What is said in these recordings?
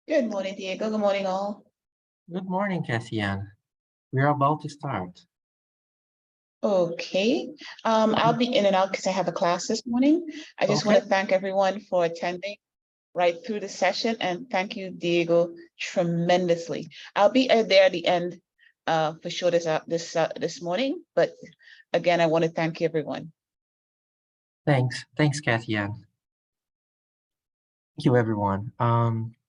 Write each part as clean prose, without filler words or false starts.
Good morning, Diego. Good morning, all. Good morning, Cassian. We're about to start. Okay. I'll be in and out because I have a class this morning. I just want Okay. to thank everyone for attending right through the session, and thank you, Diego, tremendously. I'll be there at the end for sure this morning. But again, I want to thank everyone. Thanks, Cassian. Thank you, everyone.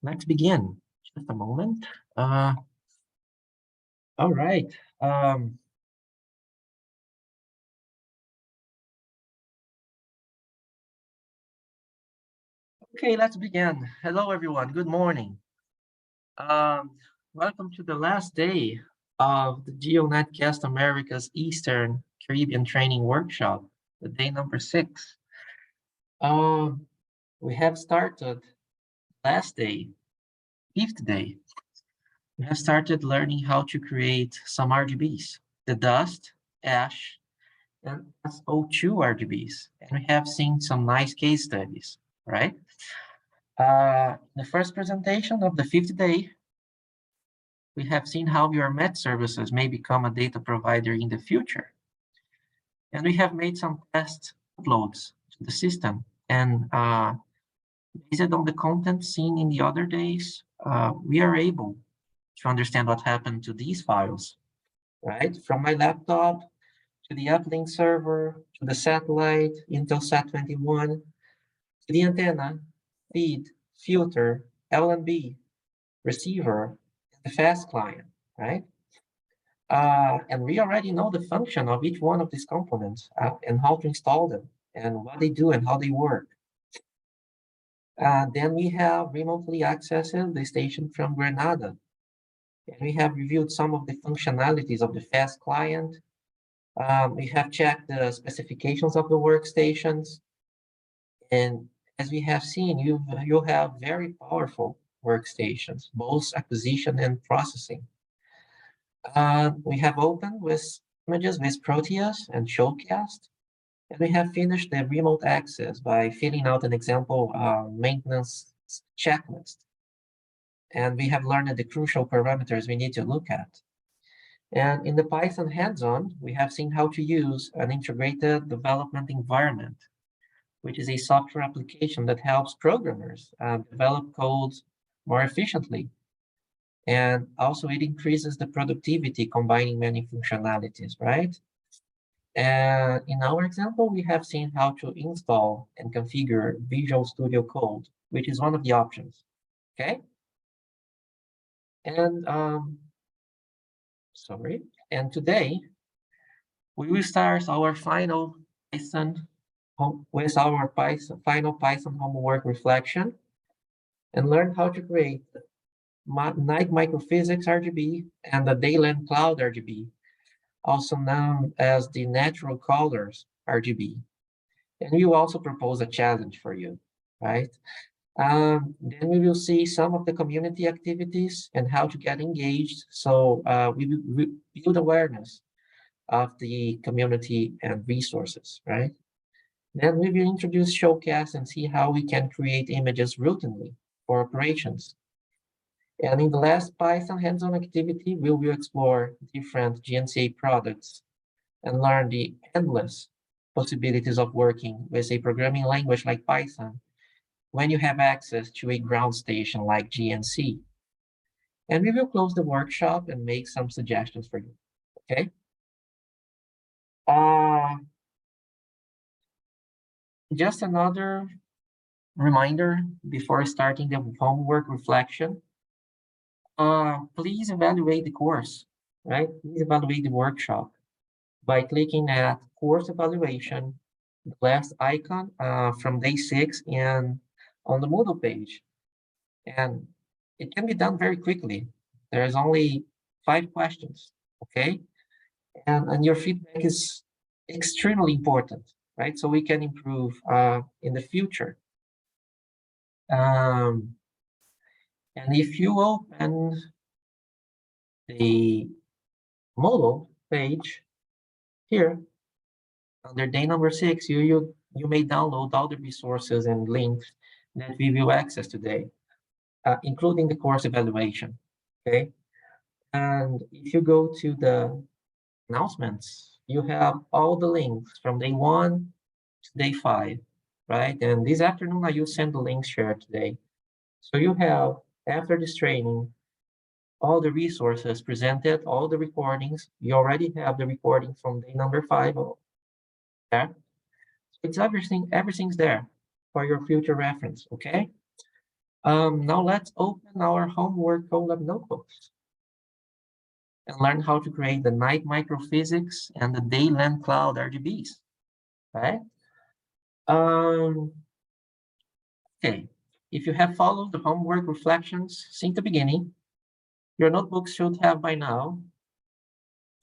Let's begin. Just a moment. All right. Okay, let's begin. Hello, everyone. Good morning. Welcome to the last day of the GeoNetcast America's Eastern Caribbean Training Workshop, the day number 6. We have started last day, 5th day. We have started learning how to create some RGBs, the dust, ash, and SO2 RGBs. And we have seen some nice case studies, right? The first presentation of the 5th day, we have seen how your MET services may become a data provider in the future. And we have made some test uploads to the system. And based on the content seen in the other days, we are able to understand what happened to these files, right? From my laptop to the uplink server, to the satellite, Intelsat 21, to the antenna, feed, filter, LNB, receiver, and the fast client, right? And we already know the function of each one of these components and how to install them and what they do and how they work. Then we have remotely accessed the station from Grenada. And we have reviewed some of the functionalities of the fast client. We have checked the specifications of the workstations. And as we have seen, you have very powerful workstations, both acquisition and processing. We have opened with images with Proteus and SHOWCast. And we have finished the remote access by filling out an example maintenance checklist. And we have learned the crucial parameters we need to look at. And in the Python hands-on, we have seen how to use an integrated development environment, which is a software application that helps programmers develop code more efficiently. And also it increases the productivity combining many functionalities, right? And in our example, we have seen how to install and configure Visual Studio Code, which is one of the options, okay? And and today we will start our final Python final Python homework reflection and learn how to create night microphysics RGB and the dayland cloud RGB, also known as the natural colors RGB. And we will also propose a challenge for you, right? Then we will see some of the community activities and how to get engaged. So we will build awareness of the community and resources, right? Then we will introduce SHOWCast and see how we can create images routinely for operations. And in the last Python hands-on activity, we will explore different GNC-A products and learn the endless possibilities of working with a programming language like Python when you have access to a ground station like GNC. And we will close the workshop and make some suggestions for you, okay? Just another reminder before starting the homework reflection. Please evaluate the course, right? Please evaluate the workshop by clicking at course evaluation, the last icon from day 6 and on the Moodle page. And it can be done very quickly. There's only 5 questions, okay? And your feedback is extremely important, right? So we can improve in the future. And if you open the Moodle page here, under day number 6, you may download all the resources and links that we will access today. including the course evaluation, okay? And if you go to the announcements, you have all the links from day 1 to day 5, right? And this afternoon, I will send the links shared today. So you have, after this training, all the resources presented, all the recordings. You already have the recording from day number 5 there. So it's everything's there for your future reference, okay? Now let's open our homework collab notebooks and learn how to create the night microphysics and the day land cloud RGBs, right? Okay, if you have followed the homework reflections since the beginning, your notebooks should have by now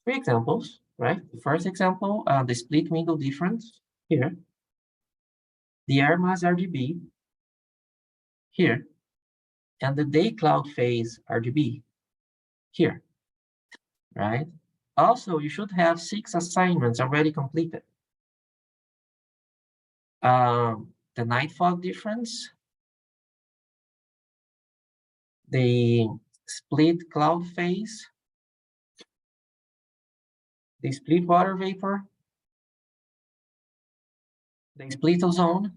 3 examples, right? The first example, the split window difference here, the air mass RGB here, and the day cloud phase RGB here, right? Also, you should have 6 assignments already completed. The night fog difference, the split cloud phase, the split water vapor, the split ozone,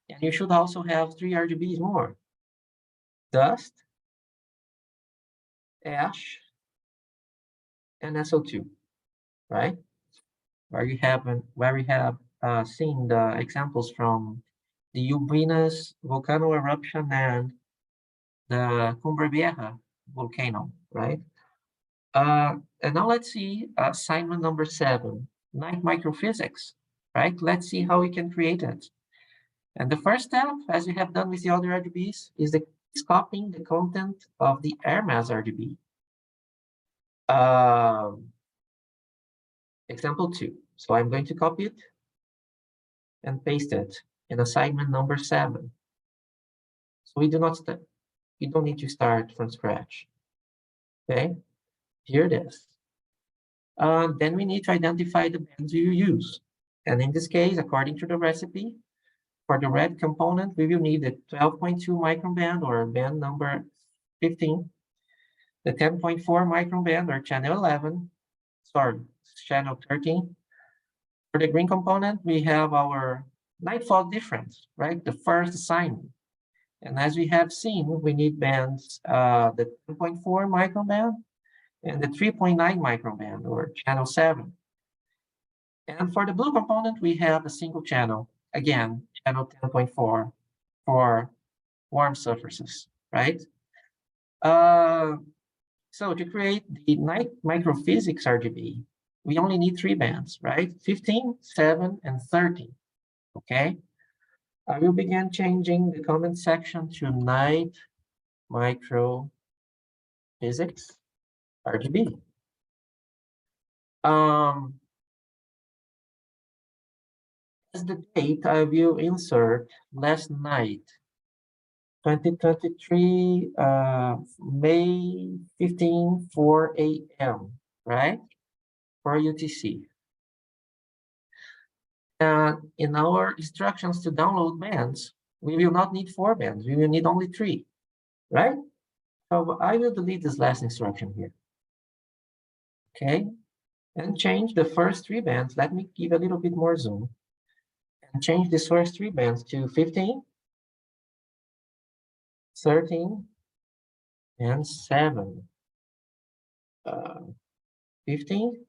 and you should also have 3 RGBs more: dust, ash, and SO2, right? Where we have seen the examples from the Ubinas volcano eruption and the Cumbre Vieja volcano, right? And now let's see assignment number 7, night microphysics, right? Let's see how we can create it. And the first step, as we have done with the other RGBs, is copying the content of the air mass RGB. Example 2. So I'm going to copy it and paste it in assignment number 7. So we don't need to start from scratch. Okay, here it is. Then we need to identify the bands you use. And in this case, according to the recipe, for the red component, we will need the 12.2 micron band or band number 15, the 10.4 micron band or channel 11, channel 13. For the green component, we have our night fog difference, right? The first assignment. And as we have seen, we need bands, the 10.4 micron band and the 3.9 micron band or channel 7. And for the blue component, we have a single channel, again, channel 10.4 for warm surfaces, right? So to create the night microphysics RGB, we only need 3 bands, right? 15, 7, and 13, okay? I will begin changing the comment section to night microphysics RGB. As the date, I will insert last night, 2023, May 15, 4 a.m., right? For UTC. And in our instructions to download bands, we will not need 4 bands. We will need only 3, right? So I will delete this last instruction here. Okay, and change the first 3 bands. Let me give a little bit more zoom. And change these first 3 bands to 15, 13, and 7. 15,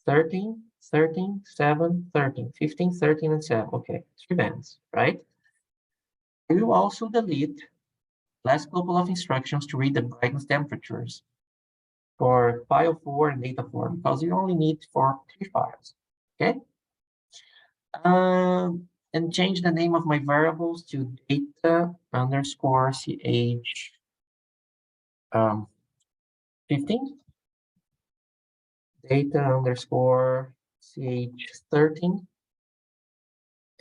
13, 13, 7, 13, 15, 13, and 7. Okay, 3 bands, right? We will also delete last couple of instructions to read the brightness temperatures for file 4 and data 4, because you only need for 3 files, okay? And change the name of my variables to data underscore ch 15, data underscore ch 13,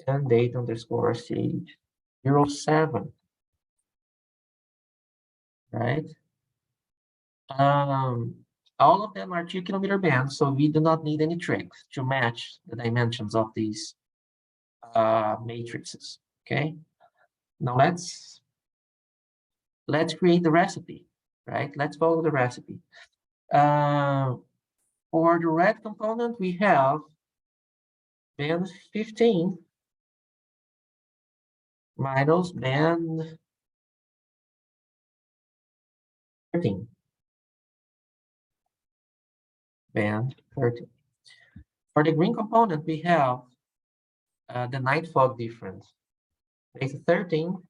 and data underscore ch 07, right? All of them are 2 kilometer bands, so we do not need any tricks to match the dimensions of these matrices, okay? Now let's let's create the recipe, right? Let's follow the recipe. For the red component, we have band 15 minus band 13. Band 13. For the green component, we have the night fog difference. Data 13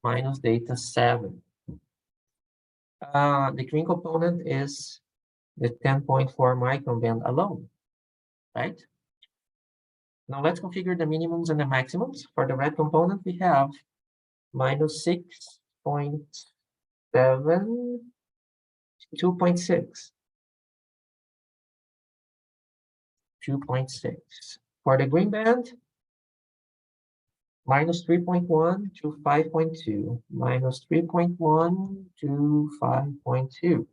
minus data 7. The green component is the 10.4 micron band alone, right? Now let's configure the minimums and the maximums. For the red component, we have minus 6.7, 2.6. 2.6. For the green band, minus 3.1 to 5.2, minus 3.1 to 5.2.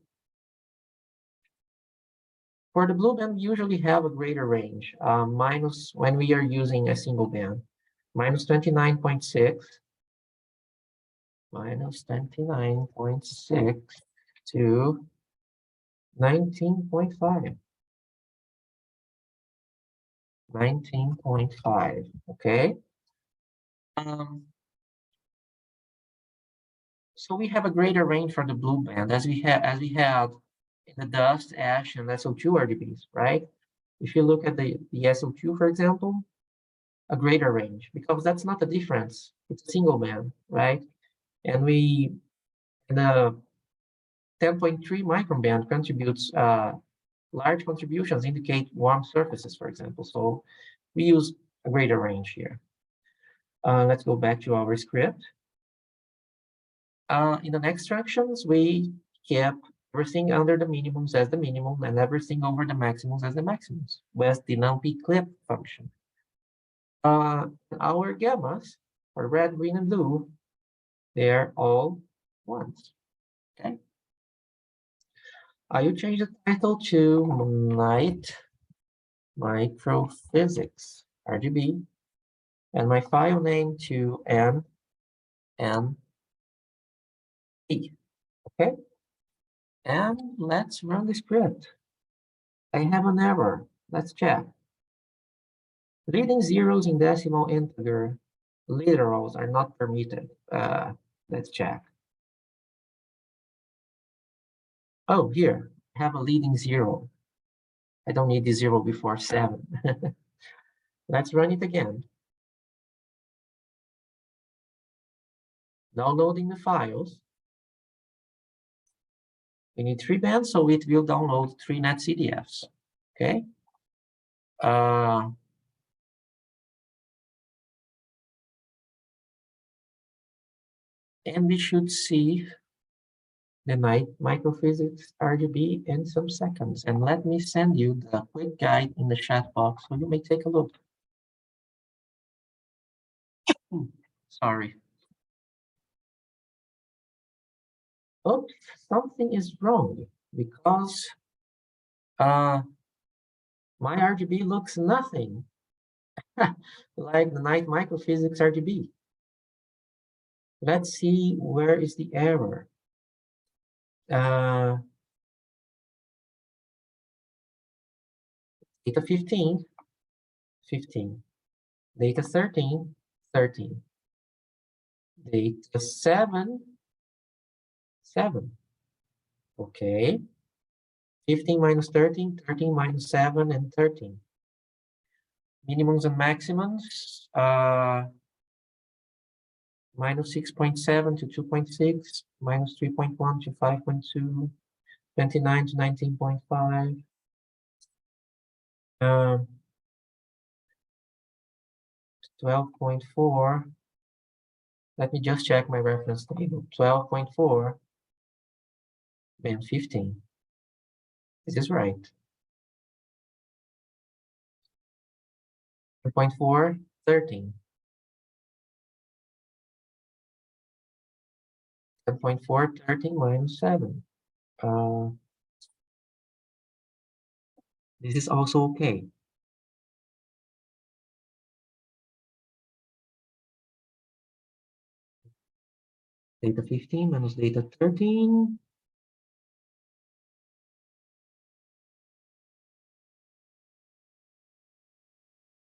For the blue band, we usually have a greater range, minus when we are using a single band, minus 29.6, minus 29.6 to 19.5. 19.5, okay? So we have a greater range for the blue band as we had in the dust, ash, and SO2 RGBs, right? If you look at the SO2, for example, a greater range, because that's not the difference. It's a single band, right? And the 10.3 micron band contributes, large contributions indicate warm surfaces, for example. So we use a greater range here. Let's go back to our script. In the next instructions, we kept everything under the minimums as the minimum and everything over the maximums as the maximums with the numpy clip function. Our gammas for red, green, and blue, they're all ones. Okay. You change the title to Night Microphysics RGB, and my file name to NNE. Okay. And let's run the script. I have an error. Let's check. Reading zeros in decimal integer literals are not permitted. Let's check. Oh, here, I have a leading zero. I don't need the zero before 7. Let's run it again. Downloading the files. We need 3 bands, so it will download 3 net CDFs. Okay. And we should see the Night Microphysics RGB in some seconds. And let me send you the quick guide in the chat box so you may take a look. Sorry. Oops, something is wrong because my RGB looks nothing like the Night Microphysics RGB. Let's see where is the error. Data 15, 15. Data 13, 13. Data 7, 7. Okay. 15 minus 13, 13 minus 7, and 13. Minimums and maximums, minus 6.7 to 2.6, minus 3.1 to 5.2, 29 to 19.5. 12.4. Let me just check my reference table. 12.4, band 15. This is right. 2.4, 13. 10.4, 13 minus 7. This is also okay. Data 15 minus data 13.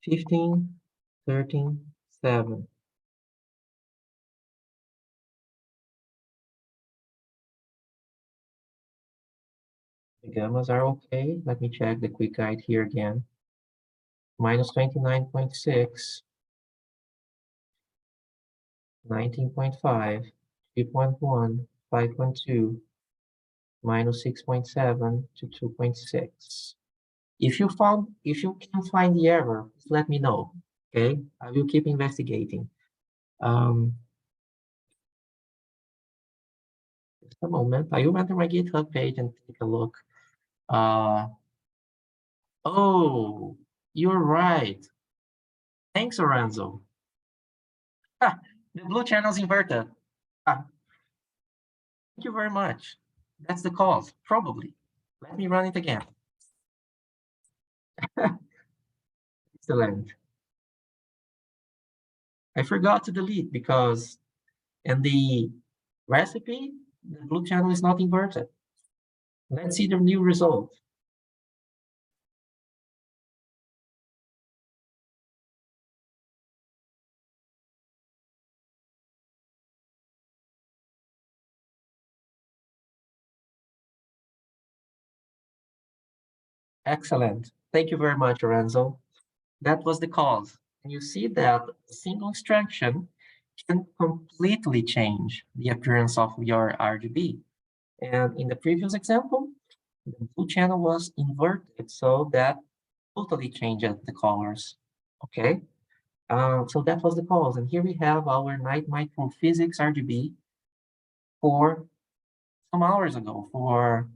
Fifteen, 13, 7. The gammas are okay. Let me check the quick guide here again. Minus 29.6, 19.5, 3.1, 5.2, minus 6.7 to 2.6. If you can find the error, please let me know. Okay, I will keep investigating. Just a moment. I will enter my GitHub page and take a look. Oh, you're right. Thanks, Lorenzo. Ah, the blue channel's inverted. Ah, thank you very much. That's the cause, probably. Let me run it again. Excellent. I forgot to delete because in the recipe, the blue channel is not inverted. Let's see the new result. Excellent. Thank you very much, Lorenzo. That was the cause. And you see that a single instruction can completely change the appearance of your RGB. And in the previous example, the blue channel was inverted, so that totally changed the colors. Okay, so that was the cause. And here we have our night microphysics RGB for some hours ago, for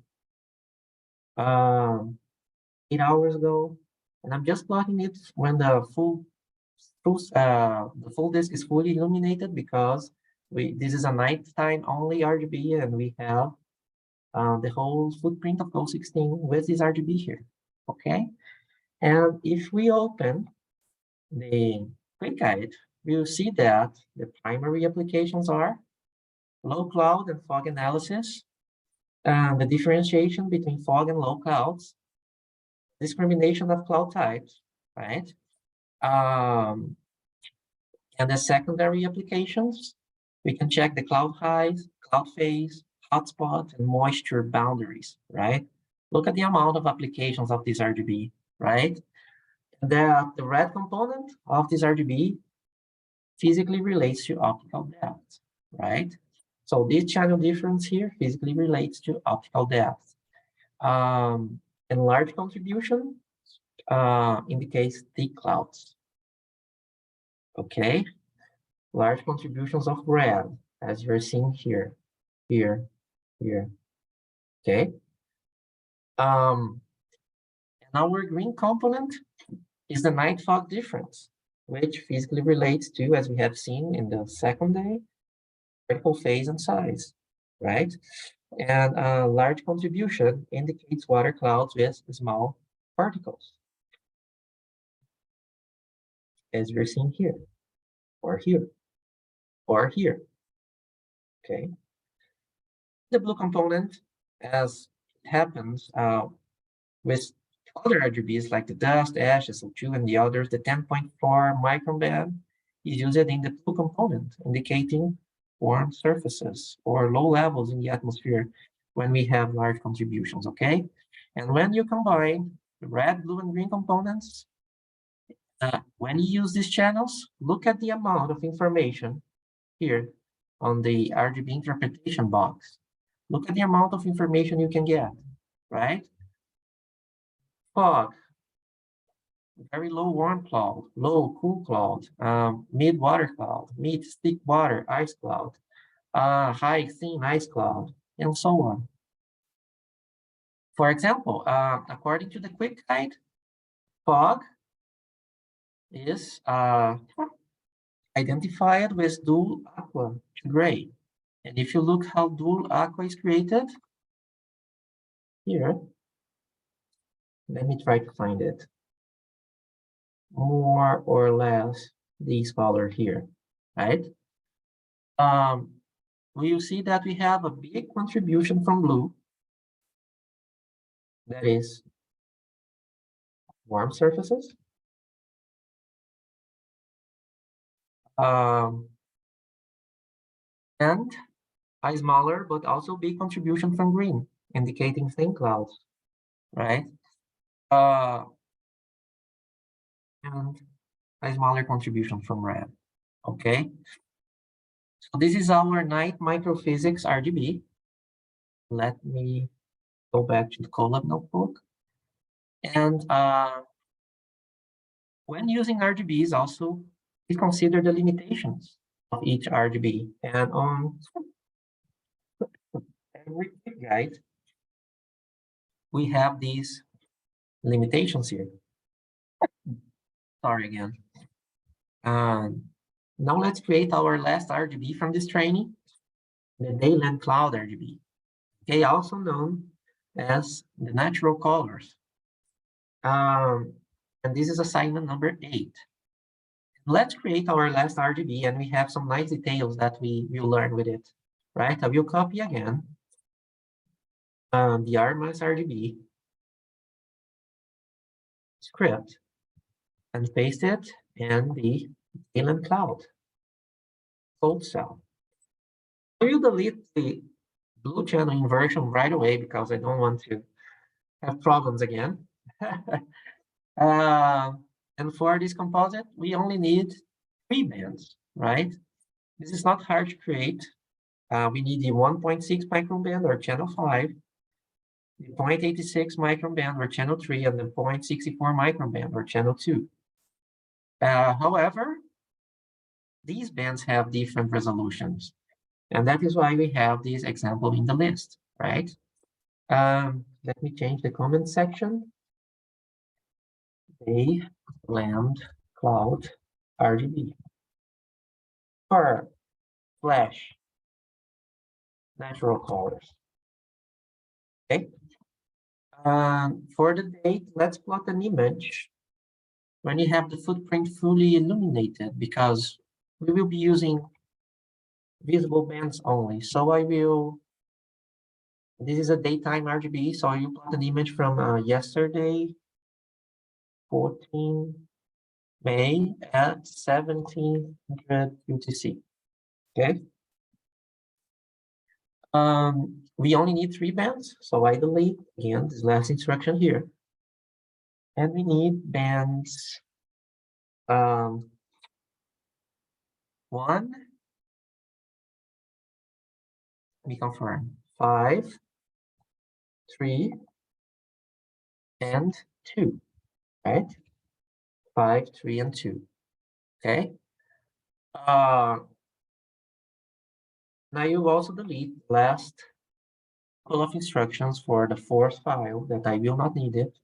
8 hours ago. And I'm just plotting it when the full disk is fully illuminated, because this is a nighttime only RGB, and we have the whole footprint of those 16 with this RGB here. Okay, and if we open the quick guide, we'll see that the primary applications are low cloud and fog analysis, the differentiation between fog and low clouds, discrimination of cloud types, right? And the secondary applications, we can check the cloud height, cloud phase, hotspot, and moisture boundaries, right? Look at the amount of applications of this RGB, right? The red component of this RGB physically relates to optical depth, right? So this channel difference here physically relates to optical depth. And large contribution indicates thick clouds. Okay, large contributions of red, as you're seeing here, here. Okay. And our green component is the night fog difference, which physically relates to, as we have seen in the second day, particle phase and size, right? And a large contribution indicates water clouds with small particles, as we're seeing here, or here, or here, okay? The blue component, as it happens with other RGBs like the dust, ash, SO2, and the others, the 10.4 micron band is used in the blue component, indicating warm surfaces or low levels in the atmosphere when we have large contributions, okay? And when you combine the red, blue, and green components, when you use these channels, look at the amount of information here on the RGB interpretation box. Look at the amount of information you can get, right? Fog, very low warm cloud, low cool cloud, mid water cloud, mid thick water ice cloud, high thin ice cloud, and so on. For example, according to the quick guide, fog is identified with dual aqua to gray. And if you look how dual aqua is created, here, let me try to find it. More or less this color here, right? we will see that we have a big contribution from blue. That is warm surfaces. And a smaller but also big contribution from green, indicating thin clouds, right? And a smaller contribution from red, okay? So this is our night microphysics RGB. Let me go back to the Colab notebook. And when using RGBs also, we consider the limitations of each RGB. And on every guide, we have these limitations here. Sorry again. Now let's create our last RGB from this training, the dayland cloud RGB, okay, also known as the natural colors. And this is assignment number 8. Let's create our last RGB, and we have some nice details that we will learn with it, right? I will copy again the RMAS RGB script and paste it in the dayland cloud code cell. I will delete the blue channel inversion right away because I don't want to have problems again. And for this composite, we only need 3 bands, right? This is not hard to create. We need the 1.6 micron band or channel 5, the 0.86 micron band or channel 3, and the 0.64 micron band or channel 2. However, these bands have different resolutions. And that is why we have this example in the list, right? Let me change the comment section. Dayland cloud RGB or flash natural colors. Okay. For the date, let's plot an image when you have the footprint fully illuminated, because we will be using visible bands only. So this is a daytime RGB, so you plot an image from yesterday, 14 May at 1700 UTC, okay? We only need 3 bands, so I delete, again, this last instruction here. And we need bands 1, let me confirm, 5, 3, and 2, right? 5, 3, and 2, okay? Now you also delete last couple of instructions for the 4th file that I will not need it.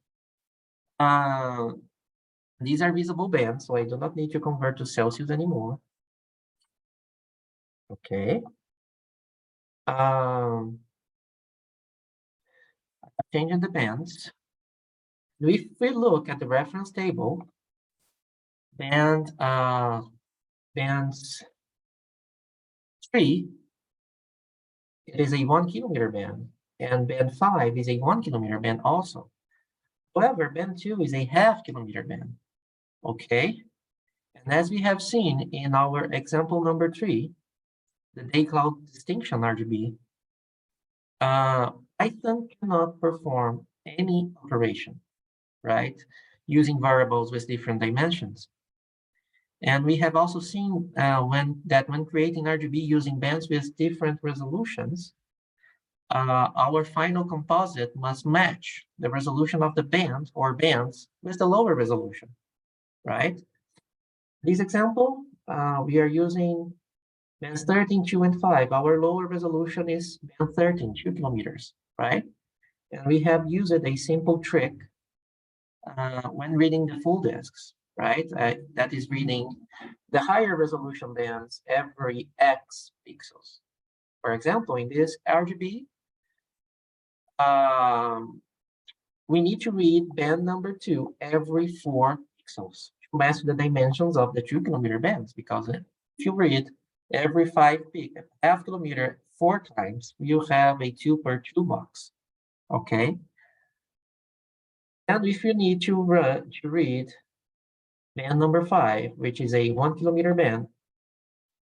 These are visible bands, so I do not need to convert to Celsius anymore. Okay. Changing the bands. If we look at the reference table, bands 3, it is a 1 kilometer band, and band 5 is a 1 kilometer band also. However, band 2 is a half kilometer band. Okay. And as we have seen in our example number 3, the day cloud distinction RGB, Python cannot perform any operation, right, using variables with different dimensions. And we have also seen when creating RGB using bands with different resolutions, our final composite must match the resolution of the band or bands with the lower resolution, right? This example, we are using bands 13, 2, and 5. Our lower resolution is band 13, 2 kilometers, right? And we have used a simple trick when reading the full disks, right? That is reading the higher resolution bands every X pixels. For example, in this RGB, we need to read band number 2 every 4 pixels to match the dimensions of the 2 kilometer bands, because if you read Every 5 feet, half kilometer, 4 times, you have a 2 per 2 box. Okay. And if you need to read band number 5, which is a 1 kilometer band,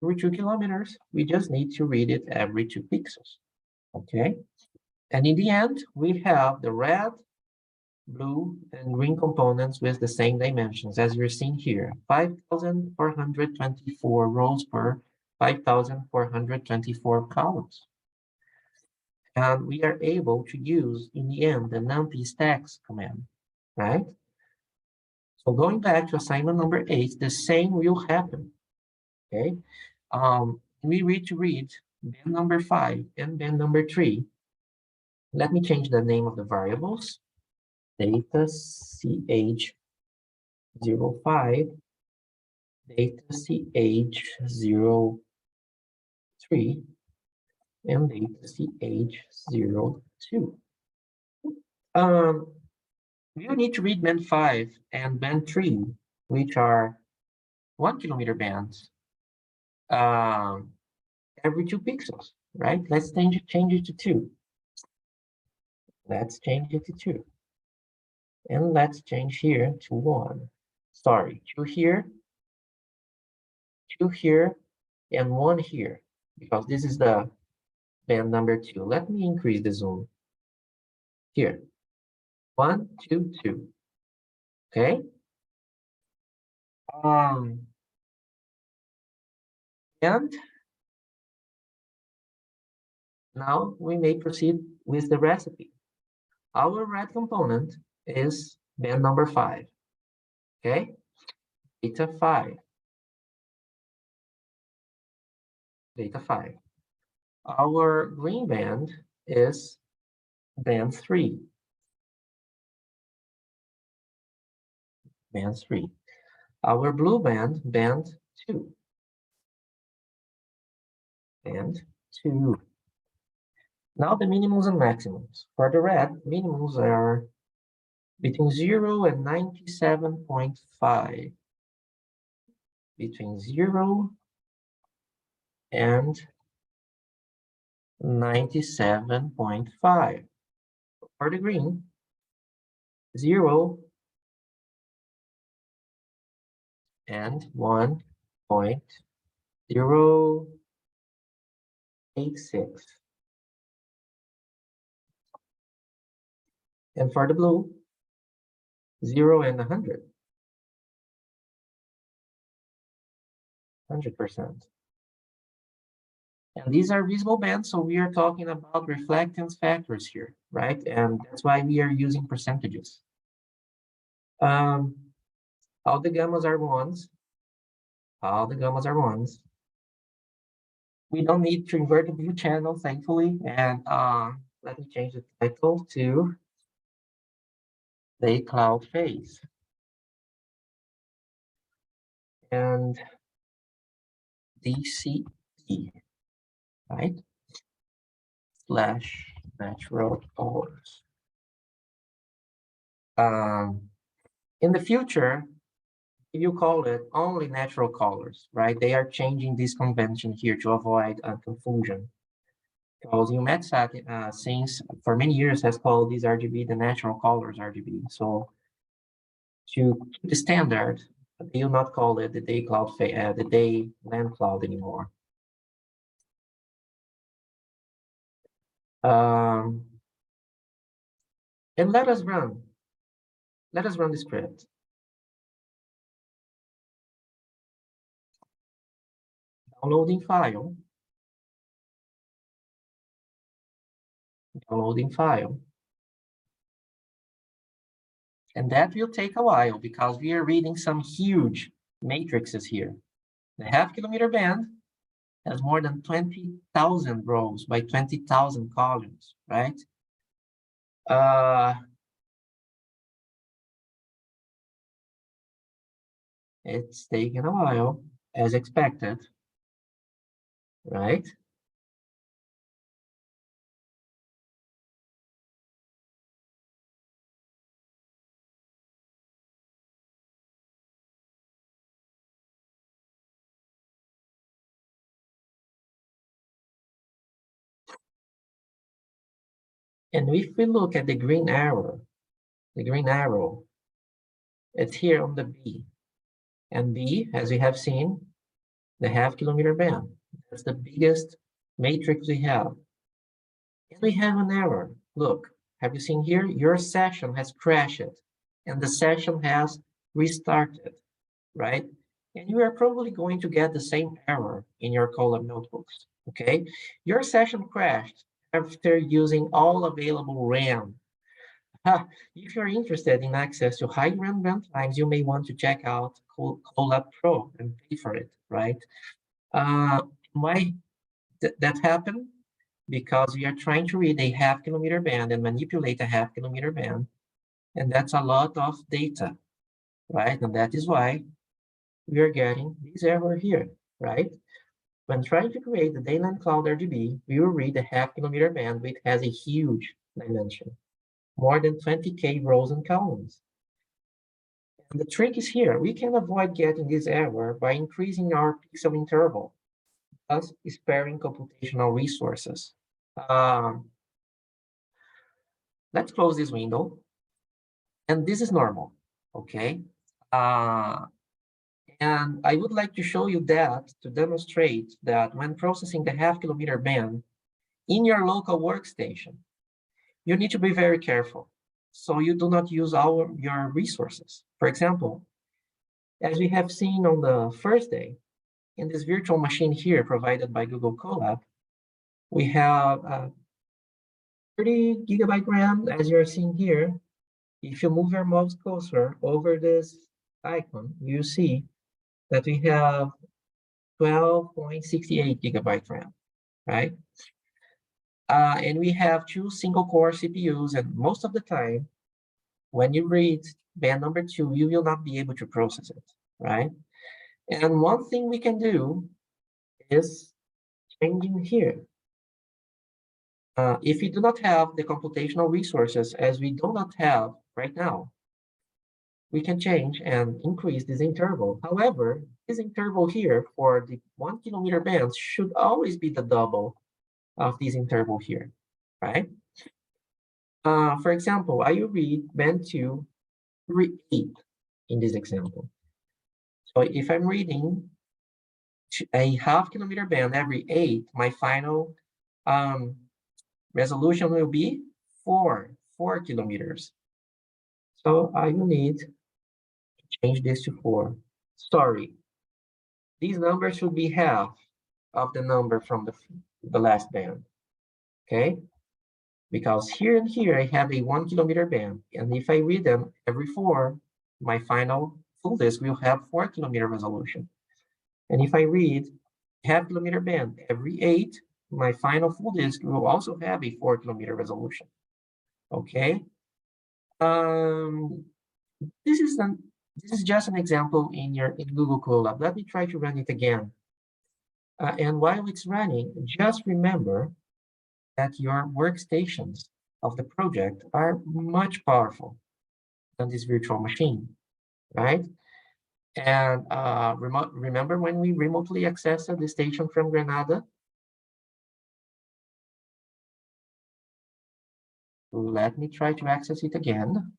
every 2 kilometers, we just need to read it every 2 pixels. Okay. And in the end, we have the red, blue, and green components with the same dimensions as you're seeing here, 5,424 rows per 5,424 columns. And we are able to use, in the end, the numpy stacks command, right? So going back to assignment number 8, the same will happen, okay? We read band number 5 and band number 3. Let me change the name of the variables. Data CH05, data CH03, and data CH02. You need to read band 5 and band 3, which are 1 kilometer bands, every 2 pixels, right? Let's change it to 2. Let's change it to 2. And let's change here to 1. Sorry, 2 here, 2 here, and 1 here, because this is the band number 2. Let me increase the zoom here. 1, 2, 2. Okay. And now we may proceed with the recipe. Our red component is band number 5. Okay. Data 5. Data 5. Our green band is band 3. Band 3. Our blue band, band 2. Band 2. Now the minimums and maximums. For the red, minimums are between 0 and 97.5. Between 0 and 97.5. For the green, 0 and 1.086. And for the blue, 0 and 100. 100%. And these are visible bands, so we are talking about reflectance factors here, right? And that's why we are using percentages. All the gammas are ones. All the gammas are ones. We don't need to invert the blue channel, thankfully. And let me change the title to the cloud phase. And DCE, right? Slash natural colors. In the future, you call it only natural colors, right? They are changing this convention here to avoid confusion. Because UMETSAT, since for many years, has called these RGB the natural colors RGB. So to keep the standard, they will not call it the day cloud, the day land cloud anymore. And let us run the script. Downloading file. Downloading file. And that will take a while because we are reading some huge matrices here. The half kilometer band has more than 20,000 rows by 20,000 columns, right? It's taken a while, as expected, right? And if we look at the green arrow, it's here on the B. And B, as we have seen, the half-kilometer band. That's the biggest matrix we have. And we have an error. Look, have you seen here? Your session has crashed and the session has restarted, right? And you are probably going to get the same error in your Colab notebooks, okay? Your session crashed after using all available RAM. If you're interested in access to high RAM runtimes, you may want to check out Colab Pro and pay for it, right? Why that happened? Because we are trying to read a half-kilometer band and manipulate a half-kilometer band, and that's a lot of data, right? And that is why we are getting this error here, right? When trying to create the Dayland Cloud RGB, we will read a half-kilometer band, which has a huge dimension, more than 20K rows and columns. And the trick is here. We can avoid getting this error by increasing our pixel interval, thus sparing computational resources. Let's close this window. And this is normal, okay? And I would like to show you that to demonstrate that when processing the half-kilometer band in your local workstation, you need to be very careful so you do not use your resources. For example, as we have seen on the first day, in this virtual machine here provided by Google Colab, we have 30 gigabyte RAM, as you're seeing here. If you move your mouse cursor over this icon, you see that we have 12.68 gigabyte RAM, right? And we have 2 single-core CPUs, and most of the time, when you read band number 2, you will not be able to process it, right? And one thing we can do is changing here. If you do not have the computational resources, as we do not have right now, we can change and increase this interval. However, this interval here for the 1 kilometer bands should always be the double of this interval here, right? For example, I will read band 2 every 8 in this example. So if I'm reading a half-kilometer band every 8, my final resolution will be 4 kilometers. So I will need to change this to 4. Sorry, these numbers should be half of the number from the last band, okay? Because here and here I have a 1 kilometer band, and if I read them every 4, my final full disk will have 4 kilometer resolution. And if I read half kilometer band every 8, my final full disk will also have a 4 kilometer resolution. Okay. This is just an example in Google Colab. Let me try to run it again. And while it's running, just remember that your workstations of the project are much powerful than this virtual machine, right? And remember when we remotely accessed the station from Granada? Let me try to access it again.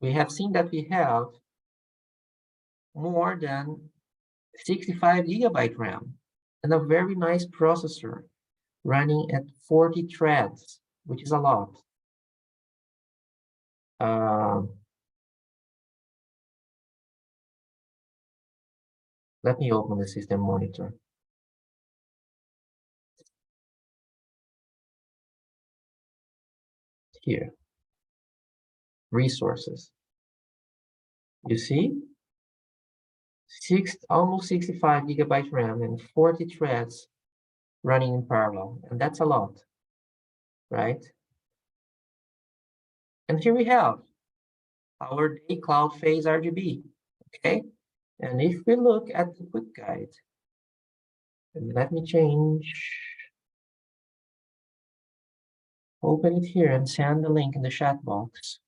We have seen that we have more than 65 gigabyte RAM and a very nice processor running at 40 threads, which is a lot. Let me open the system monitor. Here, resources. You see, almost 65 gigabyte RAM and 40 threads running in parallel, and that's a lot, right? And here we have our day cloud phase RGB, okay? And if we look at the quick guide, and let me change, open it here and send the link in the chat box.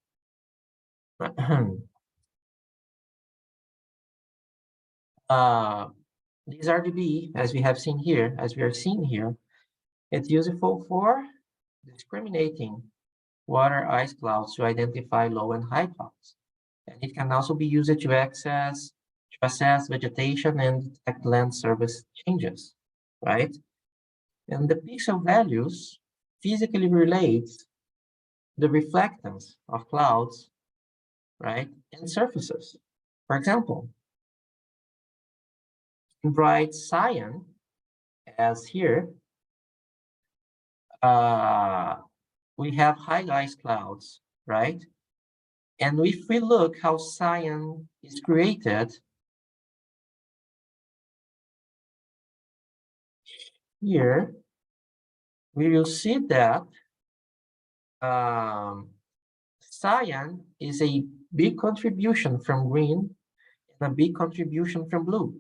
These RGB, as we have seen here, as we are seeing here, it's useful for discriminating water ice clouds to identify low and high clouds. And it can also be used to assess vegetation and detect land surface changes, right? And the pixel values physically relates the reflectance of clouds, right, and surfaces. For example, in bright cyan, as here, we have high ice clouds, right? And if we look how cyan is created, here, we will see that cyan is a big contribution from green and a big contribution from blue,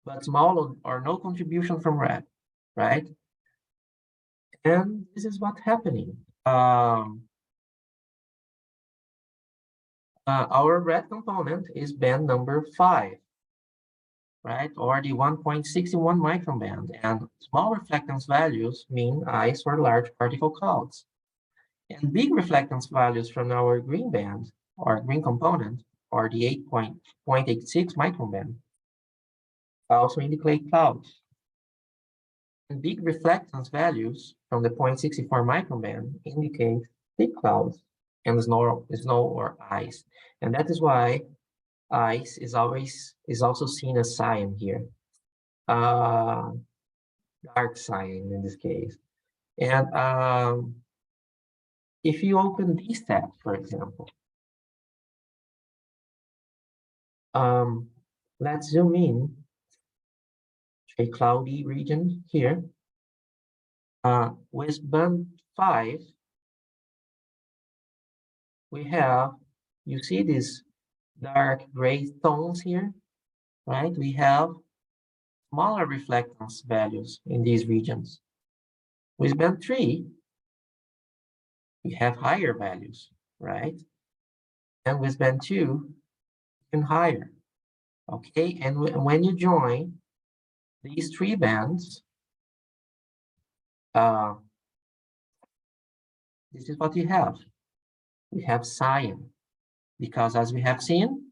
but small or no contribution from red, right? And this is what's happening. Our red component is band number 5, right? Or the 1.61 micron band. And small reflectance values mean ice or large particle clouds. And big reflectance values from our green band or green component or the 8.86 micron band also indicate clouds. And big reflectance values from the 0.64 micron band indicate thick clouds and snow or ice. And that is why ice is also seen as cyan here. Dark cyan in this case. And if you open these tabs, for example, let's zoom in to a cloudy region here. With band 5, we have, you see these dark gray tones here, right? We have smaller reflectance values in these regions. With band 3, we have higher values, right? And with band 2, even higher, okay? And when you join these 3 bands, this is what you have. We have cyan, because as we have seen,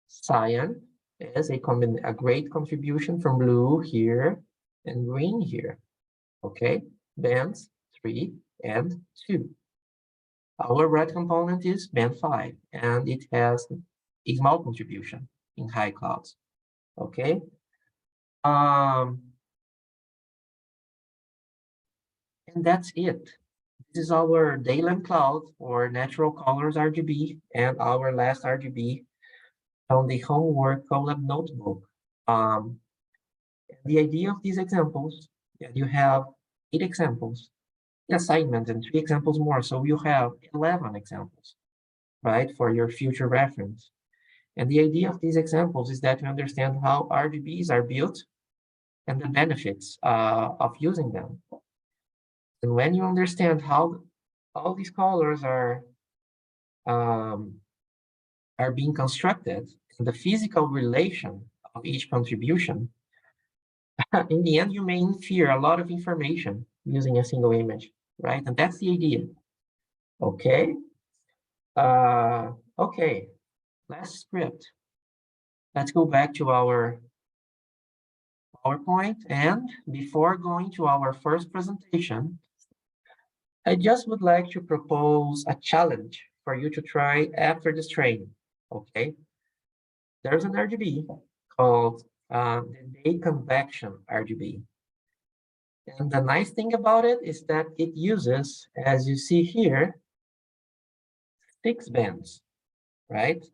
cyan is a great contribution from blue here and green here, okay? Bands 3 and 2. Our red component is band 5, and it has a small contribution in high clouds, okay? And that's it. This is our dayland cloud or natural colors RGB and our last RGB on the homework collab notebook. The idea of these examples, you have 8 examples, assignments, and 3 examples more. So you have 11 examples, right, for your future reference. And the idea of these examples is that you understand how RGBs are built and the benefits of using them. And when you understand how all these colors are being constructed and the physical relation of each contribution, in the end, you may infer a lot of information using a single image, right? And that's the idea. Okay. Okay. Last script. Let's go back to our PowerPoint. And before going to our first presentation, I just would like to propose a challenge for you to try after this training. Okay. There's an RGB called the day convection RGB. And the nice thing about it is that it uses, as you see here, 6 bands, right?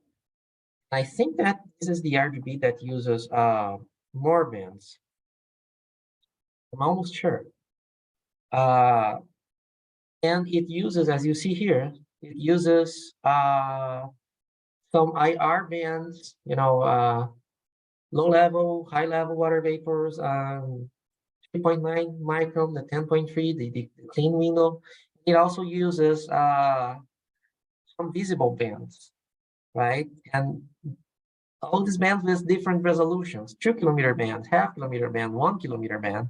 I think that this is the RGB that uses more bands. I'm almost sure. And it uses, as you see here, it uses some IR bands, you know, low level, high level water vapors, 3.9 micron, the 10.3, the clean window. It also uses some visible bands, right? And all these bands with different resolutions, 2 km band, half-kilometer band, 1 km band.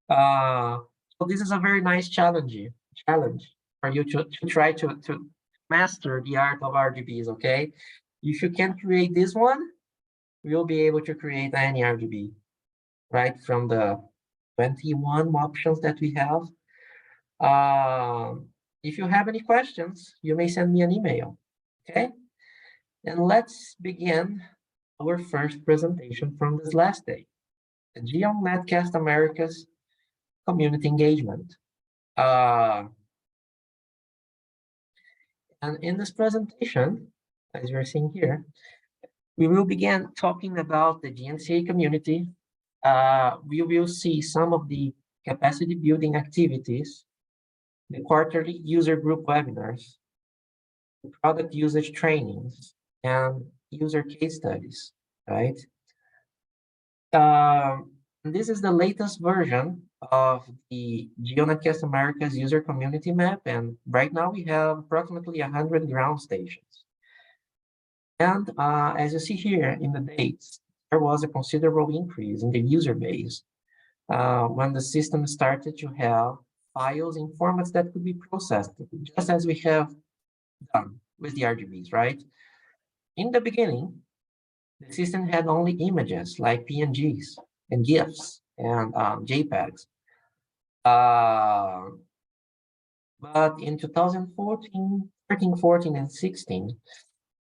So this is a very nice challenge for you to try to master the art of RGBs, okay? If you can create this one, you'll be able to create any RGB, right? From the 21 options that we have. If you have any questions, you may send me an email, okay? And let's begin our first presentation from this last day, the GNC-A America's community engagement. And in this presentation, as you're seeing here, we will begin talking about the GNC-A community. We will see some of the capacity building activities, the quarterly user group webinars, the product usage trainings, and user case studies, right? This is the latest version of the GNC-A America's user community map, and right now we have approximately 100 ground stations. And as you see here in the dates, there was a considerable increase in the user base when the system started to have files in formats that could be processed, just as we have done with the RGBs, right? In the beginning, the system had only images like PNGs and GIFs and JPEGs. But in 2014, 13, 14, and 16,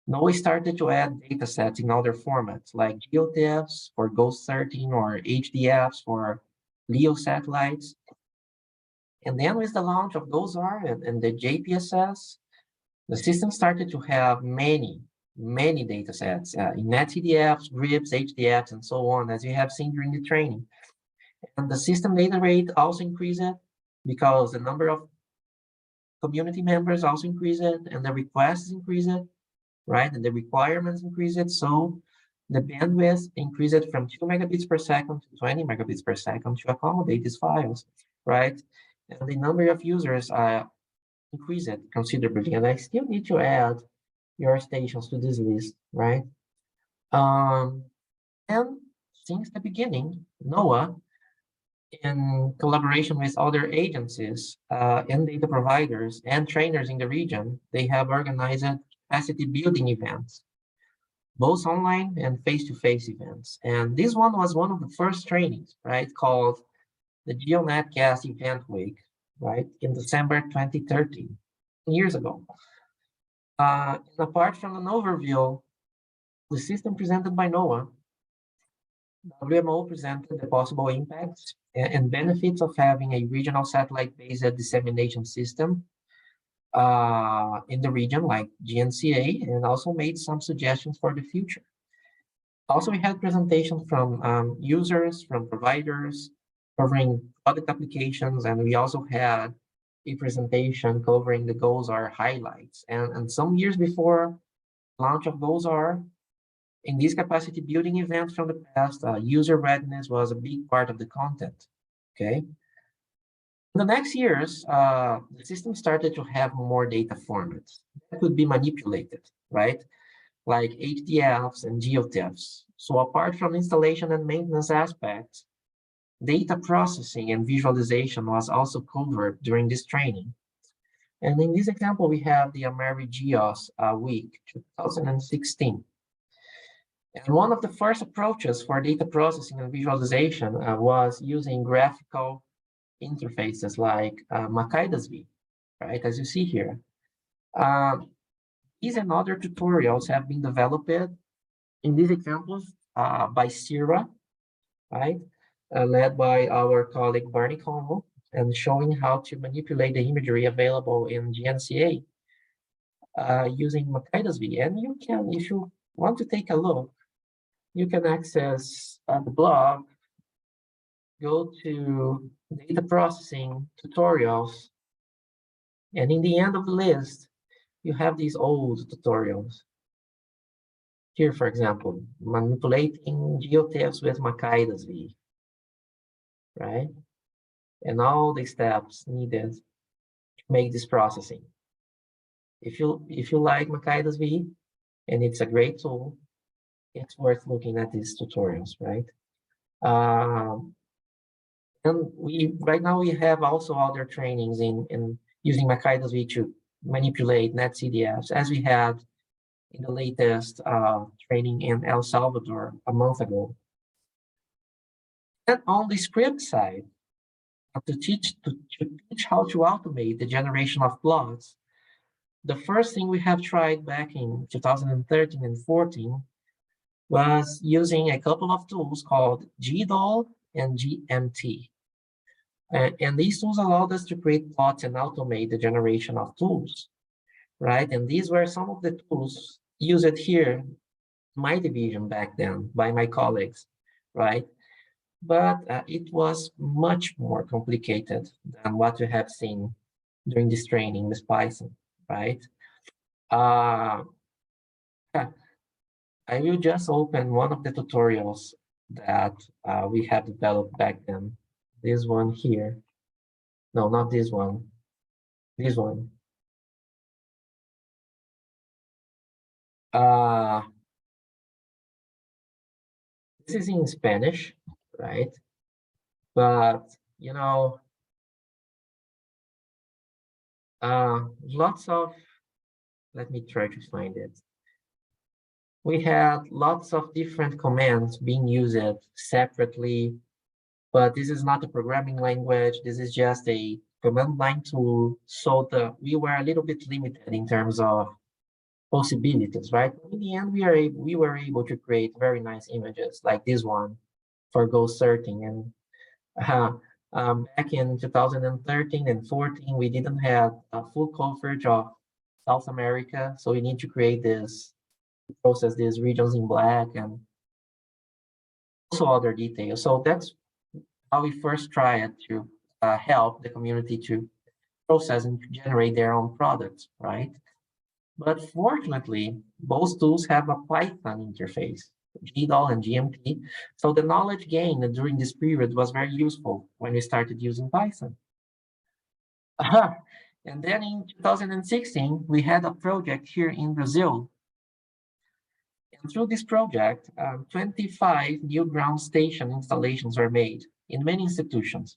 NOAA started to add datasets in other formats like GeoTIFFs for Ghost 13 or HDFs for LEO satellites. And then with the launch of GOES-R and the JPSS, the system started to have many datasets in NetCDFs, GRIPs, HDFs, and so on, as you have seen during the training. And the system data rate also increased because the number of community members also increased and the requests increased, right? And the requirements increased. So the bandwidth increased from 2 megabits per second to 20 megabits per second to accommodate these files, right? And the number of users increased considerably. And I still need to add your stations to this list, right? And since the beginning, NOAA, in collaboration with other agencies and data providers and trainers in the region, they have organized capacity building events, both online and face-to-face events. And this one was one of the first trainings, right, called the GeoNetCast Event Week, right, in December 2013, years ago. And apart from an overview, the system presented by NOAA, WMO presented the possible impacts and benefits of having a regional satellite-based dissemination system in the region like GNC-A, and also made some suggestions for the future. Also, we had presentations from users, from providers, covering product applications, and we also had a presentation covering the GOES-R highlights. And some years before launch of GOES-R, in these capacity building events from the past, user readiness was a big part of the content, okay? In the next years, the system started to have more data formats that could be manipulated, right? Like HDFs and GeoTIFFs. So apart from installation and maintenance aspects, data processing and visualization was also covered during this training. And in this example, we have the AmeriGeos Week 2016. And one of the first approaches for data processing and visualization was using graphical interfaces like Makaidas-V, right, as you see here. These and other tutorials have been developed in these examples by Sira, right, led by our colleague Barney Convo, and showing how to manipulate the imagery available in GNC-A using Makaidas-V. And you can, if you want to take a look, you can access the blog, go to data processing tutorials, and in the end of the list, you have these old tutorials. Here, for example, manipulating GeoTIFFs with Makaidas-V, right? And all the steps needed to make this processing. If you like Makaidas-V, and it's a great tool, it's worth looking at these tutorials, right? And right now we have also other trainings in using Makaido's V to manipulate net CDFs, as we had in the latest training in El Salvador a month ago. And on the script side, to teach how to automate the generation of plots, the first thing we have tried back in 2013 and 14 was using a couple of tools called GDOL and GMT. And these tools allowed us to create plots and automate the generation of tools, right? And these were some of the tools used here in my division back then by my colleagues, right? But it was much more complicated than what you have seen during this training with Python, right? I will just open one of the tutorials that we have developed back then. This one here. No, not this one. This one. This is in Spanish, right? But, you know, lots of, let me try to find it. We had lots of different commands being used separately, but this is not a programming language. This is just a command line tool. So we were a little bit limited in terms of possibilities, right? In the end, we were able to create very nice images like this one for goal sorting. And back in 2013 and 14, we didn't have a full coverage of South America. So we need to create this, process these regions in black and also other details. So that's how we first tried to help the community to process and to generate their own products, right? But fortunately, both tools have a Python interface, GDOL and GMT. So the knowledge gained during this period was very useful when we started using Python. And then in 2016, we had a project here in Brazil. And through this project, 25 new ground station installations were made in many institutions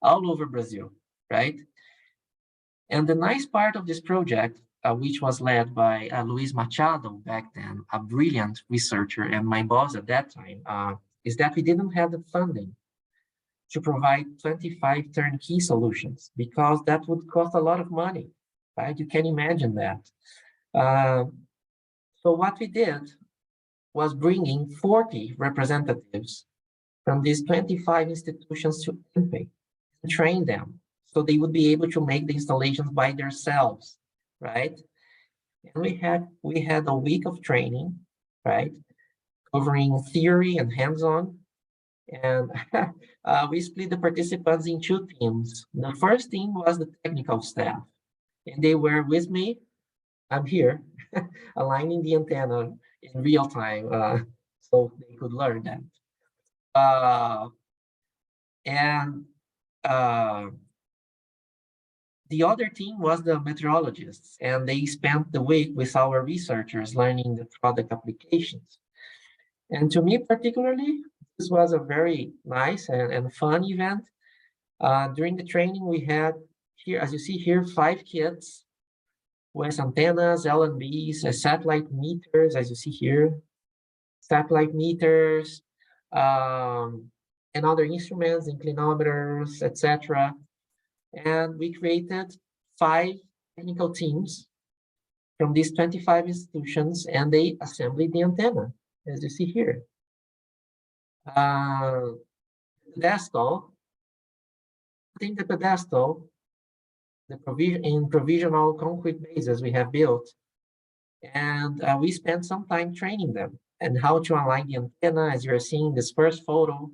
all over Brazil, right? And the nice part of this project, which was led by Luis Machado back then, a brilliant researcher and my boss at that time, is that we didn't have the funding to provide 25 turnkey solutions because that would cost a lot of money, right? You can imagine that. So what we did was bringing 40 representatives from these 25 institutions to NPE and train them so they would be able to make the installations by themselves, right? And we had a week of training, right? Covering theory and hands-on. And we split the participants in two teams. The first team was the technical staff, and they were with me. I'm here, aligning the antenna in real time, so they could learn that. And the other team was the meteorologists, and they spent the week with our researchers learning the product applications. And to me particularly, this was a very nice and fun event. During the training, we had here, as you see here, 5 kits with antennas, LNBs, satellite meters, as you see here, satellite meters, and other instruments, inclinometers, etc. And we created 5 technical teams from these 25 institutions, and they assembled the antenna, as you see here. Pedestal, putting the pedestal, in provisional concrete bases we have built, and we spent some time training them and how to align the antenna, as you're seeing this first photo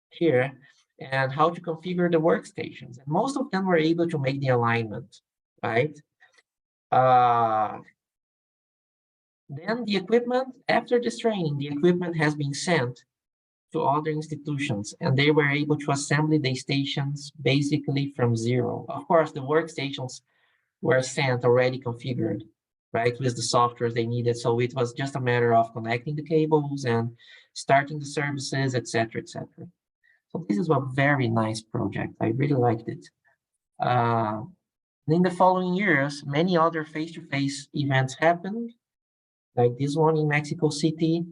here, and how to configure the workstations. And most of them were able to make the alignment, right? Then the equipment, after this training, the equipment has been sent to other institutions, and they were able to assemble the stations basically from zero. Of course, the workstations were sent already configured, right, with the software they needed. So it was just a matter of connecting the cables and starting the services, etc., etc. So this is a very nice project. I really liked it. In the following years, many other face-to-face events happened, like this one in Mexico City,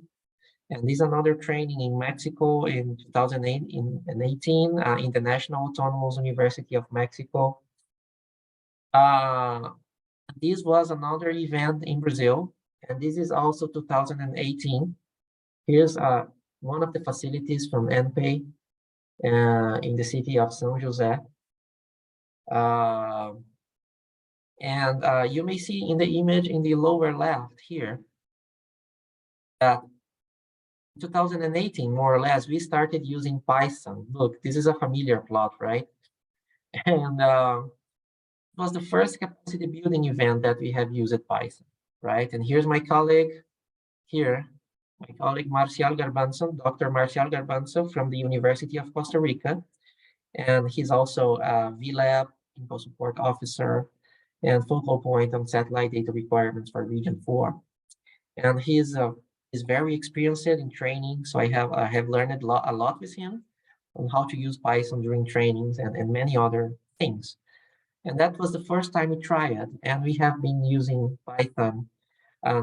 and this another training in Mexico in 2018, International Autonomous University of Mexico. This was another event in Brazil, and this is also 2018. Here's one of the facilities from NPay in the city of São José. And you may see in the image in the lower left here that 2018, more or less, we started using Python. Look, this is a familiar plot, right? And it was the first capacity building event that we have used Python, right? And here's my colleague here, my colleague Marcial Garbanzo, Dr. Marcial Garbanzo from the University of Costa Rica. And he's also a VLab Info Support Officer and focal point on satellite data requirements for Region 4. And he's very experienced in training, so I have learned a lot with him on how to use Python during trainings and many other things. And that was the first time we tried it, and we have been using Python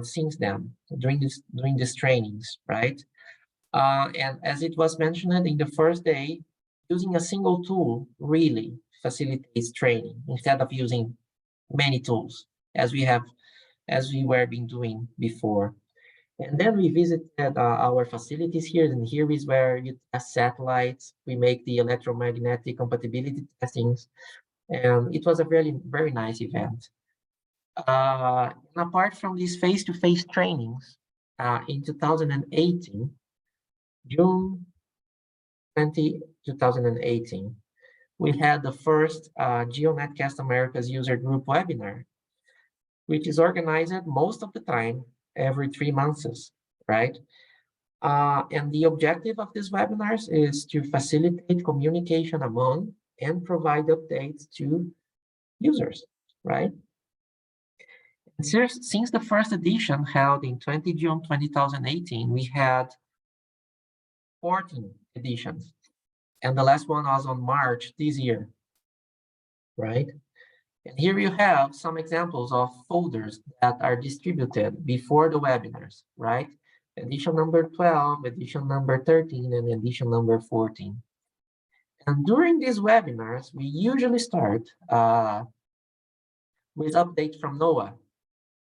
since then during these trainings, right? And as it was mentioned in the first day, using a single tool really facilitates training instead of using many tools as we were been doing before. And then we visited our facilities here, and here is where you test satellites. We make the electromagnetic compatibility testings, and it was a very nice event. And apart from these face-to-face trainings, in 2018, June 20, 2018, we had the first GeoNetcast America's user group webinar, which is organized most of the time every 3 months, right? And the objective of these webinars is to facilitate communication among and provide updates to users, right? And since the first edition held in 20 June 2018, we had 14 editions. And the last one was on March this year, right? And here you have some examples of folders that are distributed before the webinars, right? Edition number 12, edition number 13, and edition number 14. And during these webinars, we usually start with updates from NOAA.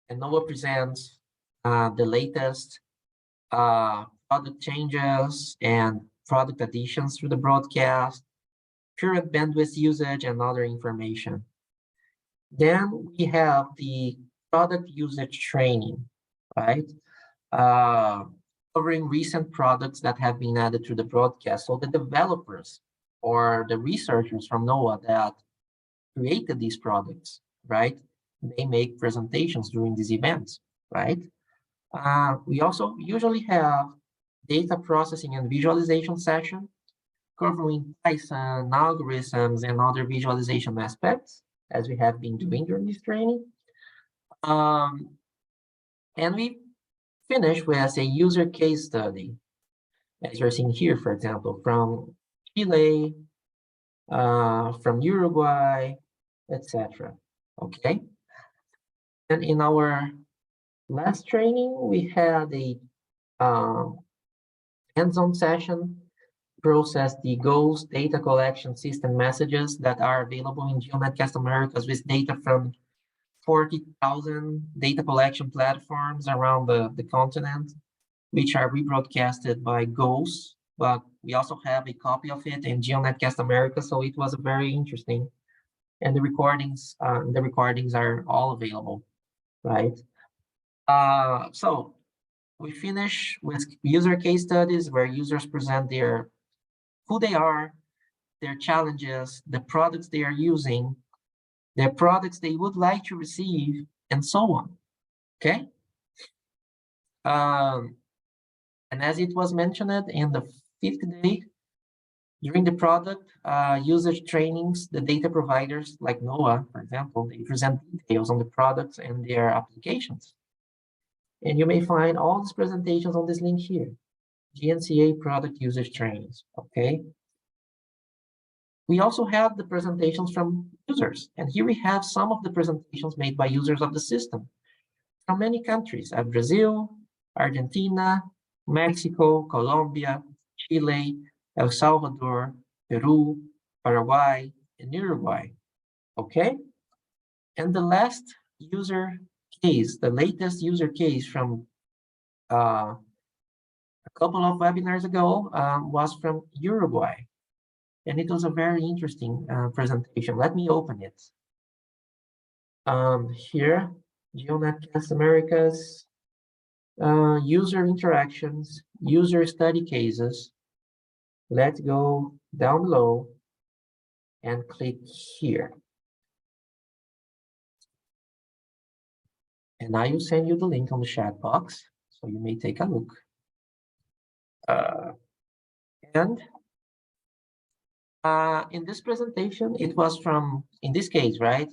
And NOAA presents the latest product changes and product additions to the broadcast, current bandwidth usage, and other information. Then we have the product usage training, right? Covering recent products that have been added to the broadcast. So the developers or the researchers from NOAA that created these products, right? They make presentations during these events, right? We also usually have data processing and visualization session covering Python, algorithms, and other visualization aspects, as we have been doing during this training. And we finish with a user case study, as you're seeing here, for example, from Chile, from Uruguay, etc. Okay. And in our last training, we had a hands-on session, process the Ghost data collection system messages that are available in GeoNetcast Americas with data from 40,000 data collection platforms around the continent, which are rebroadcasted by Ghost, but we also have a copy of it in GeoNetcast America, so it was very interesting. And the recordings are all available, right? So we finish with user case studies where users present who they are, their challenges, the products they are using, their products they would like to receive, and so on, okay? And as it was mentioned in the 5th day, During the product usage trainings, the data providers like NOAA, for example, they present details on the products and their applications. And you may find all these presentations on this link here, GNC-A product usage trainings, okay? We also have the presentations from users. And here we have some of the presentations made by users of the system from many countries, Brazil, Argentina, Mexico, Colombia, Chile, El Salvador, Peru, Paraguay, and Uruguay, okay? And the last user case, the latest user case from a couple of webinars ago was from Uruguay. And it was a very interesting presentation. Let me open it. Here, GeoNetCast Americas, user interactions, user study cases. Let's go down low and click here. And I will send you the link on the chat box, so you may take a look. In this presentation, it was from, in this case, right,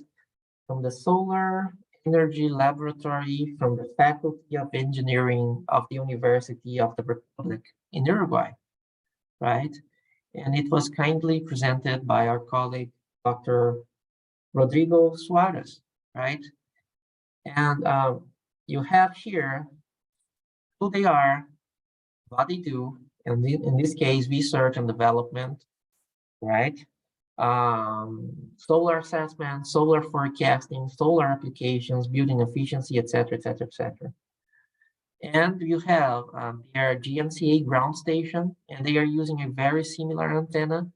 from the Solar Energy Laboratory from the Faculty of Engineering of the University of the Republic in Uruguay, right? And it was kindly presented by our colleague, Dr. Rodrigo Suarez, right? And you have here who they are, what they do, and in this case, research and development, right? Solar assessment, solar forecasting, solar applications, building efficiency, etc., etc., etc. And you have their GNC-A ground station, and they are using a very similar antenna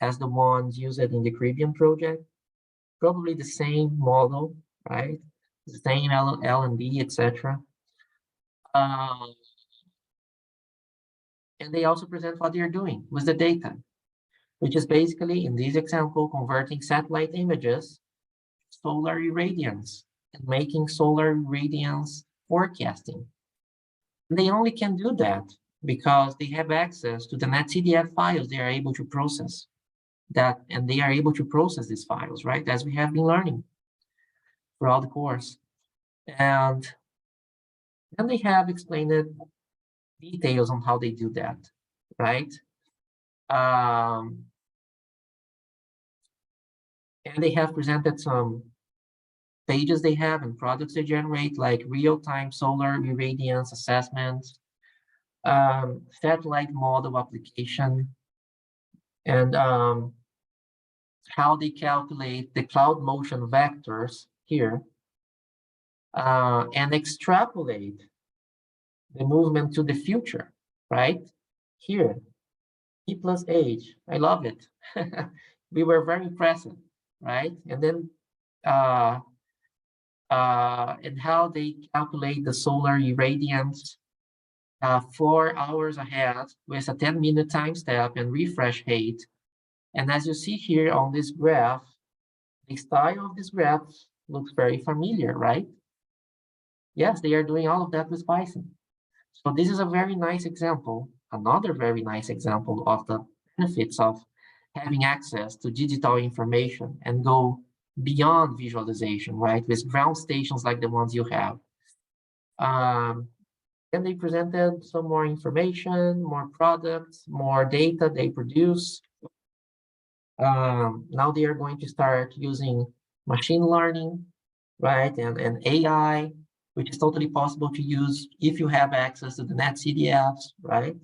as the ones used in the Caribbean project. Probably the same model, right? The same L&D, etc. And they also present what they are doing with the data, which is basically, in this example, converting satellite images to solar irradiance and making solar irradiance forecasting. And they only can do that because they have access to the NetCDF files they are able to process. And they are able to process these files, right? As we have been learning throughout the course. And then they have explained details on how they do that, right? And they have presented some pages they have and products they generate, like real-time solar irradiance assessments, satellite model application, and how they calculate the cloud motion vectors here, and extrapolate the movement to the future, right? Here, T plus H, I love it. We were very impressed, right? And then, and how they calculate the solar irradiance 4 hours ahead with a 10-minute time step and refresh rate. And as you see here on this graph, the style of this graph looks very familiar, right? Yes, they are doing all of that with Python. So this is a very nice example, another very nice example of the benefits of having access to digital information and go beyond visualization, right? With ground stations like the ones you have. And they presented some more information, more products, more data they produce. Now they are going to start using machine learning, right? And AI, which is totally possible to use if you have access to the NetCDFs, right?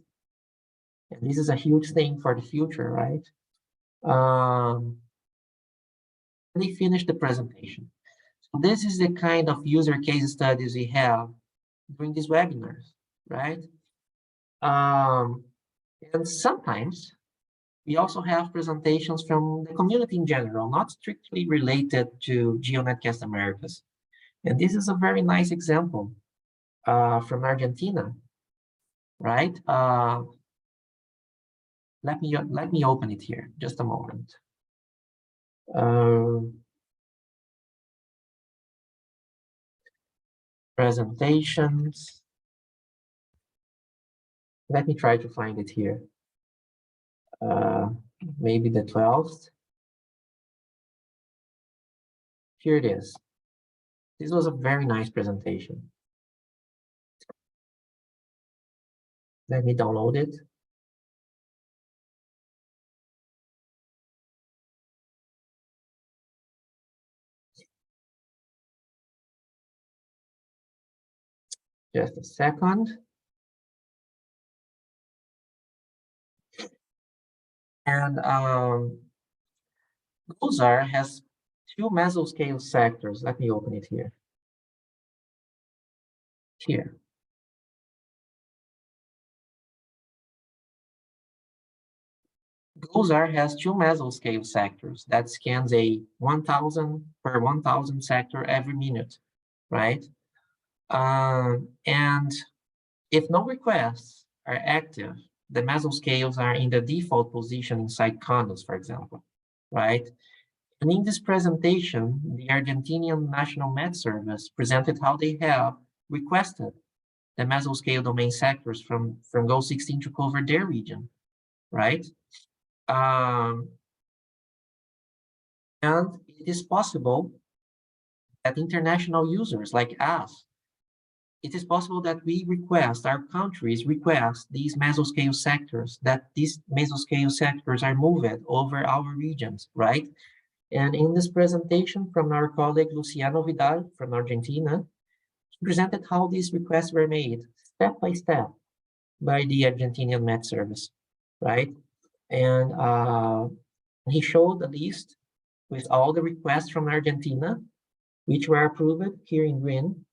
And this is a huge thing for the future, right? They finished the presentation. So this is the kind of user case studies we have during these webinars, right? And sometimes we also have presentations from the community in general, not strictly related to GeoNetCast Americas. And this is a very nice example from Argentina, right? Let me open it here, just a moment. Presentations. Let me try to find it here. maybe the 12th. Here it is. This was a very nice presentation. Let me download it. Just a second. And GOSAR has two mesoscale sectors. Let me open it here. Here. GOSAR has two mesoscale sectors that scans a 1,000 per 1,000 sector every minute, right? And if no requests are active, the mesoscales are in the default position inside condos, for example, right? And in this presentation, the Argentinian National Met Service presented how they have requested the mesoscale domain sectors from GO16 to cover their region, right? And it is possible that international users like us, it is possible that we request, our countries request these mesoscale sectors, that these mesoscale sectors are moved over our regions, right? And in this presentation from our colleague Luciano Vidal from Argentina, he presented how these requests were made step by step by the Argentinian Met Service, right? And he showed a list with all the requests from Argentina, which were approved here in green,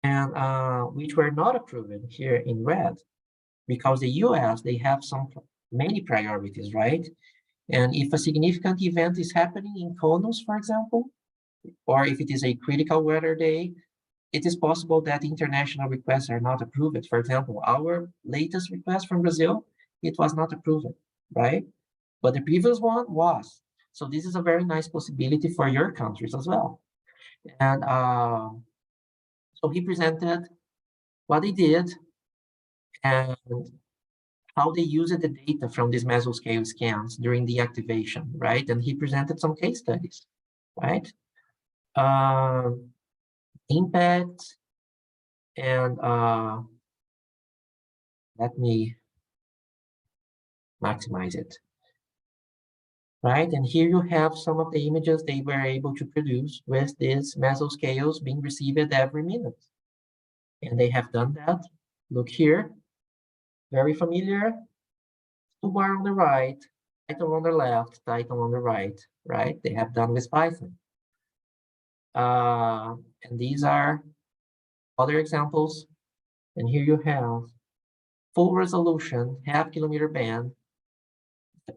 and which were not approved here in red, because the US, they have many priorities, right? And if a significant event is happening in Konos, for example, or if it is a critical weather day, it is possible that international requests are not approved. For example, our latest request from Brazil, it was not approved, right? But the previous one was. So this is a very nice possibility for your countries as well. And so he presented what they did and how they used the data from these mesoscale scans during the activation, right? And he presented some case studies, right? Impact, and let me maximize it, right? And here you have some of the images they were able to produce with these mesoscales being received every minute. And they have done that. Look here, very familiar. Toolbar on the right, title on the left, title on the right, right? They have done with Python. And these are other examples. And here you have full resolution, half-kilometer band,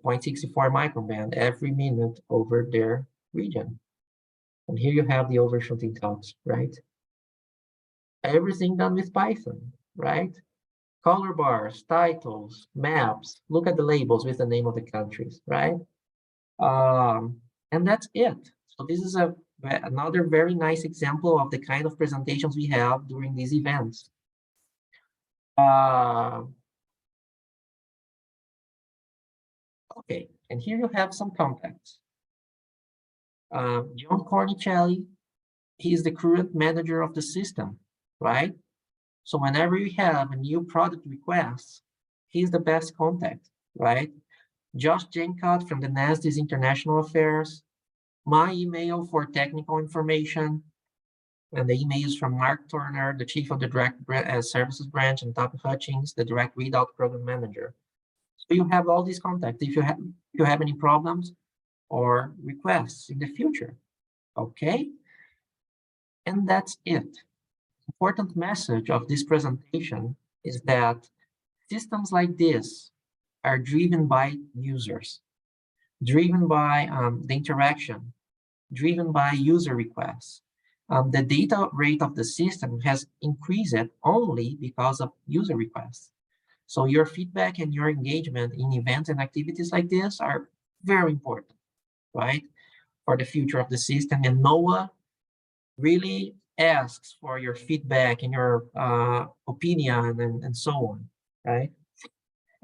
0.64 microband every minute over their region. And here you have the overshooting talks, right? Everything done with Python, right? Color bars, titles, maps, look at the labels with the name of the countries, right? And that's it. So this is another very nice example of the kind of presentations we have during these events. Okay, and here you have some contacts. John Cornicelli, he is the current manager of the system, right? So whenever you have a new product request, he's the best contact, right? Josh Jenkott from the NASD's International Affairs, my email for technical information, and the emails from Mark Turner, the chief of the Direct Services Branch, and Todd Hutchings, the Direct Readout Program Manager. So you have all these contacts if you have any problems or requests in the future, okay? And that's it. Important message of this presentation is that systems like this are driven by users, driven by the interaction, driven by user requests. The data rate of the system has increased only because of user requests. So your feedback and your engagement in events and activities like this are very important, right? For the future of the system. And NOAA really asks for your feedback and your opinion and so on, right?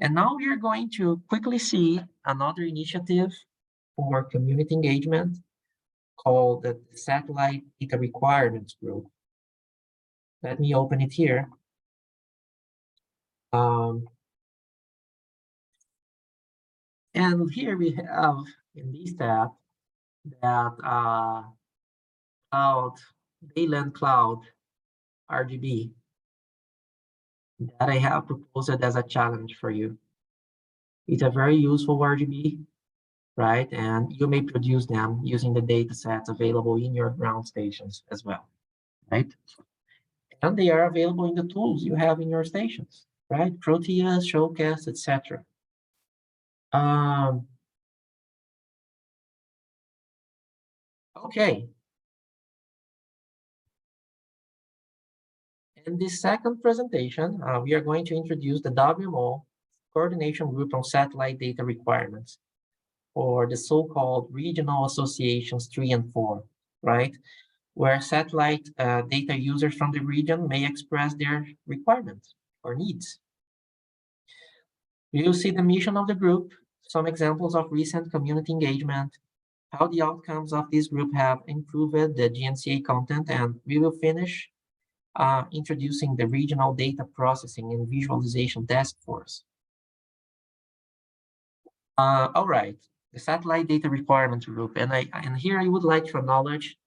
And now we are going to quickly see another initiative for community engagement called the Satellite Data Requirements Group. Let me open it here. And here we have in this tab that Dayland Cloud RGB that I have proposed as a challenge for you. It's a very useful RGB, right? And you may produce them using the data sets available in your ground stations as well, right? And they are available in the tools you have in your stations, right? Proteus, SHOWCast, etc. Okay. In this second presentation, we are going to introduce the WMO Coordination Group on Satellite Data Requirements, or the so-called Regional Associations 3 and 4, right? Where satellite data users from the region may express their requirements or needs. You will see the mission of the group, some examples of recent community engagement, how the outcomes of this group have improved the GNC-A content, and we will finish introducing the Regional Data Processing and Visualization Task Force. All right, the Satellite Data Requirements Group, and here I would like to acknowledge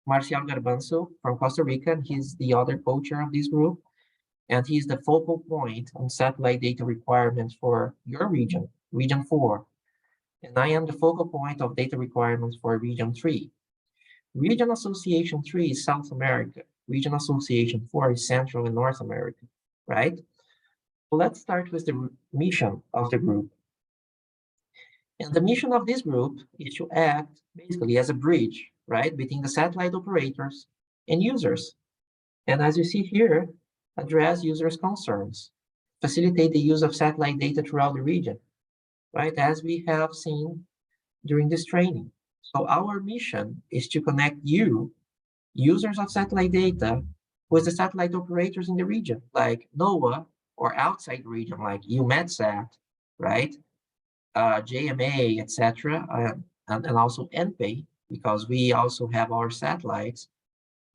Marcial Garbanzo from Costa Rica, and he's the other co-chair of this group, and he's the focal point on satellite data requirements for your region, Region 4, and I am the focal point of data requirements for Region 3. Region Association 3 is South America. Region Association 4 is Central and North America, right? So let's start with the mission of the group. And the mission of this group is to act basically as a bridge, right, between the satellite operators and users. And as you see here, address users' concerns, facilitate the use of satellite data throughout the region, right, as we have seen during this training. So our mission is to connect you, users of satellite data, with the satellite operators in the region, like NOAA, or outside the region, like UMETSAT, right? JMA, etc., and also NPay, because we also have our satellites,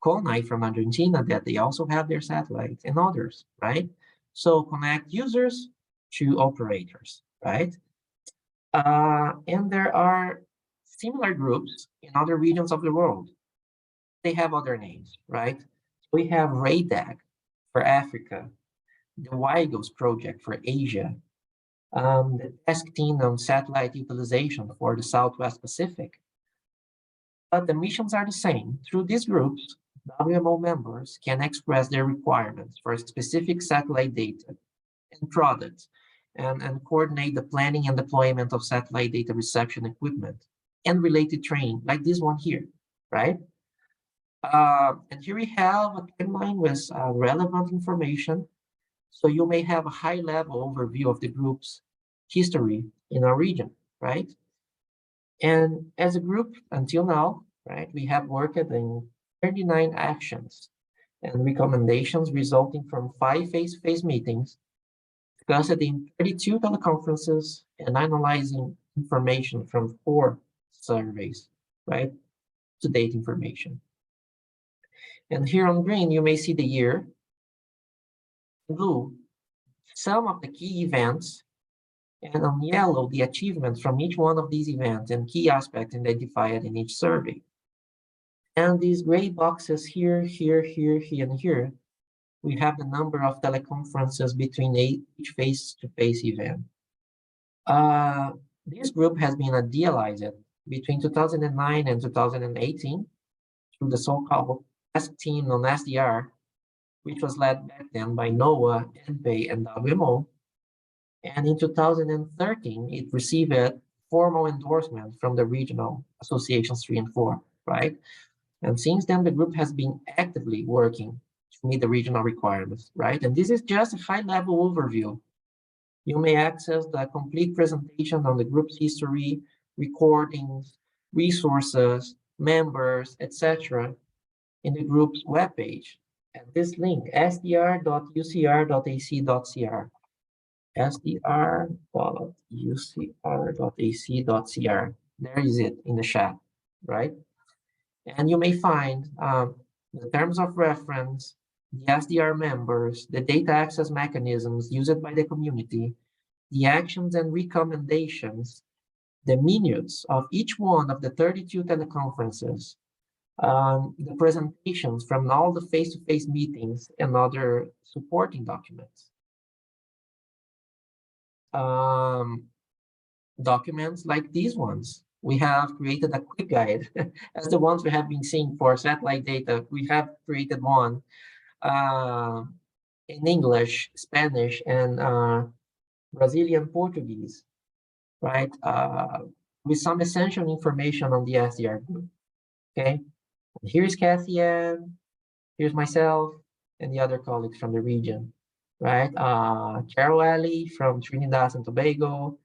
CONAI from Argentina, that they also have their satellites, and others, right? So connect users to operators, right? And there are similar groups in other regions of the world. They have other names, right? We have RADAG for Africa, the WIGOS project for Asia, the task team on satellite utilization for the Southwest Pacific. But the missions are the same. Through these groups, WMO members can express their requirements for specific satellite data and products, and coordinate the planning and deployment of satellite data reception equipment and related training, like this one here, right? And here we have a timeline with relevant information. So you may have a high-level overview of the group's history in our region, right? And as a group, until now, right, we have worked in 39 actions and recommendations resulting from 5 face-to-face meetings, discussed in 32 teleconferences, and analyzing information from 4 surveys, right? To-date information. And here on green, you may see the year. In blue, some of the key events, and on yellow, the achievements from each one of these events and key aspects identified in each survey. And these gray boxes here, here, here, here, and here, we have the number of teleconferences between each face-to-face event. This group has been idealized between 2009 and 2018 through the so-called task team on SDR, which was led back then by NOAA, NPay, and WMO. And in 2013, it received a formal endorsement from the regional associations 3 and 4, right? And since then, the group has been actively working to meet the regional requirements, right? And this is just a high-level overview. You may access the complete presentation on the group's history, recordings, resources, members, etc., in the group's webpage at this link, sdr.ucr.ac.cr. sdr.ucr.ac.cr. There is it in the chat, right? And you may find the terms of reference, the SDR members, the data access mechanisms used by the community, the actions and recommendations, the minutes of each one of the 32 teleconferences, the presentations from all the face-to-face meetings, and other supporting documents. Documents like these ones. We have created a quick guide, as the ones we have been seeing for satellite data. We have created one in English, Spanish, and Brazilian Portuguese, right? With some essential information on the SDR group, okay? And here's Kathy Ann, here's myself, and the other colleagues from the region, right? Carol Alley from Trinidad and Tobago,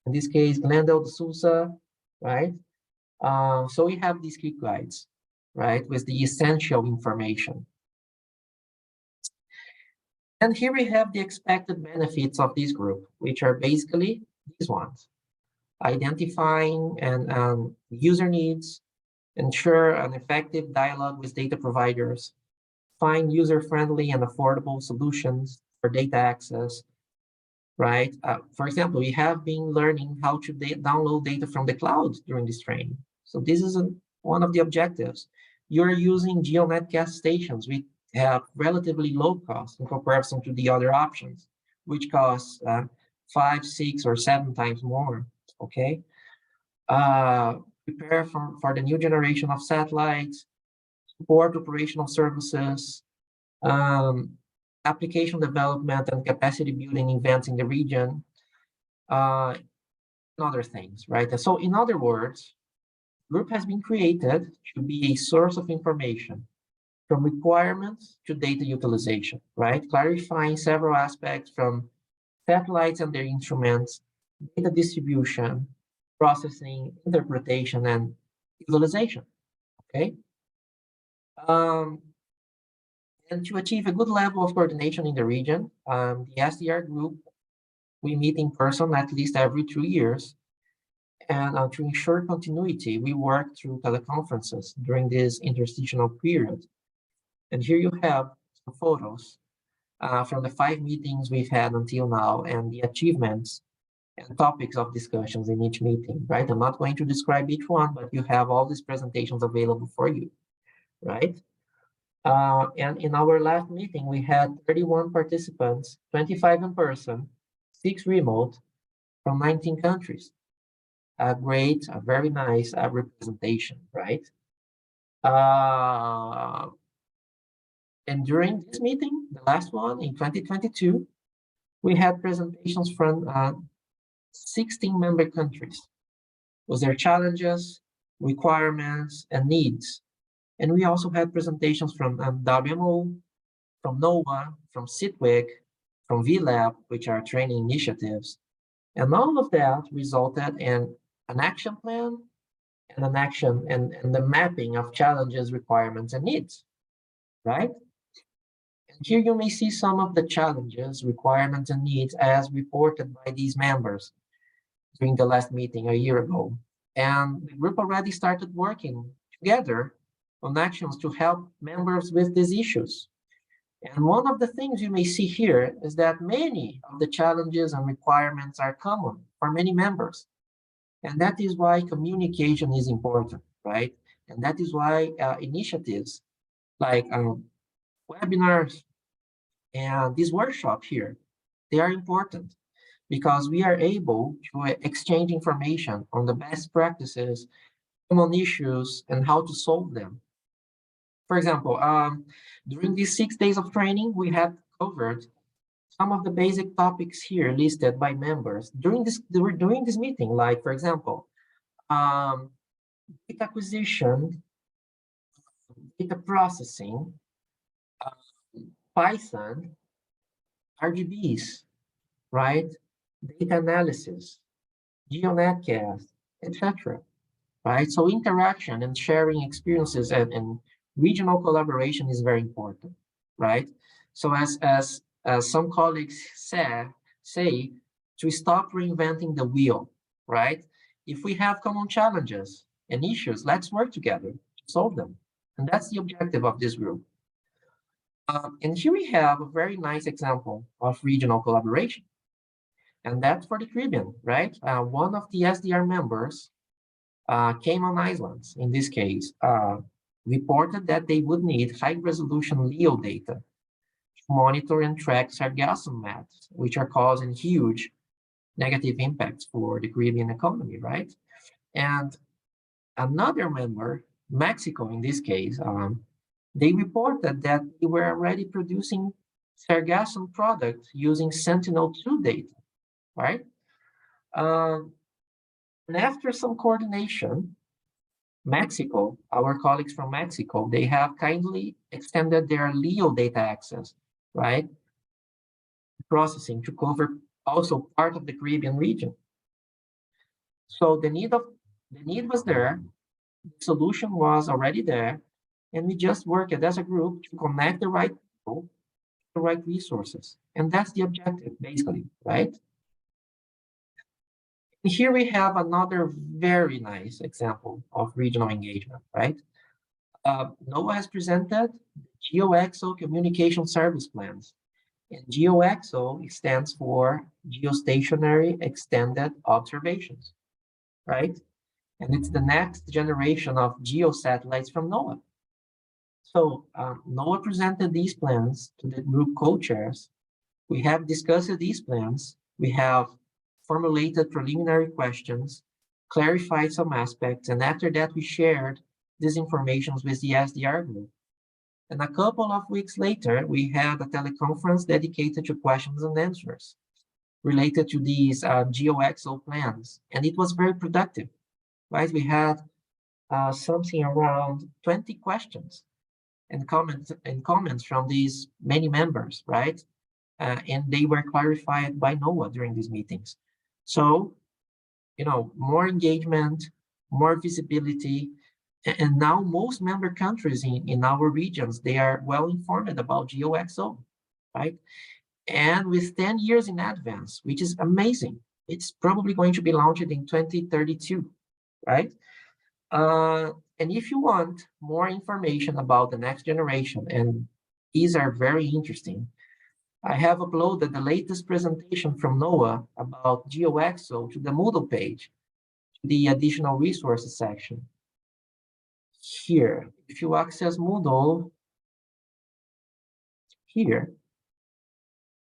in this case, Glendale de Souza, right? So we have these quick guides, right, with the essential information. And here we have the expected benefits of this group, which are basically these ones: identifying and user needs, ensure an effective dialogue with data providers, find user-friendly and affordable solutions for data access, right? For example, we have been learning how to download data from the cloud during this training. So this is one of the objectives. You're using GeoNetcast stations, which have relatively low cost in comparison to the other options, which cost 5, 6, or 7 times more, okay? Prepare for the new generation of satellites, support operational services, application development and capacity building events in the region, and other things, right? And so in other words, group has been created to be a source of information from requirements to data utilization, right? Clarifying several aspects from satellites and their instruments, data distribution, processing, interpretation, and utilization, okay? And to achieve a good level of coordination in the region, the SDR group, we meet in person at least every 2 years. And to ensure continuity, we work through teleconferences during this interstitial period. And here you have some photos from the 5 meetings we've had until now and the achievements and topics of discussions in each meeting, right? I'm not going to describe each one, but you have all these presentations available for you, right? And in our last meeting, we had 31 participants, 25 in person, 6 remote from 19 countries. A great, a very nice representation, right? And during this meeting, the last one in 2022, we had presentations from 16 member countries with their challenges, requirements, and needs. And we also had presentations from WMO, from NOAA, from CITWIC, from VLab, which are training initiatives. And all of that resulted in an action plan and an action and the mapping of challenges, requirements, and needs, right? And here you may see some of the challenges, requirements, and needs as reported by these members during the last meeting a year ago. And the group already started working together on actions to help members with these issues. And one of the things you may see here is that many of the challenges and requirements are common for many members. And that is why communication is important, right? And that is why initiatives like webinars and this workshop here, they are important because we are able to exchange information on the best practices, common issues, and how to solve them. For example, during these 6 days of training, we have covered some of the basic topics here listed by members during this meeting, like, for example, data acquisition, data processing, Python, RGBs, right? Data analysis, GeoNetcast, etc. Right? So interaction and sharing experiences and regional collaboration is very important, right? So as some colleagues say to stop reinventing the wheel, right? If we have common challenges and issues, let's work together to solve them. And that's the objective of this group. And here we have a very nice example of regional collaboration. And that's for the Caribbean, right? One of the SDR members, Cayman Islands, in this case, reported that they would need high-resolution LEO data to monitor and track sargassum mats, which are causing huge negative impacts for the Caribbean economy, right? And another member, Mexico in this case, they reported that they were already producing sargassum products using Sentinel-2 data, right? And after some coordination, Mexico, our colleagues from Mexico, they have kindly extended their LEO data access, right? Processing to cover also part of the Caribbean region. So the need was there, the solution was already there, and we just worked as a group to connect the right people, the right resources. And that's the objective, basically, right? Here we have another very nice example of regional engagement, right? NOAA has presented GeoXO communication service plans. And GeoXO stands for Geostationary Extended Observations, right? And it's the next generation of geosatellites from NOAA. So NOAA presented these plans to the group co-chairs. We have discussed these plans. We have formulated preliminary questions, clarified some aspects, and after that, we shared these information with the SDR group. And a couple of weeks later, we had a teleconference dedicated to questions and answers related to these GeoXO plans. And it was very productive, right? We had something around 20 questions and comments from these many members, right? And they were clarified by NOAA during these meetings. So, you know, more engagement, more visibility, and now most member countries in our regions, they are well informed about GeoXO, right? And with 10 years in advance, which is amazing. It's probably going to be launched in 2032, right? And if you want more information about the next generation, and these are very interesting, I have uploaded the latest presentation from NOAA about GeoXO to the Moodle page, to the additional resources section. Here, if you access Moodle, here,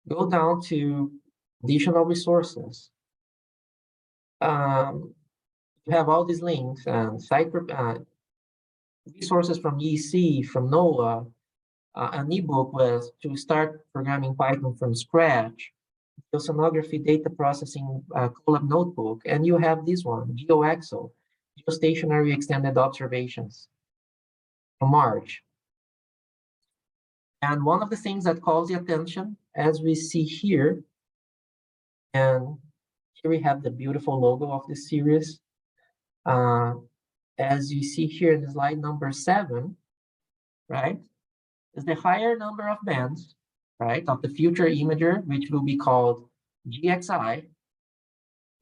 go down to additional resources. You have all these links and site resources from EC, from NOAA, an ebook with to start programming Python from scratch, oceanography data processing Colab notebook, and you have this one, GeoXO, Geostationary Extended Observations from March. And one of the things that calls the attention, as we see here, and here we have the beautiful logo of this series. As you see here in slide number 7, right, is the higher number of bands, right, of the future imager, which will be called GXI.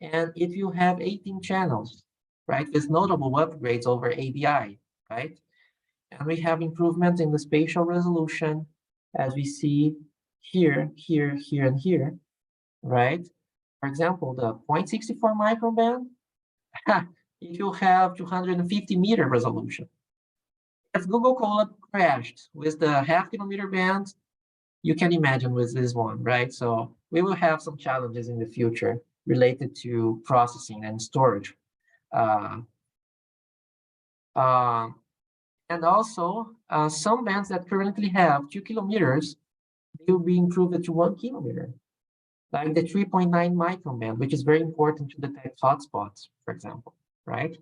And if you have 18 channels, right, with notable upgrades over ABI, right? And we have improvements in the spatial resolution, as we see here, here, here, and here, right? For example, the 0.64 micron band, if you have 250 meter resolution. If Google Colab crashed with the half-kilometer band, you can imagine with this one, right? So we will have some challenges in the future related to processing and storage. And also, some bands that currently have 2 kilometers, they will be improved to 1 kilometer, like the 3.9 micron band, which is very important to detect hotspots, for example, right?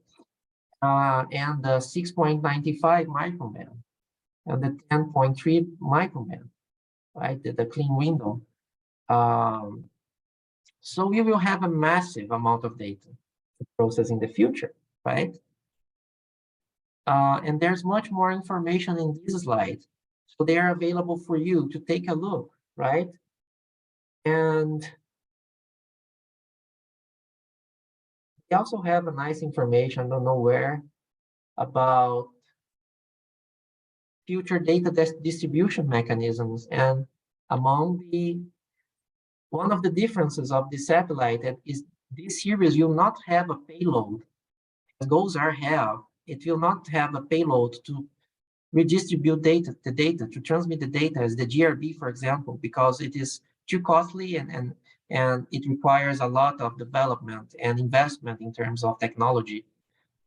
And the 6.95 micron band, and the 10.3 micron band, right? The clean window. So we will have a massive amount of data to process in the future, right? And there's much more information in this slide. So they are available for you to take a look, right? And we also have a nice information, I don't know where, about future data distribution mechanisms. And among one of the differences of the satellite is this series will not have a payload. As GOES-R have, it will not have a payload to redistribute the data, to transmit the data as the GRB, for example, because it is too costly and it requires a lot of development and investment in terms of technology,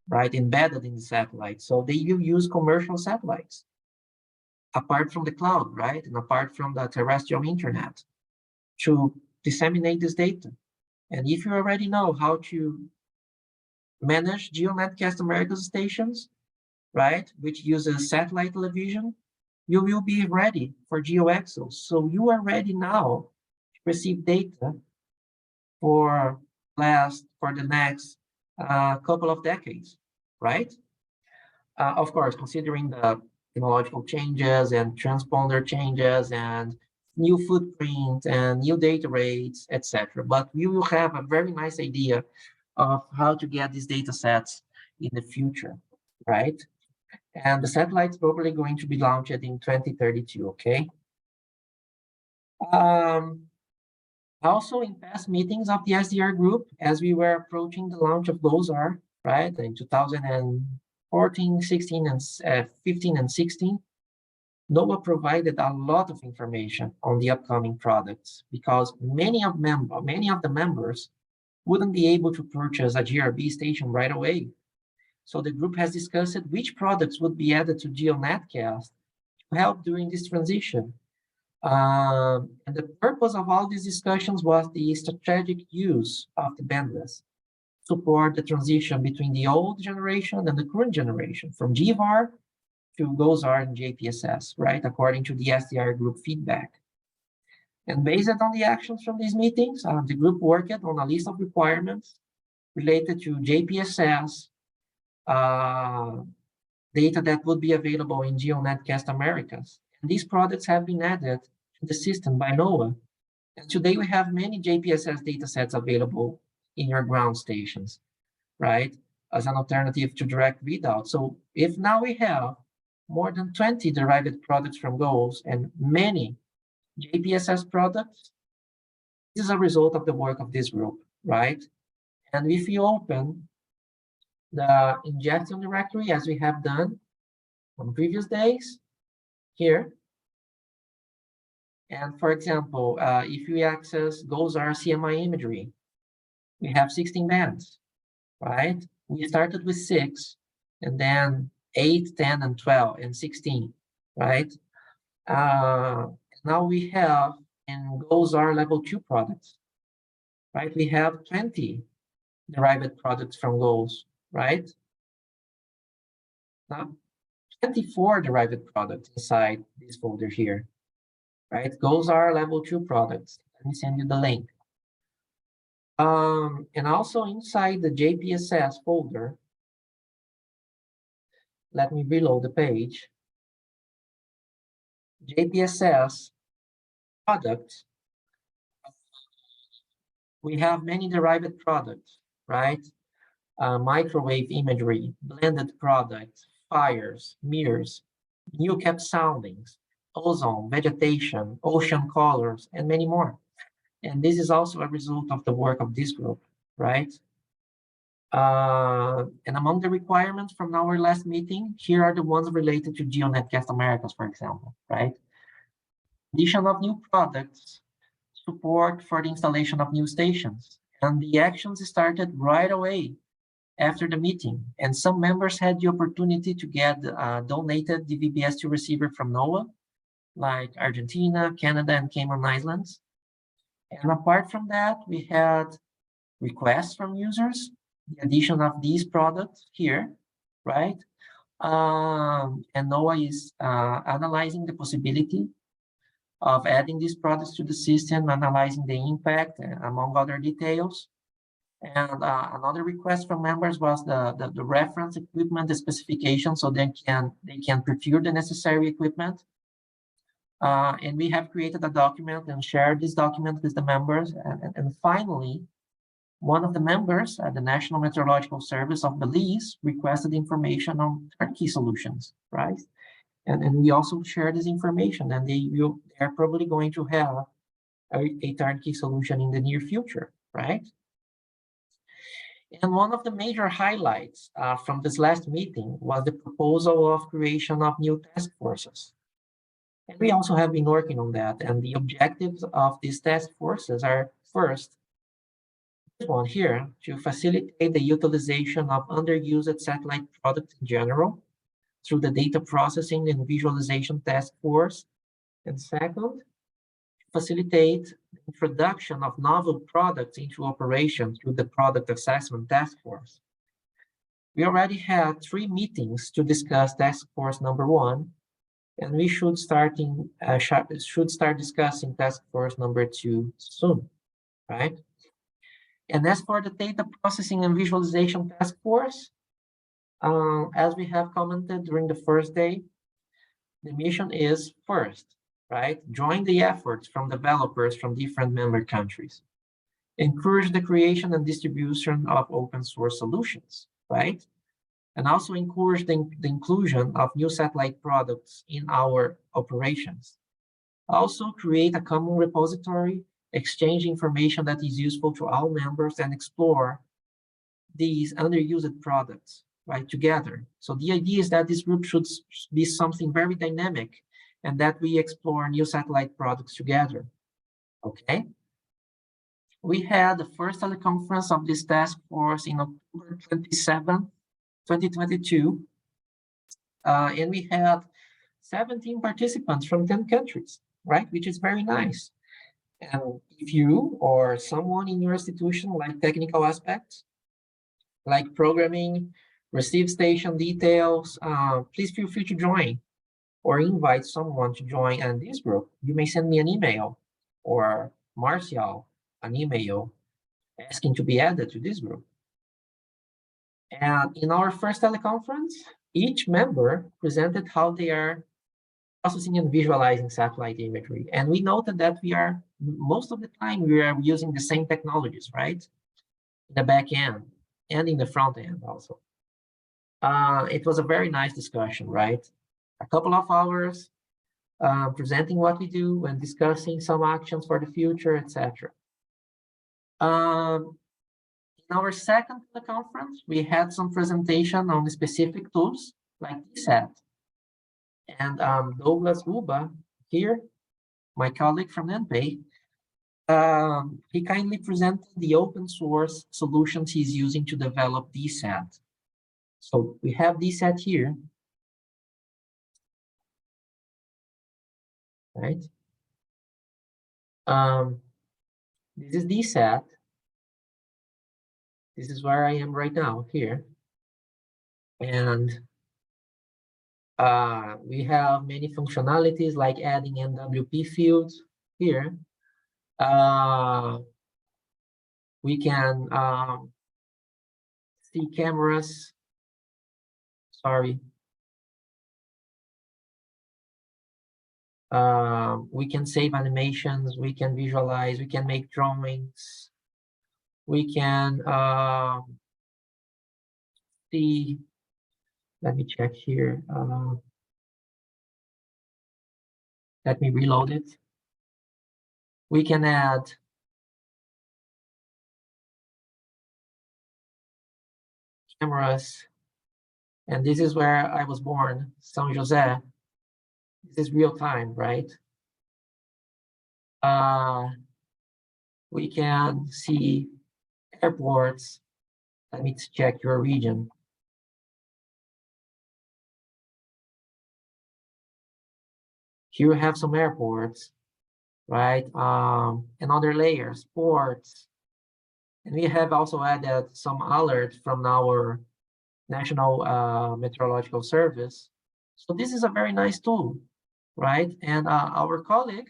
right, embedded in the satellite. So they will use commercial satellites, apart from the cloud, right, and apart from the terrestrial internet, to disseminate this data. And if you already know how to manage GeoNetcast America's stations, right, which uses satellite television, you will be ready for GeoExos. So you are ready now to receive data for the next couple of decades, right? Of course, considering the technological changes and transponder changes and new footprint and new data rates, etc. But we will have a very nice idea of how to get these data sets in the future, right? And the satellite's probably going to be launched in 2032, okay? Also, in past meetings of the SDR group, as we were approaching the launch of GOES-R, right, in 2014, 16, and 15 and 16, NOAA provided a lot of information on the upcoming products because many of the members wouldn't be able to purchase a GRB station right away. So the group has discussed which products would be added to GeoNetcast to help during this transition. And the purpose of all these discussions was the strategic use of the bandwidth, support the transition between the old generation and the current generation, from GVAR to GOES-R and JPSS, right, according to the SDR group feedback. And based on the actions from these meetings, the group worked on a list of requirements related to JPSS, data that would be available in GeoNetcast Americas. And these products have been added to the system by NOAA. And today we have many JPSS datasets available in your ground stations, right, as an alternative to direct readout. So if now we have more than 20 derived products from GOES and many JPSS products, this is a result of the work of this group, right? And if you open the ingestion directory, as we have done on previous days, here, and for example, if we access GOES-R CMI imagery, we have 16 bands, right? We started with 6, and then 8, 10, and 12, and 16, right? Now we have in GOES-R level 2 products, right? We have 20 derived products from GOES, right? Now, 24 derived products inside this folder here, right? GOES-R level 2 products. Let me send you the link. And also inside the JPSS folder, let me reload the page. JPSS products, we have many derived products, right? Microwave imagery, blended products, fires, mirrors, new cap soundings, ozone, vegetation, ocean colors, and many more. And this is also a result of the work of this group, right? And among the requirements from our last meeting, here are the ones related to GeoNetcast Americas, for example, right? Addition of new products, support for the installation of new stations. And the actions started right away after the meeting. And some members had the opportunity to get donated DVB-S2 receiver from NOAA, like Argentina, Canada, and Cayman Islands. And apart from that, we had requests from users, the addition of these products here, right? And NOAA is analyzing the possibility of adding these products to the system, analyzing the impact, among other details. And another request from members was the reference equipment, the specification, so they can procure the necessary equipment. And we have created a document and shared this document with the members. And finally, one of the members at the National Meteorological Service of Belize requested information on turnkey solutions, right? And we also share this information, and they're probably going to have a turnkey solution in the near future, right? And one of the major highlights from this last meeting was the proposal of creation of new task forces. And we also have been working on that. And the objectives of these task forces are, first, this one here, to facilitate the utilization of underused satellite products in general through the data processing and visualization task force. And second, facilitate the introduction of novel products into operation through the product assessment task force. We already had 3 meetings to discuss task force number 1, and we should start discussing task force number 2 soon, right? And as for the data processing and visualization task force, as we have commented during the first day, the mission is first, right? Join the efforts from developers from different member countries. Encourage the creation and distribution of open source solutions, right? And also encourage the inclusion of new satellite products in our operations. Also create a common repository, exchange information that is useful to all members, and explore these underused products, right, together. So the idea is that this group should be something very dynamic, and that we explore new satellite products together, okay? We had the first teleconference of this task force in October 27, 2022, and we had 17 participants from 10 countries, right, which is very nice. And if you or someone in your institution like technical aspects, like programming, receive station details, please feel free to join or invite someone to join in this group. You may send me an email or Marcial an email asking to be added to this group. And in our first teleconference, each member presented how they are processing and visualizing satellite imagery. And we noted that most of the time, we are using the same technologies, right? In the back end and in the front end also. It was a very nice discussion, right? A couple of hours presenting what we do and discussing some actions for the future, etc. In our second conference, we had some presentation on specific tools like DSAT. And Douglas Uba here, my colleague from NPay, he kindly presented the open source solutions he's using to develop DSAT. So we have DSAT here, right? This is DSAT. This is where I am right now, here. And we have many functionalities like adding NWP fields here. We can see cameras. Sorry. We can save animations, we can visualize, we can make drawings. We can see, let me check here. Let me reload it. We can add cameras. And this is where I was born, São José. This is real time, right? We can see airports. Let me check your region. Here we have some airports, right? And other layers, ports. And we have also added some alerts from our National Meteorological Service. So this is a very nice tool, right? And our colleague,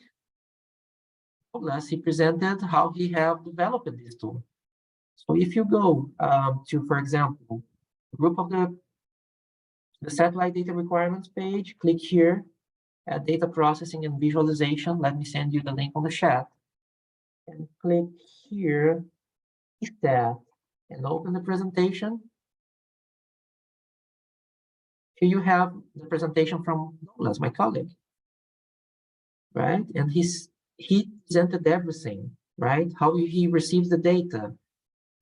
Douglas, he presented how he have developed this tool. So if you go to, for example, group of the satellite data requirements page, click here, data processing and visualization. Let me send you the link on the chat. And click here, that, and open the presentation. Here you have the presentation from Douglas, my colleague, right? And he presented everything, right? How he receives the data,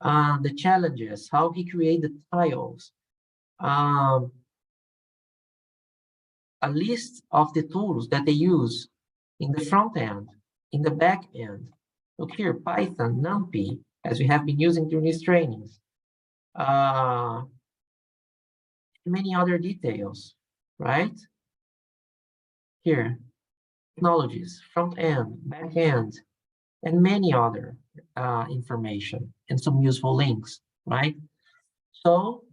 the challenges, how he created tiles, a list of the tools that they use in the front end, in the back end. Look here, Python, NumPy, as we have been using during these trainings. Many other details, right? Here, technologies, front end, back end, and many other information and some useful links, right? So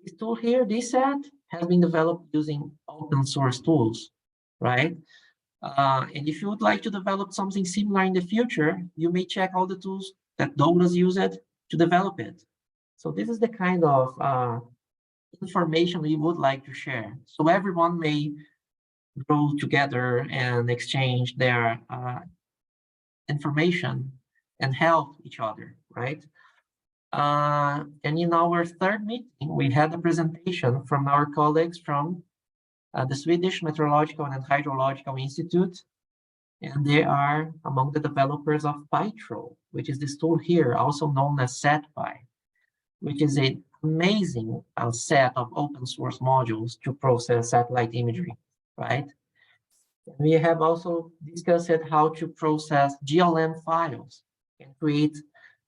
this tool here, this set, has been developed using open source tools, right? And if you would like to develop something similar in the future, you may check all the tools that Douglas used to develop it. So this is the kind of information we would like to share. So everyone may grow together and exchange their information and help each other, right? And in our third meeting, we had a presentation from our colleagues from the Swedish Meteorological and Hydrological Institute, and they are among the developers of Pytro, which is this tool here, also known as SatPy, which is an amazing set of open source modules to process satellite imagery, right? And we have also discussed how to process GLM files and create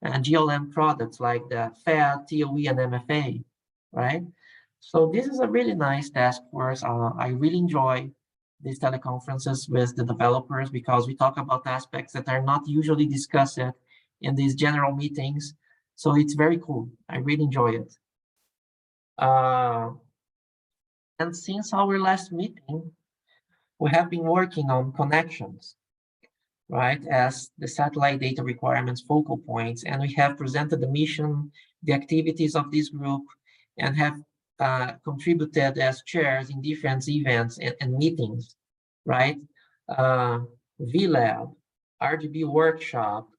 GLM products like the FAD, TOE, and MFA, right? So this is a really nice task force. I really enjoy these teleconferences with the developers because we talk about aspects that are not usually discussed in these general meetings. So it's very cool. I really enjoy it. And since our last meeting, we have been working on connections, right, as the satellite data requirements focal points, and we have presented the mission, the activities of this group, and have contributed as chairs in different events and meetings, right? VLab, RGB workshop,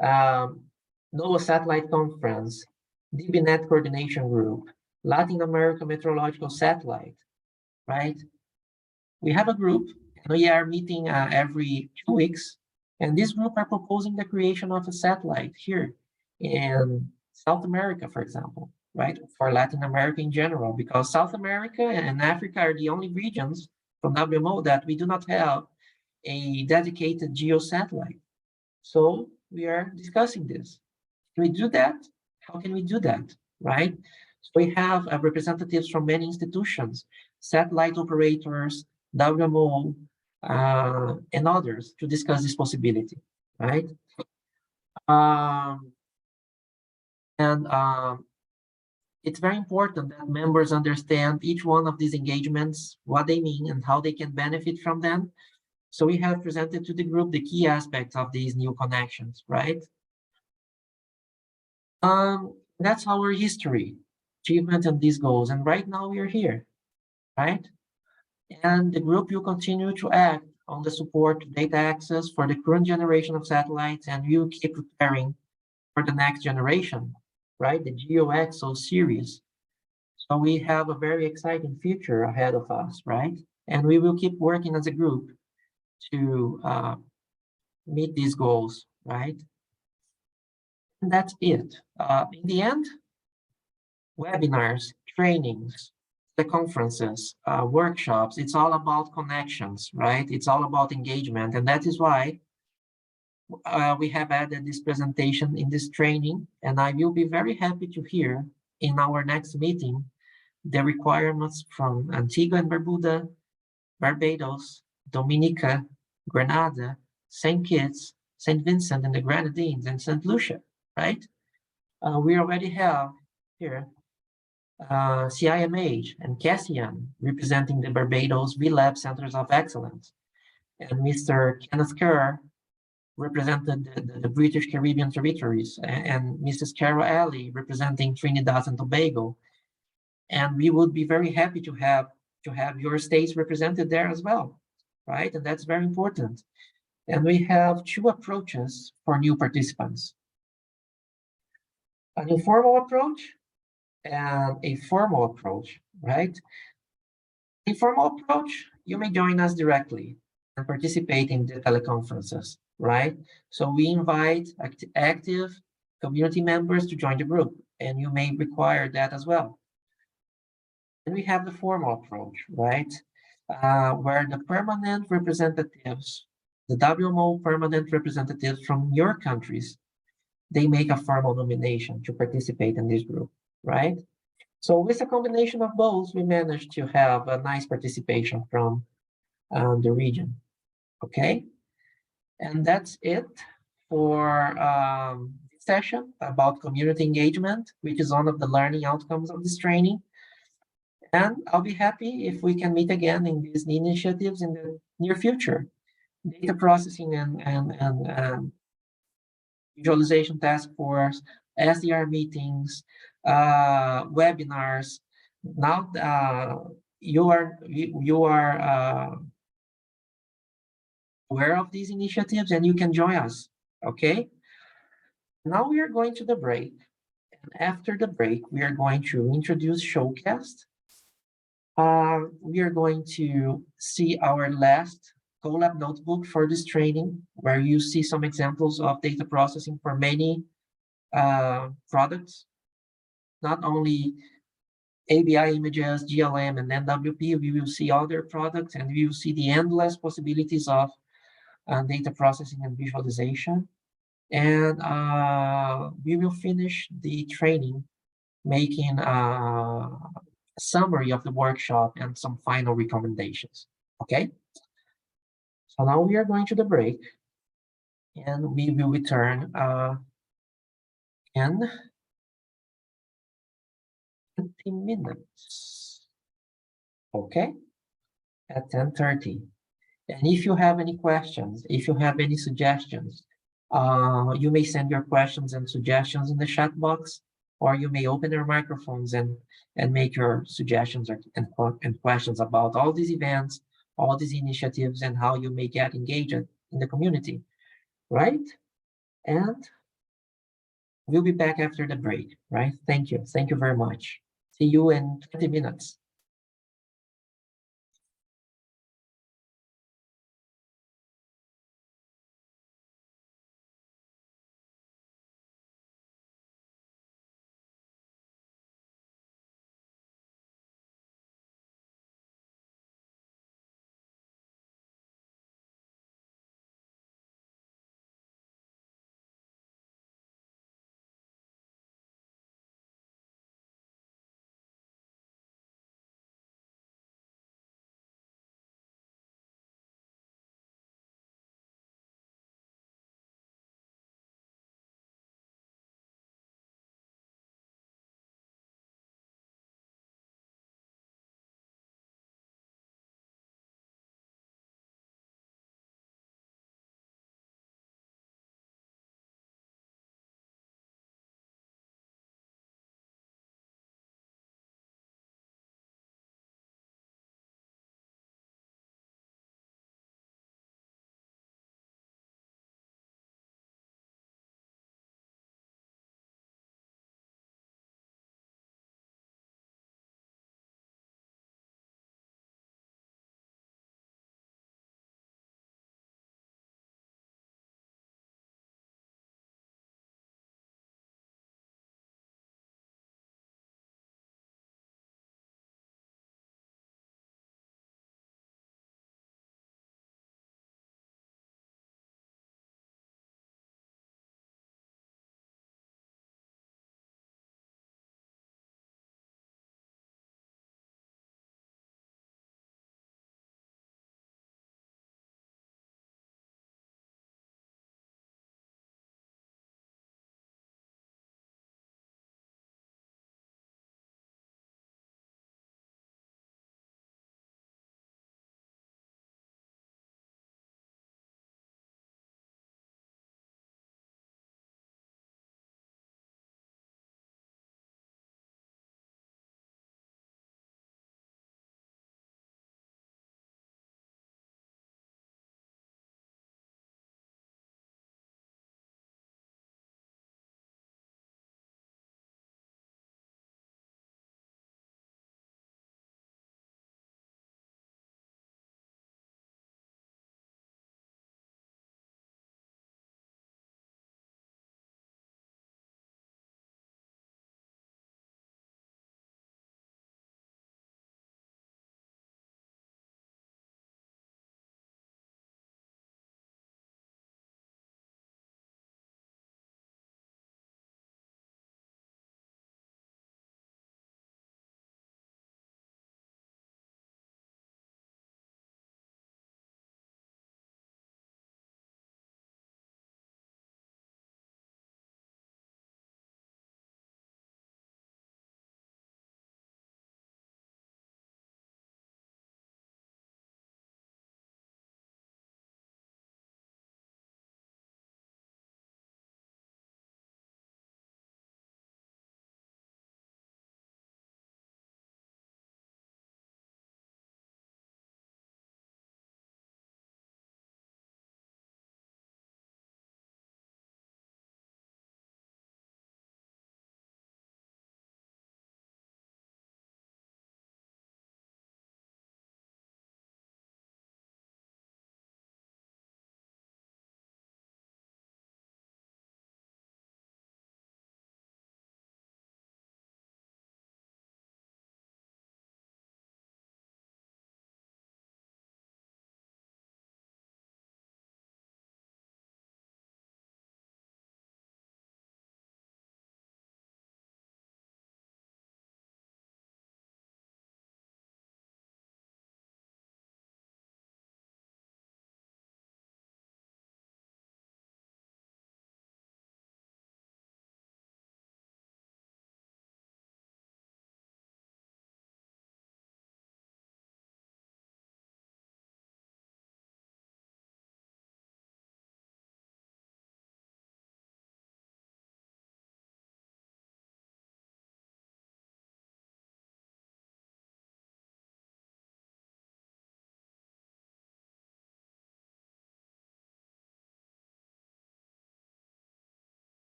NOAA Satellite Conference, DBNet Coordination Group, Latin America Meteorological Satellite, right? We have a group, and we are meeting every 2 weeks, and this group are proposing the creation of a satellite here in South America, for example, right? For Latin America in general, because South America and Africa are the only regions from WMO that we do not have a dedicated geo satellite. So we are discussing this. Can we do that? How can we do that, right? So we have representatives from many institutions, satellite operators, WMO, and others to discuss this possibility, right? It's very important that members understand each one of these engagements, what they mean and how they can benefit from them. So we have presented to the group the key aspects of these new connections, right? That's our history, achievements, and these goals. And right now we are here, right? And the group will continue to act on the support data access for the current generation of satellites, and we will keep preparing for the next generation, right? The GeoXO series. So we have a very exciting future ahead of us, right? And we will keep working as a group to meet these goals, right? And that's it. In the end, webinars, trainings, the conferences, workshops, it's all about connections, right? It's all about engagement. And that is why we have added this presentation in this training. And I will be very happy to hear in our next meeting the requirements from Antigua and Barbuda, Barbados, Dominica, Grenada, St. Kitts, St. Vincent and the Grenadines, and St. Lucia, right? We already have here CIMH and Cassian representing the Barbados VLab Centers of Excellence, and Mr. Kenneth Kerr represented the British Caribbean territories, and Mrs. Carol Alley representing Trinidad and Tobago. And we would be very happy to have to have your states represented there as well, right? And that's very important. And we have two approaches for new participants. An informal approach and a formal approach, right? Informal approach, you may join us directly and participate in the teleconferences, right? So we invite active community members to join the group, and you may require that as well. And we have the formal approach, right? Where the permanent representatives, the WMO permanent representatives from your countries, they make a formal nomination to participate in this group, right? So with a combination of both, we managed to have a nice participation from the region, okay? And that's it for this session about community engagement, which is one of the learning outcomes of this training. And I'll be happy if we can meet again in these initiatives in the near future. Data processing and visualization task force, SDR meetings, webinars. Now you are aware of these initiatives and you can join us, okay? Now we are going to the break. And after the break, we are going to introduce SHOWCast. We are going to see our last Colab notebook for this training, where you see some examples of data processing for many products, not only ABI images, GLM, and NWP. We will see other products, and we will see the endless possibilities of data processing and visualization. And we will finish the training making a summary of the workshop and some final recommendations, okay? So now we are going to the break, and we will return in 20 minutes, okay? At 10:30. And if you have any questions, if you have any suggestions, you may send your questions and suggestions in the chat box, or you may open your microphones and make your suggestions and questions about all these events, all these initiatives, and how you may get engaged in the community, right? And we'll be back after the break, right? Thank you. Thank you very much. See you in 20 minutes.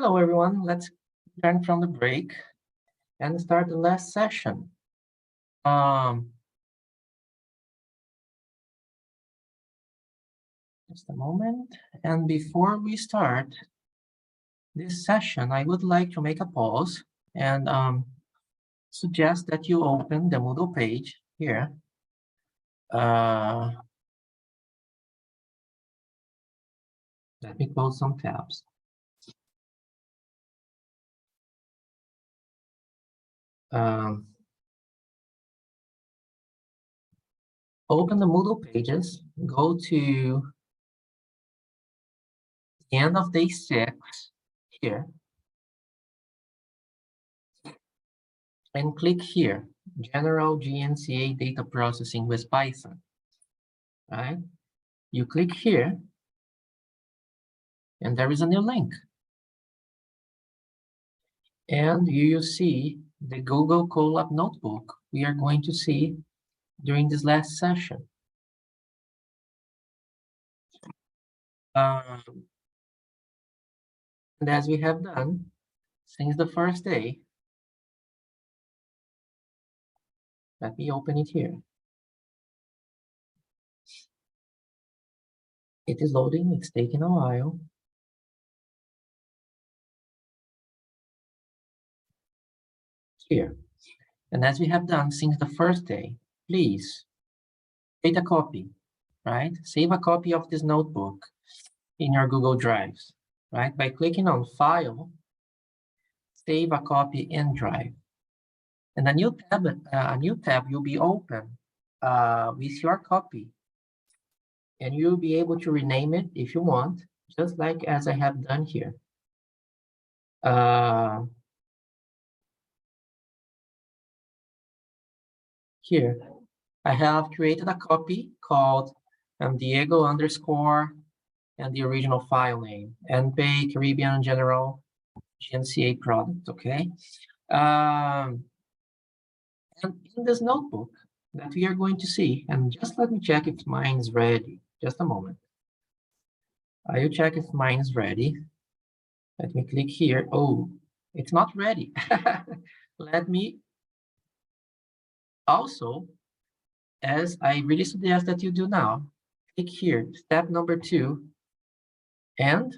Hello, everyone. Let's return from the break and start the last session. Just a moment. And before we start this session, I would like to make a pause and suggest that you open the Moodle page here. Let me close some tabs. Open the Moodle pages, go to the end of day 6 here, and click here, General GNC-A Data Processing with Python, right? You click here, and there is a new link. And you see the Google Colab notebook we are going to see during this last session. And as we have done since the first day, let me open it here. It is loading, it's taking a while. Here. And as we have done since the first day, please create a copy, right? Save a copy of this notebook in your Google Drives, right? By clicking on File, Save a Copy in Drive. And a new tab will be open with your copy. And you'll be able to rename it if you want, just like as I have done here. Here, I have created a copy called Diego _ and the original file name, NPay Caribbean General GNC-A product, okay? And in this notebook that we are going to see, and just let me check if mine is ready, just a moment. I will check if mine is ready. Let me click here. Oh, it's not ready. Let me also, as I really suggest that you do now, click here, step number 2, and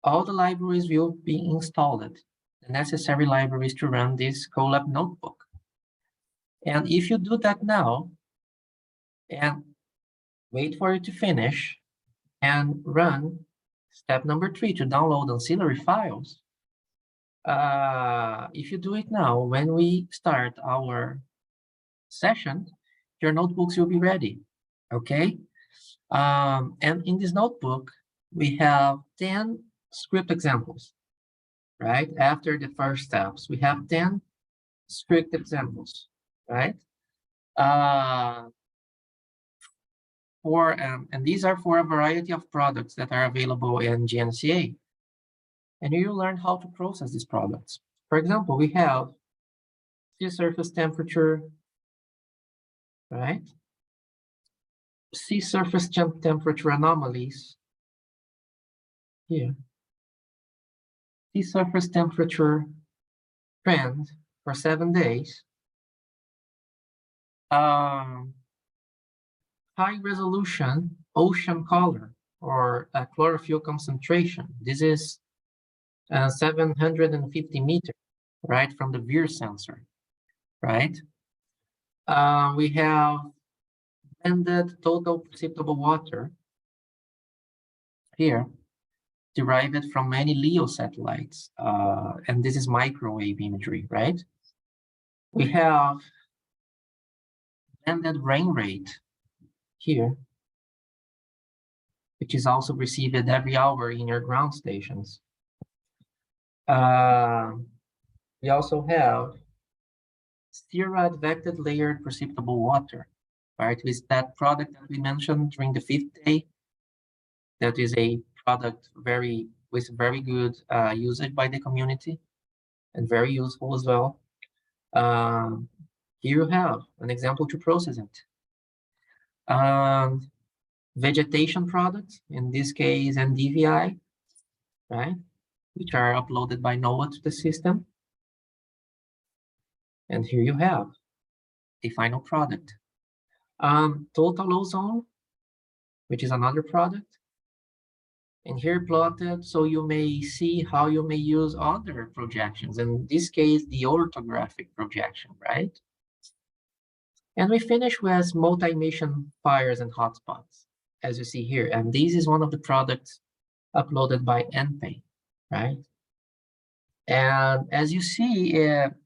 all the libraries will be installed, the necessary libraries to run this Colab notebook. And if you do that now, and wait for it to finish, and run step number 3 to download ancillary files, if you do it now, when we start our session, your notebooks will be ready, okay? And in this notebook, we have 10 script examples, right? After the first steps, we have 10 script examples, right? And these are for a variety of products that are available in GNC-A. And you will learn how to process these products. For example, we have sea surface temperature, right? Sea surface temperature anomalies here. Sea surface temperature trend for 7 days. High resolution ocean color or chlorophyll concentration. This is 750 meters, right, from the VIR sensor, right? We have blended total precipitable water here, derived from many LEO satellites, and this is microwave imagery, right? We have blended rain rate here, which is also received every hour in your ground stations. We also have steroid-vected layered precipitable water, right? With that product that we mentioned during the 5th day, that is a product with very good usage by the community and very useful as well. Here you have an example to process it. Vegetation products, in this case, NDVI, right? which are uploaded by NOAA to the system. And here you have the final product. Total ozone, which is another product. And here plotted, so you may see how you may use other projections. In this case, the orthographic projection, right? And we finish with multi-emission fires and hotspots, as you see here. And this is one of the products uploaded by NPay, right? And as you see,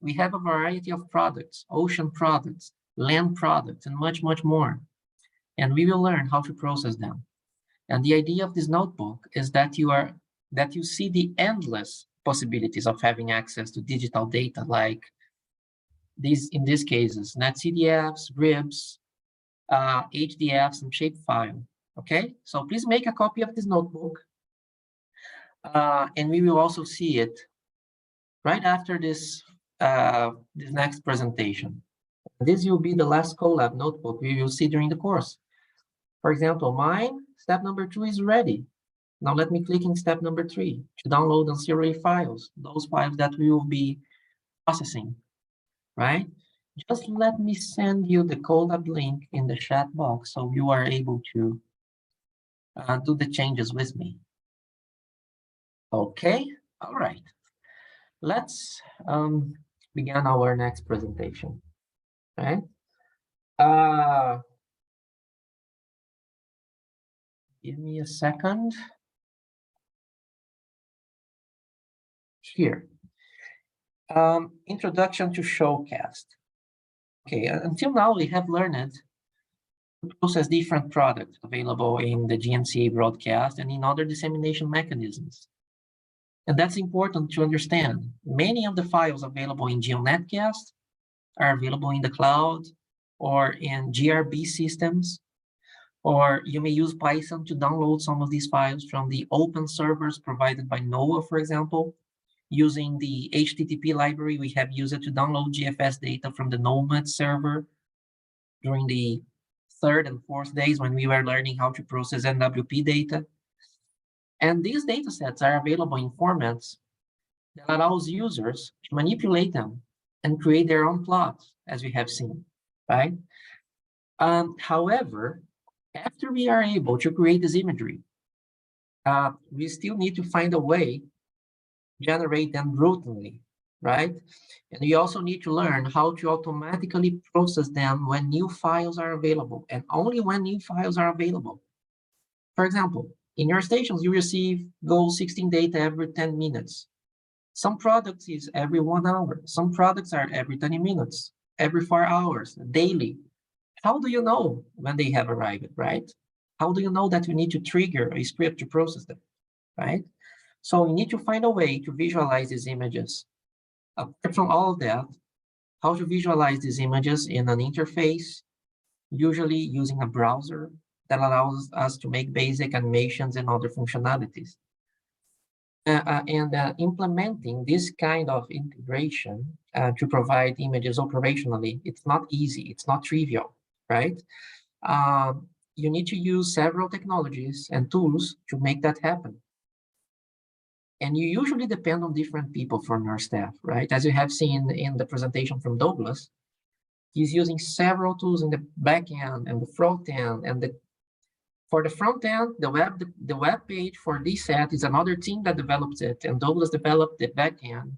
we have a variety of products, ocean products, land products, and much, much more. And we will learn how to process them. And the idea of this notebook is that you see the endless possibilities of having access to digital data, like these, in these cases, NetCDFs, RIBs, HDFs, and shapefile. Okay, so please make a copy of this notebook. And we will also see it right after this, this next presentation. This will be the last collab notebook we will see during the course. For example, mine, step number 2 is ready. Now let me click in step number 3 to download auxiliary files, those files that we will be processing, right? Just let me send you the collab link in the chat box so you are able to do the changes with me. Okay, all right. Let's begin our next presentation, right? Give me a second. Here. Introduction to SHOWCast. Okay, until now we have learned to process different products available in the GNC-A broadcast and in other dissemination mechanisms. And that's important to understand. Many of the files available in GeoNetcast are available in the cloud or in GRB systems, or you may use Python to download some of these files from the open servers provided by NOAA, for example. Using the HTTP library, we have used it to download GFS data from the Nomad server during the 3rd and 4th days when we were learning how to process NWP data. And these data sets are available in formats that allows users to manipulate them and create their own plots, as we have seen, right? However, after we are able to create this imagery, we still need to find a way to generate them routinely, right? And we also need to learn how to automatically process them when new files are available, and only when new files are available. For example, in your stations, you receive Goal16 data every 10 minutes. Some products is every 1 hour. Some products are every 20 minutes, every 4 hours, daily. How do you know when they have arrived, right? How do you know that you need to trigger a script to process them, right? So you need to find a way to visualize these images. Apart from all of that, how to visualize these images in an interface, usually using a browser that allows us to make basic animations and other functionalities. Implementing this kind of integration to provide images operationally, it's not easy, it's not trivial, right? You need to use several technologies and tools to make that happen. And you usually depend on different people from your staff, right? As you have seen in the presentation from Douglas, he's using several tools in the back end and the front end. And for the front end, the web page for this set is another team that develops it, and Douglas developed the back end.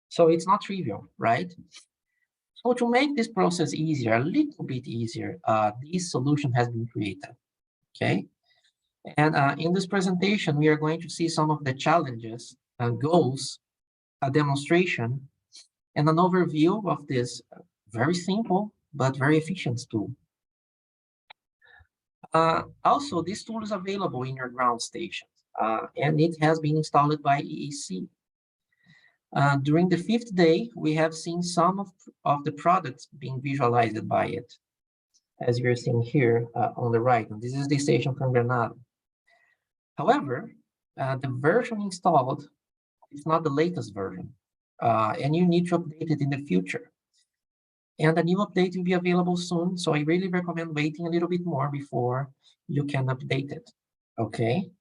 So it's not trivial, right? So to make this process easier, a little bit easier, this solution has been created, okay? And in this presentation, we are going to see some of the challenges, goals, a demonstration, and an overview of this very simple but very efficient tool. Also, this tool is available in your ground stations, and it has been installed by EEC. During the 5th day, we have seen some of the products being visualized by it, as you're seeing here on the right. And this is the station from Granada. However, the version installed is not the latest version, and you need to update it in the future. And a new update will be available soon, so I really recommend waiting a little bit more before you can update it, okay?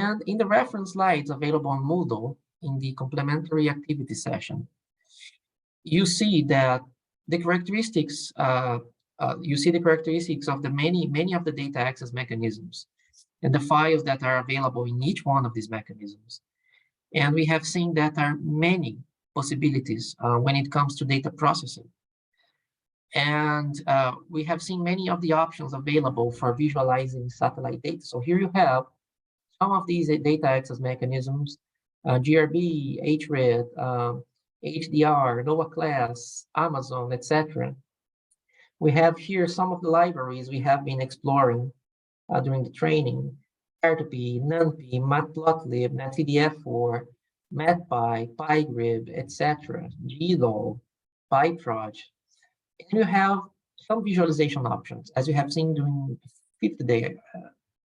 And in the reference slides available on Moodle in the complementary activity session, you see that the characteristics, of the many of the data access mechanisms and the files that are available in each one of these mechanisms. And we have seen that there are many possibilities when it comes to data processing. And we have seen many of the options available for visualizing satellite data. So here you have some of these data access mechanisms, GRB, HRED, HDR, NOAA class, Amazon, etc. We have here some of the libraries we have been exploring during the training: R2P, NumPy, Matplotlib, NetCDF4, MatPy, PyGrid, etc., GLOL, PyTroj. And you have some visualization options, as you have seen during the fifth day,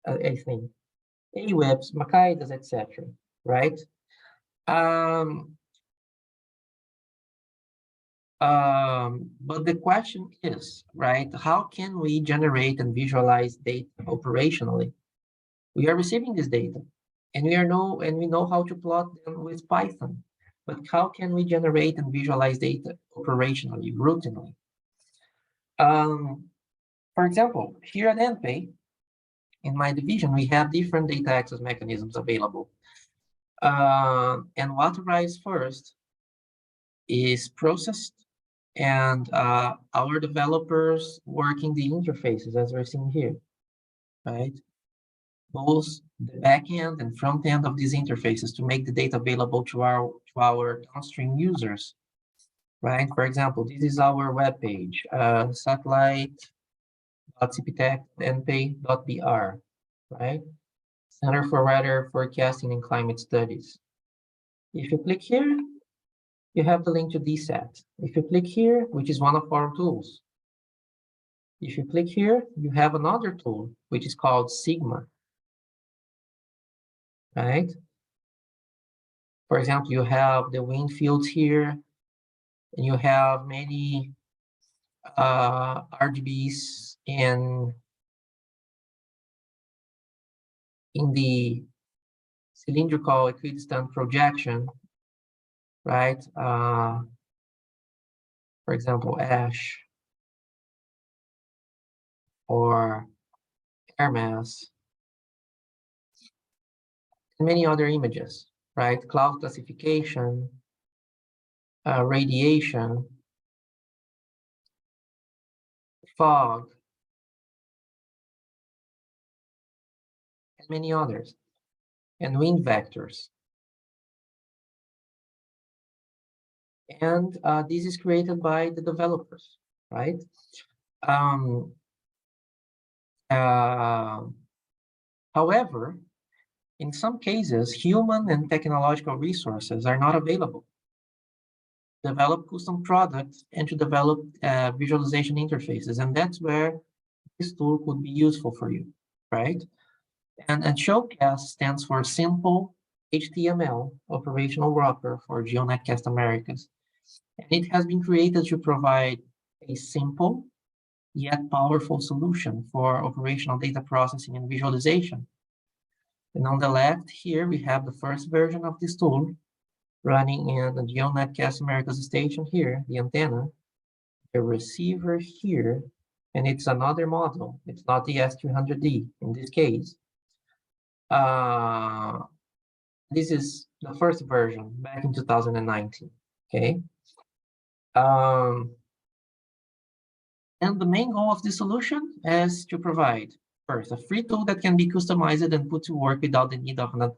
I think. AWebs, Makaidas, etc., right? But the question is, right, how can we generate and visualize data operationally? We are receiving this data, and we know how to plot them with Python. But how can we generate and visualize data operationally, routinely? For example, here at NPay, in my division, we have different data access mechanisms available. And what arrives first is processed, and our developers working the interfaces, as we're seeing here, right? Both the back end and front end of these interfaces to make the data available to our downstream users, right? For example, this is our web page, satellite.cptech.npay.br, right? Center for Weather Forecasting and Climate Studies. If you click here, you have the link to DSAT. If you click here, which is one of our tools, if you click here, you have another tool, which is called Sigma, right? For example, you have the wind fields here, and you have many RGBs in the cylindrical equidistant projection, right? For example, ash or air mass, and many other images, right? Cloud classification, radiation, fog, and many others, and wind vectors. And this is created by the developers, right? However, in some cases, human and technological resources are not available to develop custom products and to develop visualization interfaces. And that's where this tool could be useful for you, right? And SHOWCast stands for Simple HTML Operational Wrapper for GeoNetcast Americas. And it has been created to provide a simple yet powerful solution for operational data processing and visualization. And on the left here, we have the first version of this tool running in the GeoNetcast Americas station here, the antenna, the receiver here, and it's another model. It's not the S300D in this case. This is the first version back in 2019, okay? And the main goal of this solution is to provide, first, a free tool that can be customized and put to work without the need of an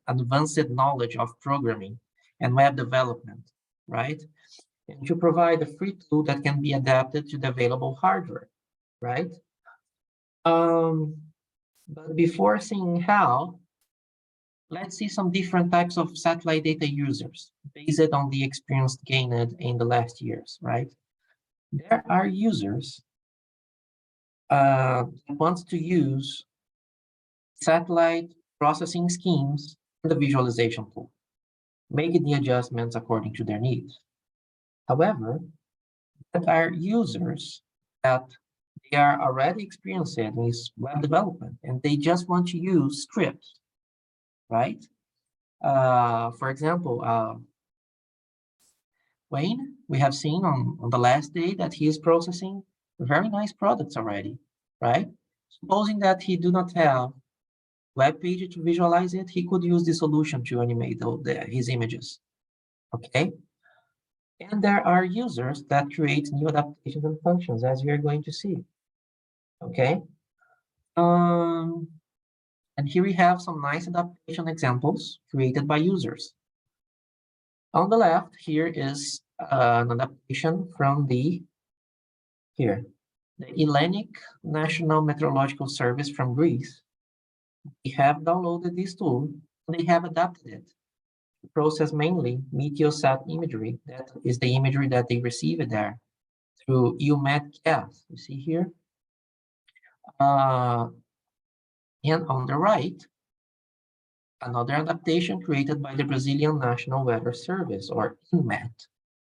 advanced knowledge of programming and web development, right? And to provide a free tool that can be adapted to the available hardware, right? But before seeing how, let's see some different types of satellite data users based on the experience gained in the last years, right? There are users that want to use satellite processing schemes in the visualization tool, making the adjustments according to their needs. However, there are users that they are already experienced in web development and they just want to use scripts, right? For example, Wayne, we have seen on the last day that he is processing very nice products already, right? Supposing that he do not have web page to visualize it, he could use the solution to animate his images, okay? And there are users that create new adaptations and functions, as we are going to see, okay? And here we have some nice adaptation examples created by users. On the left, here is an adaptation from the Hellenic National Meteorological Service from Greece. They have downloaded this tool, and they have adapted it to process mainly Meteosat imagery. That is the imagery that they receive there through EUMETCAS. You see here? And on the right, another adaptation created by the Brazilian National Weather Service, or INMET,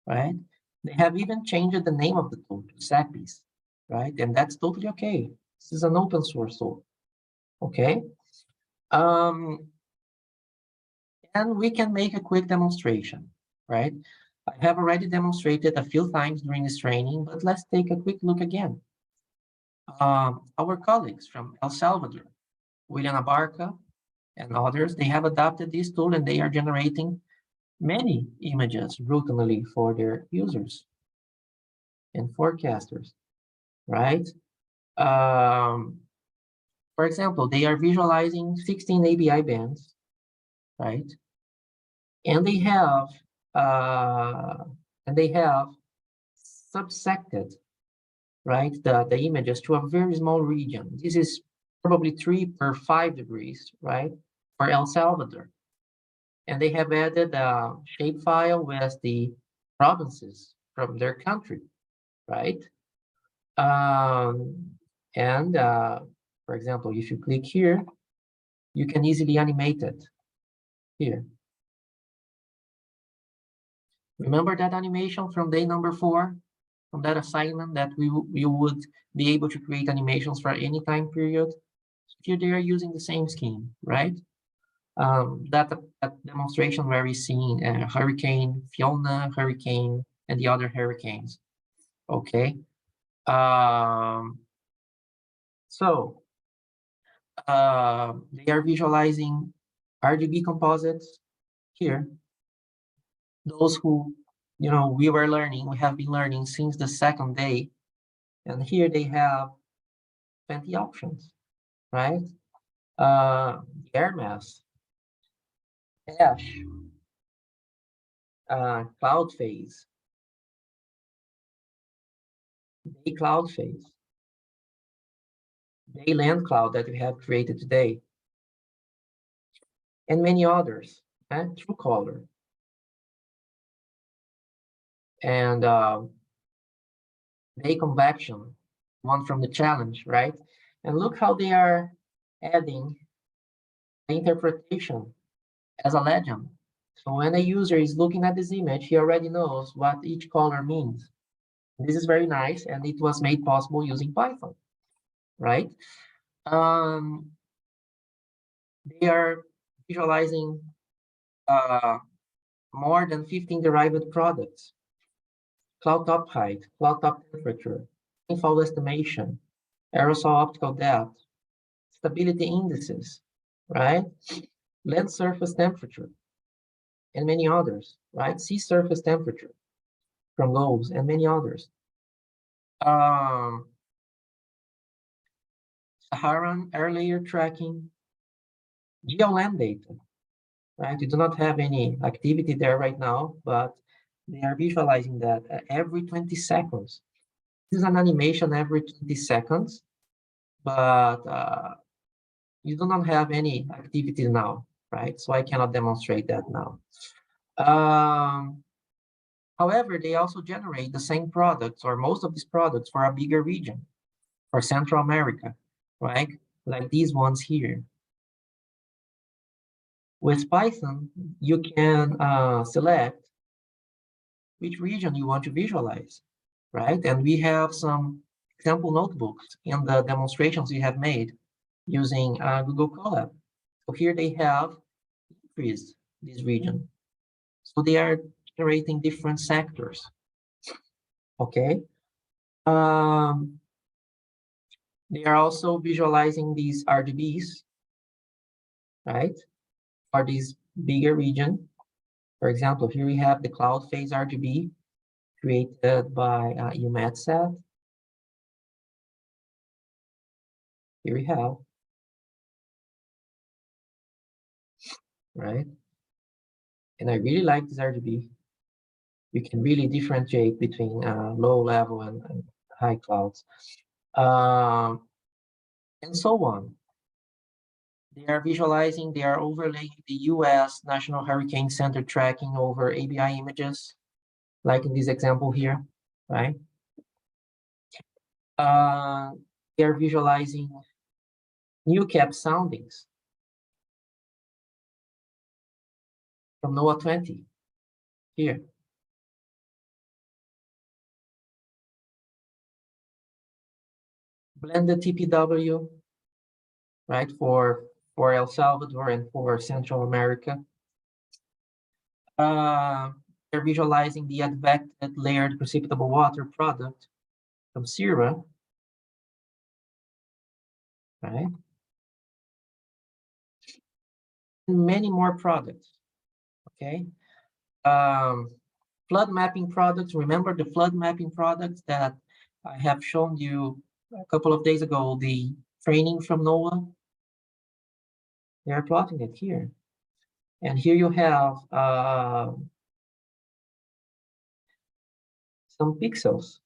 right? They have even changed the name of the tool to SAPIS, right? And that's totally okay. This is an open source tool, okay? And we can make a quick demonstration, right? I have already demonstrated a few times during this training, but let's take a quick look again. Our colleagues from El Salvador, William Abarca, and others, they have adopted this tool and they are generating many images routinely for their users and forecasters, right? For example, they are visualizing 16 ABI bands, right? And they have subsected, right, the images to a very small region. This is probably 3 per 5 degrees, right, for El Salvador. And they have added a shapefile with the provinces from their country, right? For example, if you click here, you can easily animate it here. Remember that animation from day number 4, from that assignment that we would be able to create animations for any time period? Here they are using the same scheme, right? That demonstration where we seen Hurricane Fiona, Hurricane, and the other hurricanes, okay? So they are visualizing RGB composites here. Those who, we have been learning since the second day. And here they have 20 options, right? Air mass, ash, cloud phase, day cloud phase, day land cloud that we have created today, and many others, true color. And day convection, one from the challenge, right? And look how they are adding the interpretation as a legend. So when a user is looking at this image, he already knows what each color means. This is very nice, and it was made possible using Python, right? They are visualizing more than 15 derived products: cloud top height, cloud top temperature, rainfall estimation, aerosol optical depth, stability indices, right? Land surface temperature, and many others, right? Sea surface temperature from lows, and many others. Saharan air layer tracking, geoland data, right? You do not have any activity there right now, but they are visualizing that every 20 seconds. This is an animation every 20 seconds, but you do not have any activity now, right? So I cannot demonstrate that now. However, they also generate the same products, or most of these products, for a bigger region, for Central America, right? Like these ones here. With Python, you can select which region you want to visualize, right? And we have some example notebooks in the demonstrations we have made using Google Colab. So here they have increased this region. So they are generating different sectors. Okay. They are also visualizing these RGBs, right? For this bigger region. For example, here we have the cloud phase RGB created by UMATSAT. Here we have, right? And I really like this RGB. You can really differentiate between low level and high clouds. And so on. They are visualizing, they are overlaying the US National Hurricane Center tracking over ABI images, like in this example here, right? They are visualizing new cap soundings from NOAA 20 here. Blended TPW, right, for El Salvador and for Central America. They're visualizing the advected layered precipitable water product from Sierra, right? And many more products, okay? Flood mapping products, remember the flood mapping products that I have shown you a couple of days ago, the training from NOAA? They are plotting it here. And here you have some pixels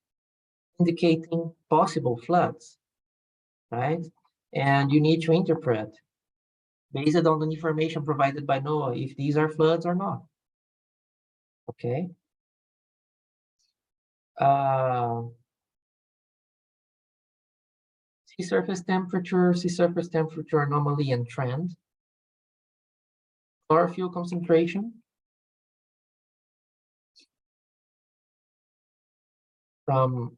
indicating possible floods, right? And you need to interpret based on the information provided by NOAA if these are floods or not, okay? Sea surface temperature anomaly and trend. Chlorophyll concentration from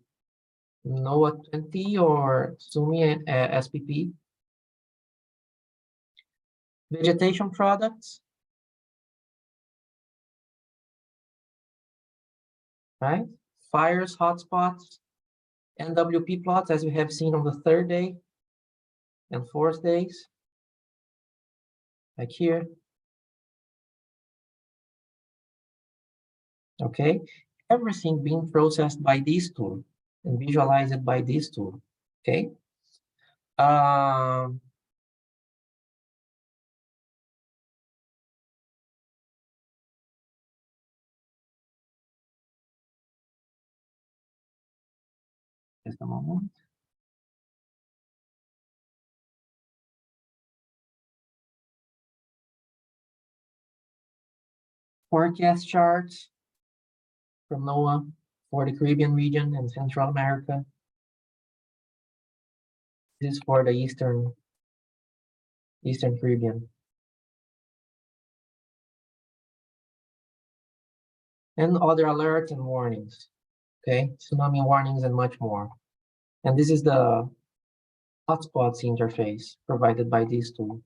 NOAA 20 or SUMI SPP. Vegetation products, right? Fires, hotspots, NWP plots, as we have seen on the 3rd day and 4th days, like here. Okay, everything being processed by this tool and visualized by this tool, okay? Just a moment. Forecast charts from NOAA for the Caribbean region and Central America. This is for the Eastern Caribbean. And other alerts and warnings, okay? Tsunami warnings and much more. And this is the hotspots interface provided by this tool.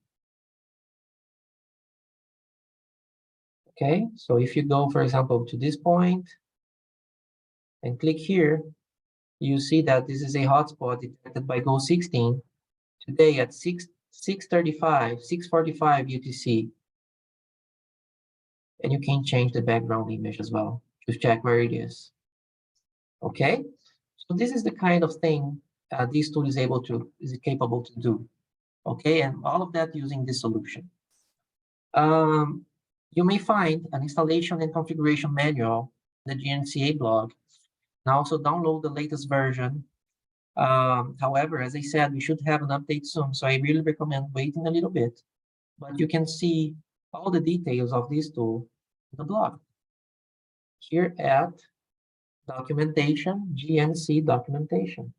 Okay, so if you go, for example, to this point and click here, you see that this is a hotspot detected by Go16 today at 6:45, 6:45 UTC. And you can change the background image as well to check where it is. Okay, so this is the kind of thing this tool is capable to do. Okay, and all of that using this solution. You may find an installation and configuration manual in the GNC-A blog, and also download the latest version. However, as I said, we should have an update soon, so I really recommend waiting a little bit. But you can see all the details of this tool in the blog. Here at documentation, GNC documentation.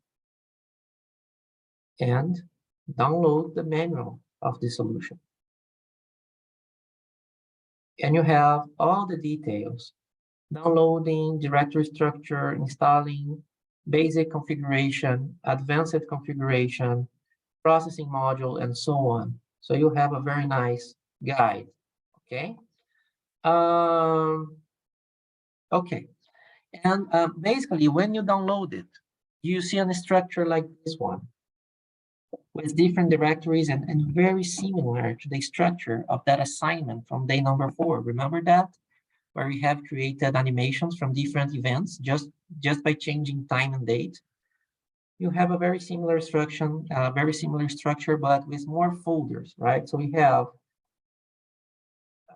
And download the manual of the solution. And you have all the details: downloading, directory structure, installing, basic configuration, advanced configuration, processing module, and so on. So you have a very nice guide, Okay. Okay. And basically, when you download it, you see a structure like this one with different directories and very similar to the structure of that assignment from day number 4. Remember that? Where we have created animations from different events just by changing time and date. You have a very similar structure, but with more folders, right? So we have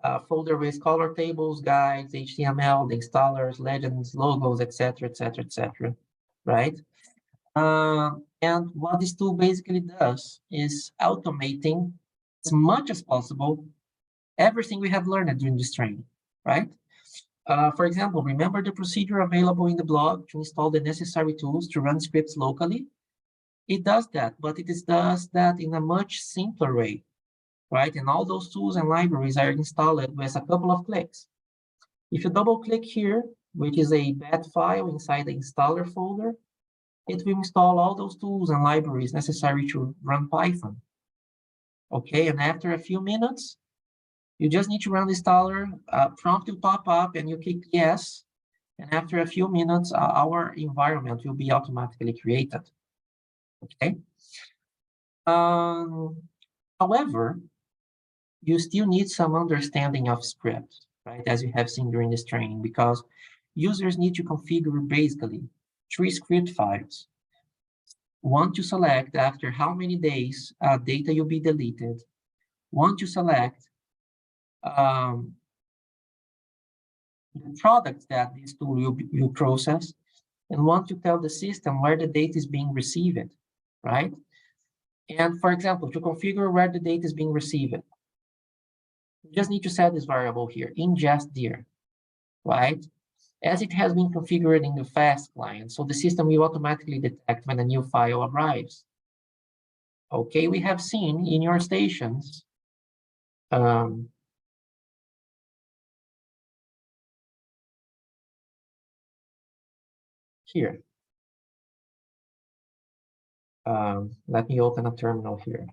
a folder with color tables, guides, HTML, the installers, legends, logos, etc., etc., etc., right? And what this tool basically does is automating as much as possible everything we have learned during this training, right? For example, remember the procedure available in the blog to install the necessary tools to run scripts locally? It does that, but it does that in a much simpler way, right? And all those tools and libraries are installed with a couple of clicks. If you double click here, which is a bat file inside the installer folder, it will install all those tools and libraries necessary to run Python. Okay, and after a few minutes, you just need to run the installer, prompt will pop up and you click yes. And after a few minutes, our environment will be automatically created. Okay. However, you still need some understanding of scripts, right? As you have seen during this training, because users need to configure basically 3 script files. One to select after how many days data will be deleted. One to select the products that this tool will process, and one to tell the system where the data is being received, right? And for example, to configure where the data is being received, you just need to set this variable here, ingest dir, right? As it has been configured in the fast client, so the system will automatically detect when a new file arrives. Okay, we have seen in your stations, here. Let me open a terminal here.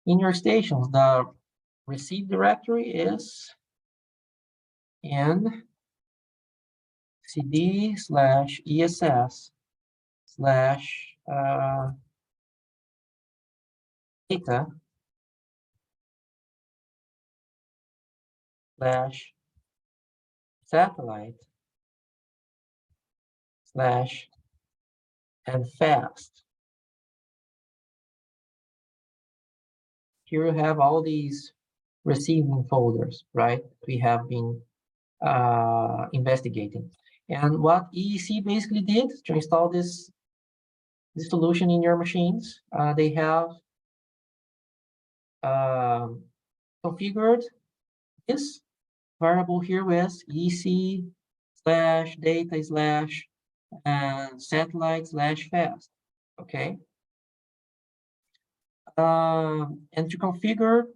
In your stations, the receive directory is in cd/ess/data/satellite/fast. Here you have all these receiving folders, right? We have been investigating. And what EEC basically did to install this solution in your machines, they have configured this variable here with EC/data/satellite/fast, okay? And to configure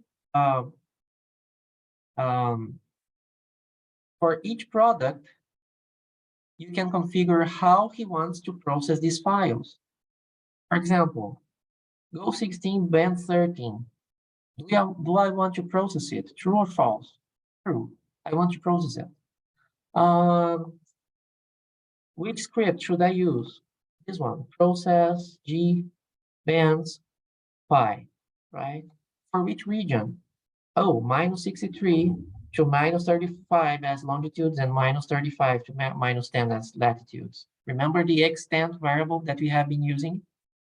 for each product, you can configure how he wants to process these files. For example, Go16 band 13. Do I want to process it? True or false? True. I want to process it. Which script should I use? This one, process G bands phi, right? For which region? Oh, -63 to -35 as longitudes and -35 to -10 as latitudes. Remember the extent variable that we have been using,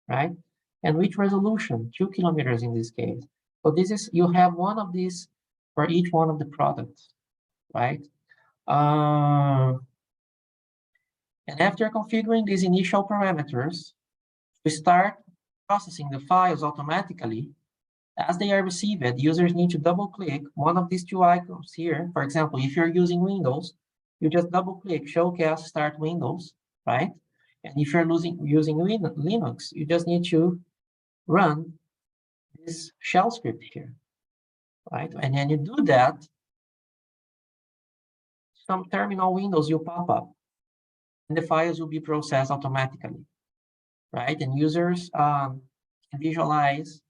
right? And which resolution? 2 kilometers in this case. So this is, you have one of these for each one of the products, right? And after configuring these initial parameters, we start processing the files automatically. As they are received, users need to double click one of these 2 icons here. For example, if you're using Windows, you just double click SHOWCast Start Windows, right? And if you're using Linux, you just need to run this shell script here, right? And then you do that, some terminal windows will pop up, and the files will be processed automatically, right? And users can visualize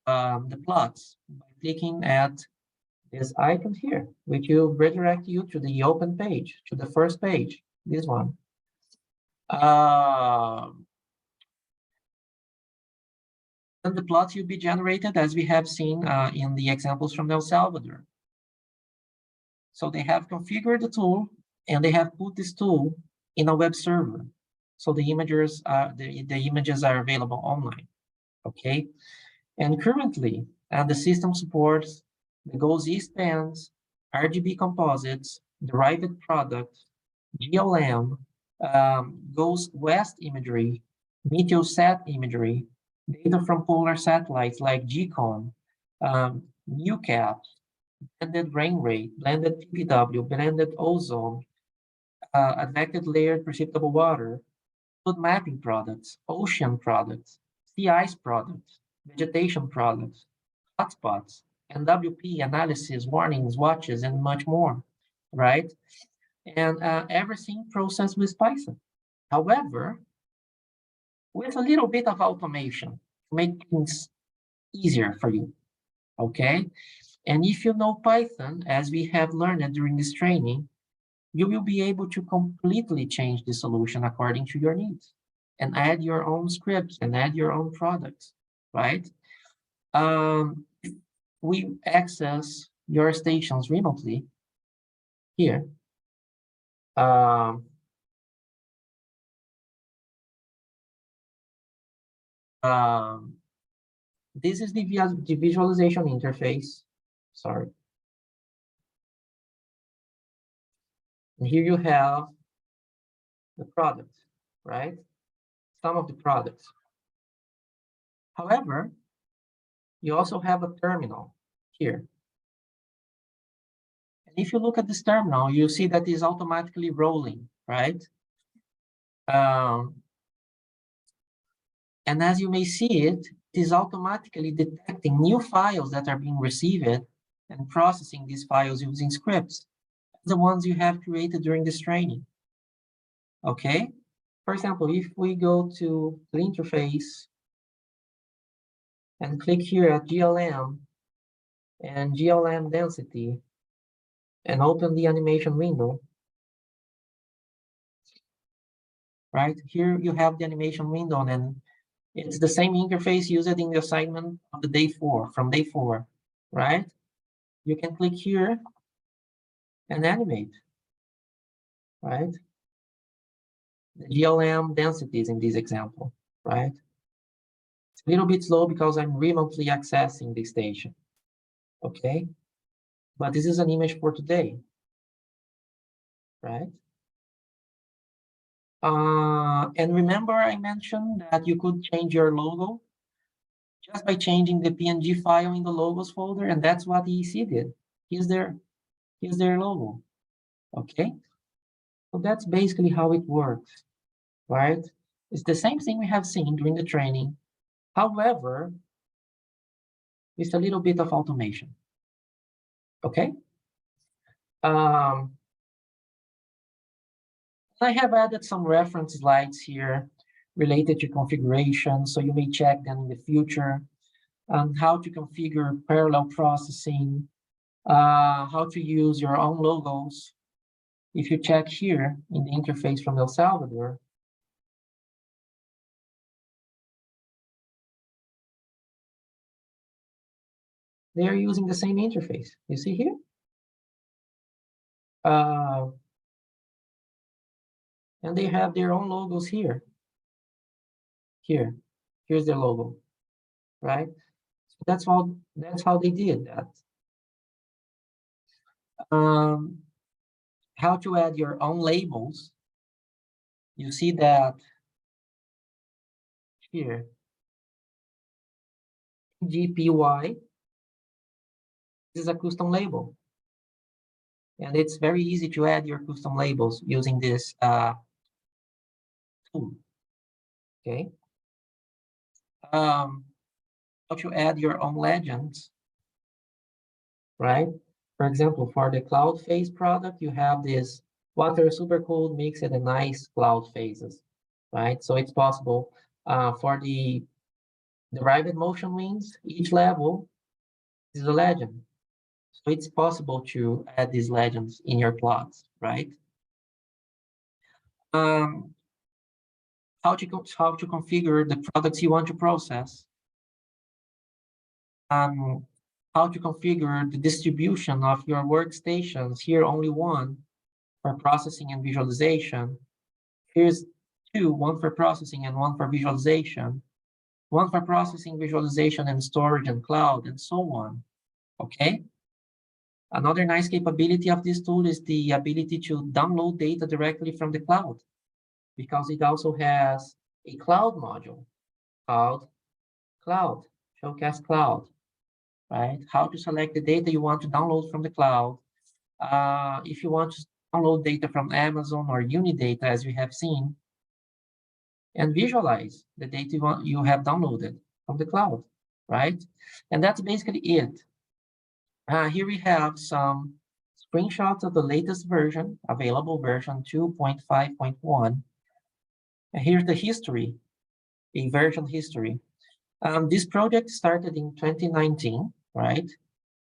the plots by clicking at this icon here, which will redirect you to the open page, to the first page, this one. And the plots will be generated as we have seen in the examples from El Salvador. So they have configured the tool and they have put this tool in a web server. So the images are available online, okay? And currently, the system supports the GOES pens, RGB composites, derived products, GLM, GOES West imagery, Meteosat imagery, data from polar satellites like GCOM, NewCap, blended rain rate, blended PPW, blended ozone, advected layered precipitable water, food mapping products, ocean products, sea ice products, vegetation products, hotspots, NWP analysis, warnings, watches, and much more, right? And everything processed with Python. However, with a little bit of automation to make things easier for you, okay? And if you know Python, as we have learned during this training, you will be able to completely change the solution according to your needs and add your own scripts and add your own products, right? We access your stations remotely here. This is the visualization interface. Sorry. And here you have the product, right? Some of the products. However, you also have a terminal here. And if you look at this terminal, you see that it's automatically rolling, right? And as you may see it is automatically detecting new files that are being received and processing these files using scripts, the ones you have created during this training. Okay? For example, if we go to the interface and click here at GLM and GLM density and open the animation window, right? Here you have the animation window and it's the same interface used in the assignment of the day 4, from day 4, right? You can click here and animate, right? The GLM densities in this example, right? It's a little bit slow because I'm remotely accessing the station, okay? But this is an image for today, right? And remember I mentioned that you could change your logo just by changing the PNG file in the logos folder, and that's what EEC did. Here's their logo, okay? So that's basically how it works, right? It's the same thing we have seen during the training. However, with a little bit of automation, okay? I have added some reference slides here related to configuration, so you may check them in the future, how to configure parallel processing, how to use your own logos. If you check here in the interface from El Salvador, they are using the same interface. You see here? And they have their own logos here. Here's their logo, right? So that's how they did that. How to add your own labels. You see that here. GPY is a custom label. And it's very easy to add your custom labels using this tool, okay? How to add your own legends, right? For example, for the cloud phase product, you have this water supercooled mixed and nice cloud phases, right? So it's possible for the derived motion wings, each level is a legend. So it's possible to add these legends in your plots, right? Um, how to configure the products you want to process, how to configure the distribution of your workstations. Here, only one for processing and visualization. Here's two, one for processing and one for visualization, one for processing, visualization, and storage and cloud, and so on, okay? Another nice capability of this tool is the ability to download data directly from the cloud, because it also has a cloud module called Cloud, SHOWCast Cloud, right? How to select the data you want to download from the cloud. If you want to download data from Amazon or Unidata, as we have seen, and visualize the data you have downloaded from the cloud, right? And that's basically it. Here we have some screenshots of the latest version, available version 2.5.1. And here's the history, a version history. This project started in 2019, right?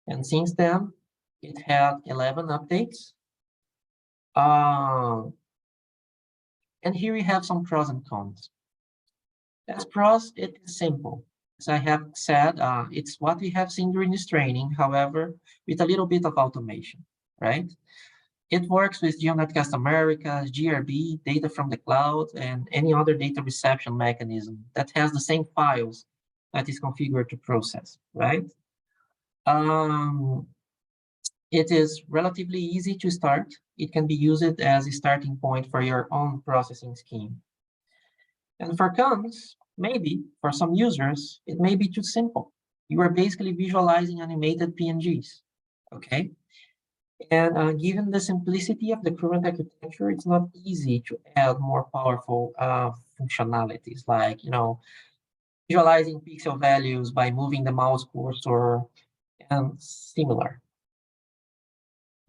And since then, it had 11 updates. And here we have some pros and cons. As pros, it is simple. As I have said, it's what we have seen during this training, however, with a little bit of automation, right? It works with GNC-A Americas, GRB, data from the cloud, and any other data reception mechanism that has the same files that is configured to process, right? It is relatively easy to start. It can be used as a starting point for your own processing scheme. And for cons, maybe for some users, it may be too simple. You are basically visualizing animated PNGs, okay? And given the simplicity of the current architecture, it's not easy to add more powerful functionalities like, visualizing pixel values by moving the mouse cursor and similar.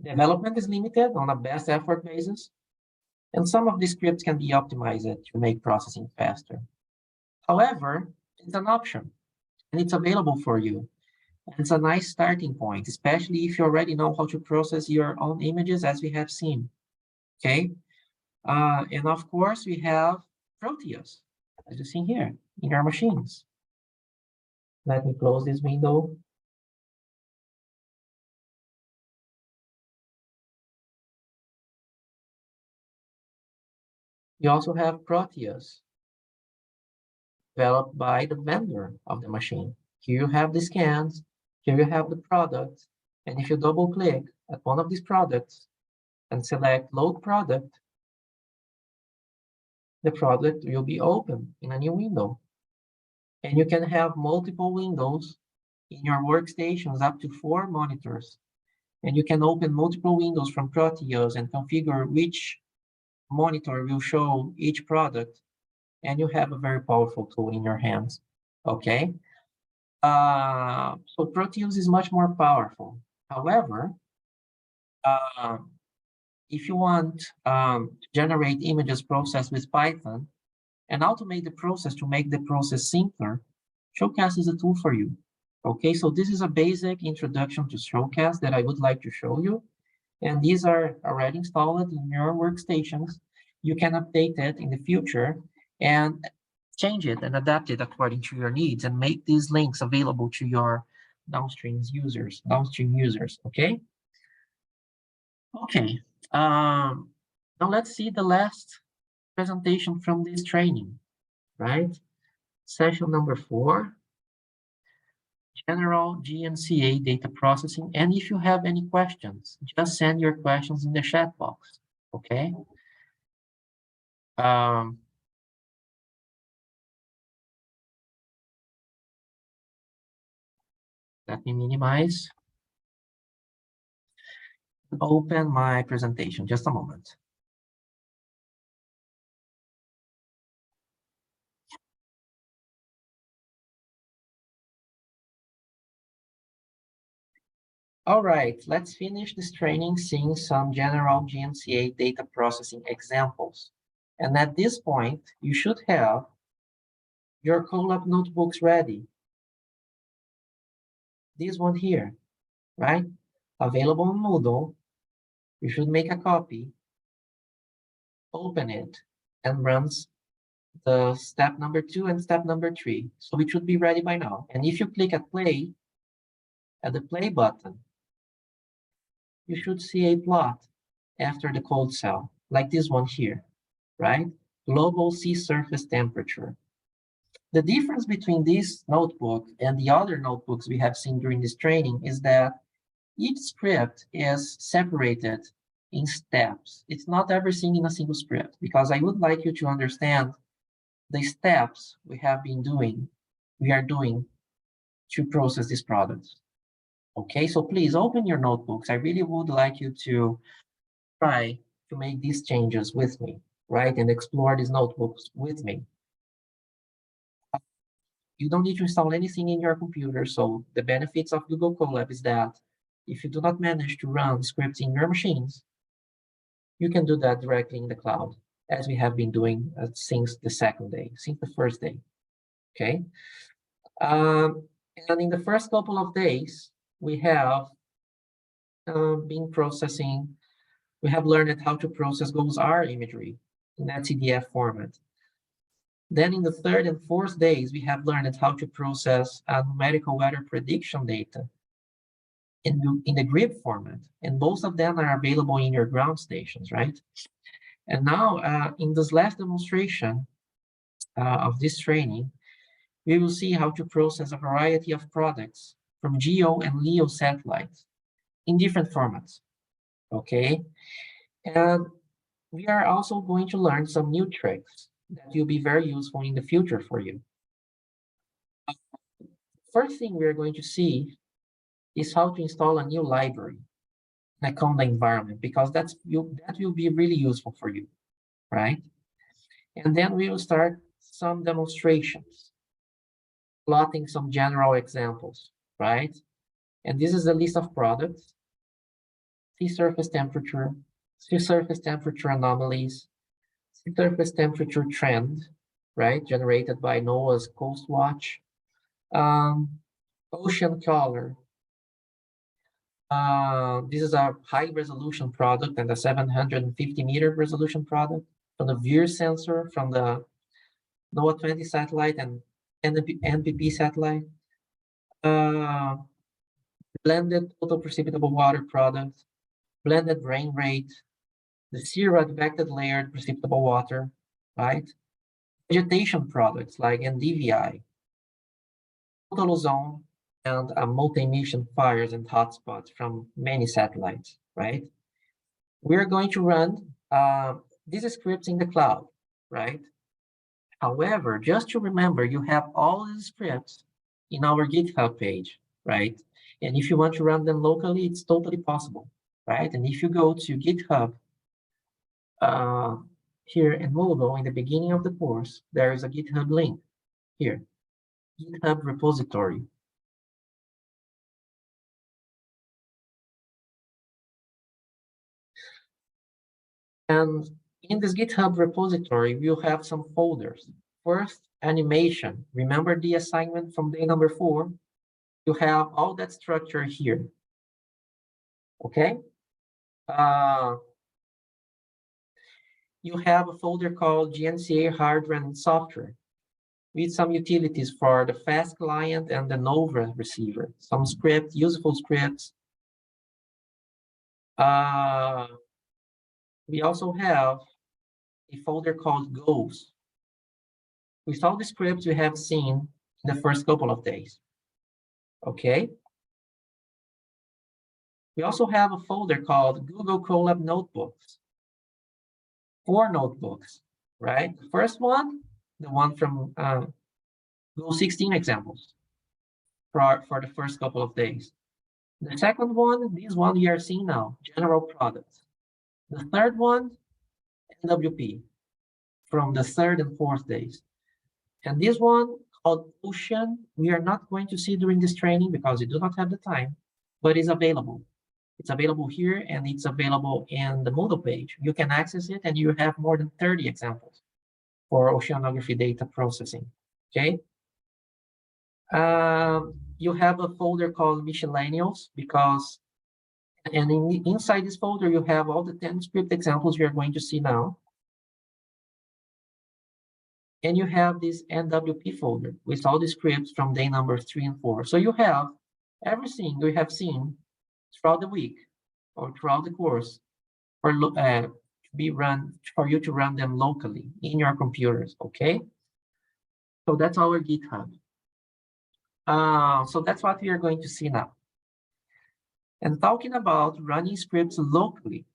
Development is limited on a best effort basis, and some of the scripts can be optimized to make processing faster. However, it's an option, and it's available for you. And it's a nice starting point, especially if you already know how to process your own images, as we have seen, okay? And of course, we have Proteus, as you see here, in our machines. Let me close this window. You also have Proteus, developed by the vendor of the machine. Here you have the scans, here you have the product, and if you double click at one of these products and select load product, the product will be open in a new window. And you can have multiple windows in your workstations, up to 4 monitors. And you can open multiple windows from Proteus and configure which monitor will show each product. And you have a very powerful tool in your hands, okay? So Proteus is much more powerful. However, if you want to generate images processed with Python and automate the process to make the process simpler, SHOWCast is a tool for you. Okay, so this is a basic introduction to SHOWCast that I would like to show you. And these are already installed in your workstations. You can update it in the future and change it and adapt it according to your needs and make these links available to your downstream users, okay? Okay, now let's see the last presentation from this training, right? Session number 4, general GNC-A data processing. And if you have any questions, just send your questions in the chat box, okay? Let me minimize. Open my presentation, just a moment. All right, let's finish this training seeing some general GNC-A data processing examples. And at this point, you should have your Colab notebooks ready. This one here, right? Available in Moodle. You should make a copy, open it, and runs the step number 2 and step number 3. So it should be ready by now. And if you click at the play button, you should see a plot after the cold cell, like this one here, right? Global sea surface temperature. The difference between this notebook and the other notebooks we have seen during this training is that each script is separated in steps. It's not everything in a single script, because I would like you to understand the steps we are doing to process these products. Okay, so please open your notebooks. I really would like you to try to make these changes with me, right? And explore these notebooks with me. You don't need to install anything in your computer. So the benefits of Google Colab is that if you do not manage to run scripts in your machines, you can do that directly in the cloud, as we have been doing since the first day, okay? And in the first couple of days, we have we have learned how to process GOES-R imagery in XCDF format. Then in the third and fourth days, we have learned how to process numerical weather prediction data in the grid format. And both of them are available in your ground stations, right? And now in this last demonstration of this training, we will see how to process a variety of products from GEO and LEO satellites in different formats, okay? And we are also going to learn some new tricks that will be very useful in the future for you. First thing we are going to see is how to install a new library in a Conda environment, because that will be really useful for you, right? And then we will start some demonstrations, plotting some general examples, right? And this is the list of products: sea surface temperature anomalies, sea surface temperature trend, right? Generated by NOAA's Coast Watch, ocean color. This is a high resolution product and a 750-meter resolution product from the VIR sensor from the NOAA 20 satellite and NPP satellite. Blended total precipitable water product, blended rain rate, the zero advected layered precipitable water, right? Vegetation products like NDVI, total ozone, and multi-emission fires and hotspots from many satellites, right? We're going to run these scripts in the cloud, right? However, just to remember, you have all these scripts in our GitHub page, right? And if you want to run them locally, it's totally possible, right? And if you go to GitHub here in Moodle, in the beginning of the course, there is a GitHub link here, GitHub repository. And in this GitHub repository, we'll have some folders. First, animation. Remember the assignment from day number 4? You have all that structure here, okay? You have a folder called GNC-A hardware and software with some utilities for the fast client and the NOVA receiver, some scripts, useful scripts. We also have a folder called GOES with all the scripts we have seen in the first couple of days, okay? We also have a folder called Google Colab Notebooks. 4 notebooks, right? The first one, the one from Google 16 examples for the first couple of days. The second one, this one we are seeing now, general products. The third one, NWP, from the 3rd and 4th days. And this one called Ocean, we are not going to see during this training because we do not have the time, but it's available. It's available here and it's available in the Moodle page. You can access it and you have more than 30 examples for oceanography data processing, okay? You have a folder called miscellaneous because, and inside this folder, you have all the 10 script examples you're going to see now. And you have this NWP folder with all the scripts from day number 3 and 4. So you have everything we have seen throughout the week or throughout the course for you to run them locally in your computers, okay? So that's our GitHub. So that's what we are going to see now. And talking about running scripts locally,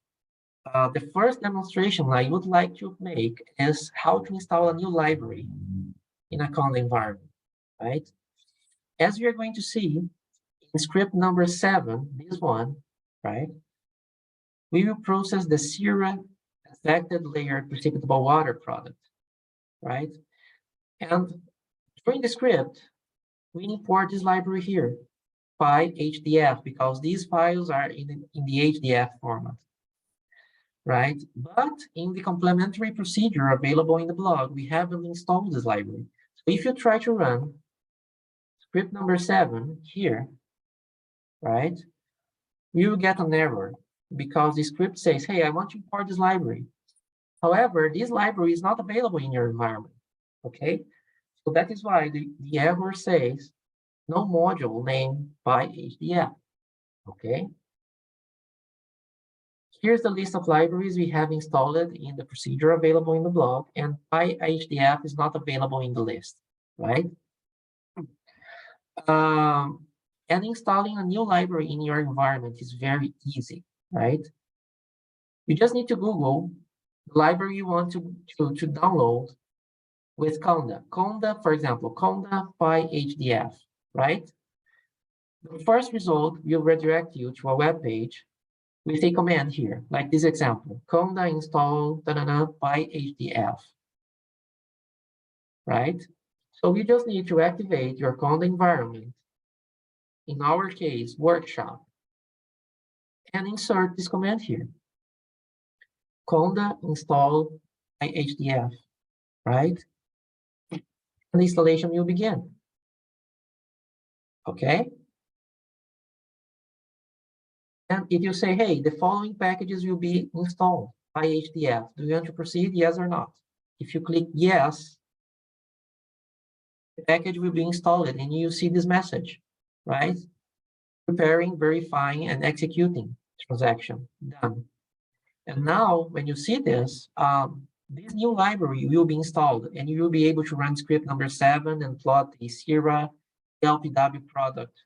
the first demonstration I would like to make is how to install a new library in a Conda environment, right? As we are going to see in script number 7, this one, right? We will process the Sierra affected layered precipitable water product, right? And during the script, we import this library here by HDF because these files are in the HDF format, right? But in the complementary procedure available in the blog, we haven't installed this library. So if you try to run script number 7 here, right, you will get an error because the script says, hey, I want to import this library. However, this library is not available in your environment, okay? So that is why the error says no module named by HDF, okay? Here's the list of libraries we have installed in the procedure available in the blog, and PyHDF is not available in the list, right? And installing a new library in your environment is very easy, right? You just need to Google the library you want to download with Conda. Conda, for example, Conda PyHDF, right? The first result will redirect you to a web page with a command here, like this example, Conda install PyHDF, right? So you just need to activate your Conda environment, in our case, workshop, and insert this command here, Conda install PyHDF, right? And the installation will begin, okay? And if you say, hey, the following packages will be installed by HDF, do you want to proceed, yes or not? If you click yes, the package will be installed and you see this message, right? Preparing, verifying, and executing transaction, done. And now when you see this, this new library will be installed and you will be able to run script number 7 and plot the Sierra LPW product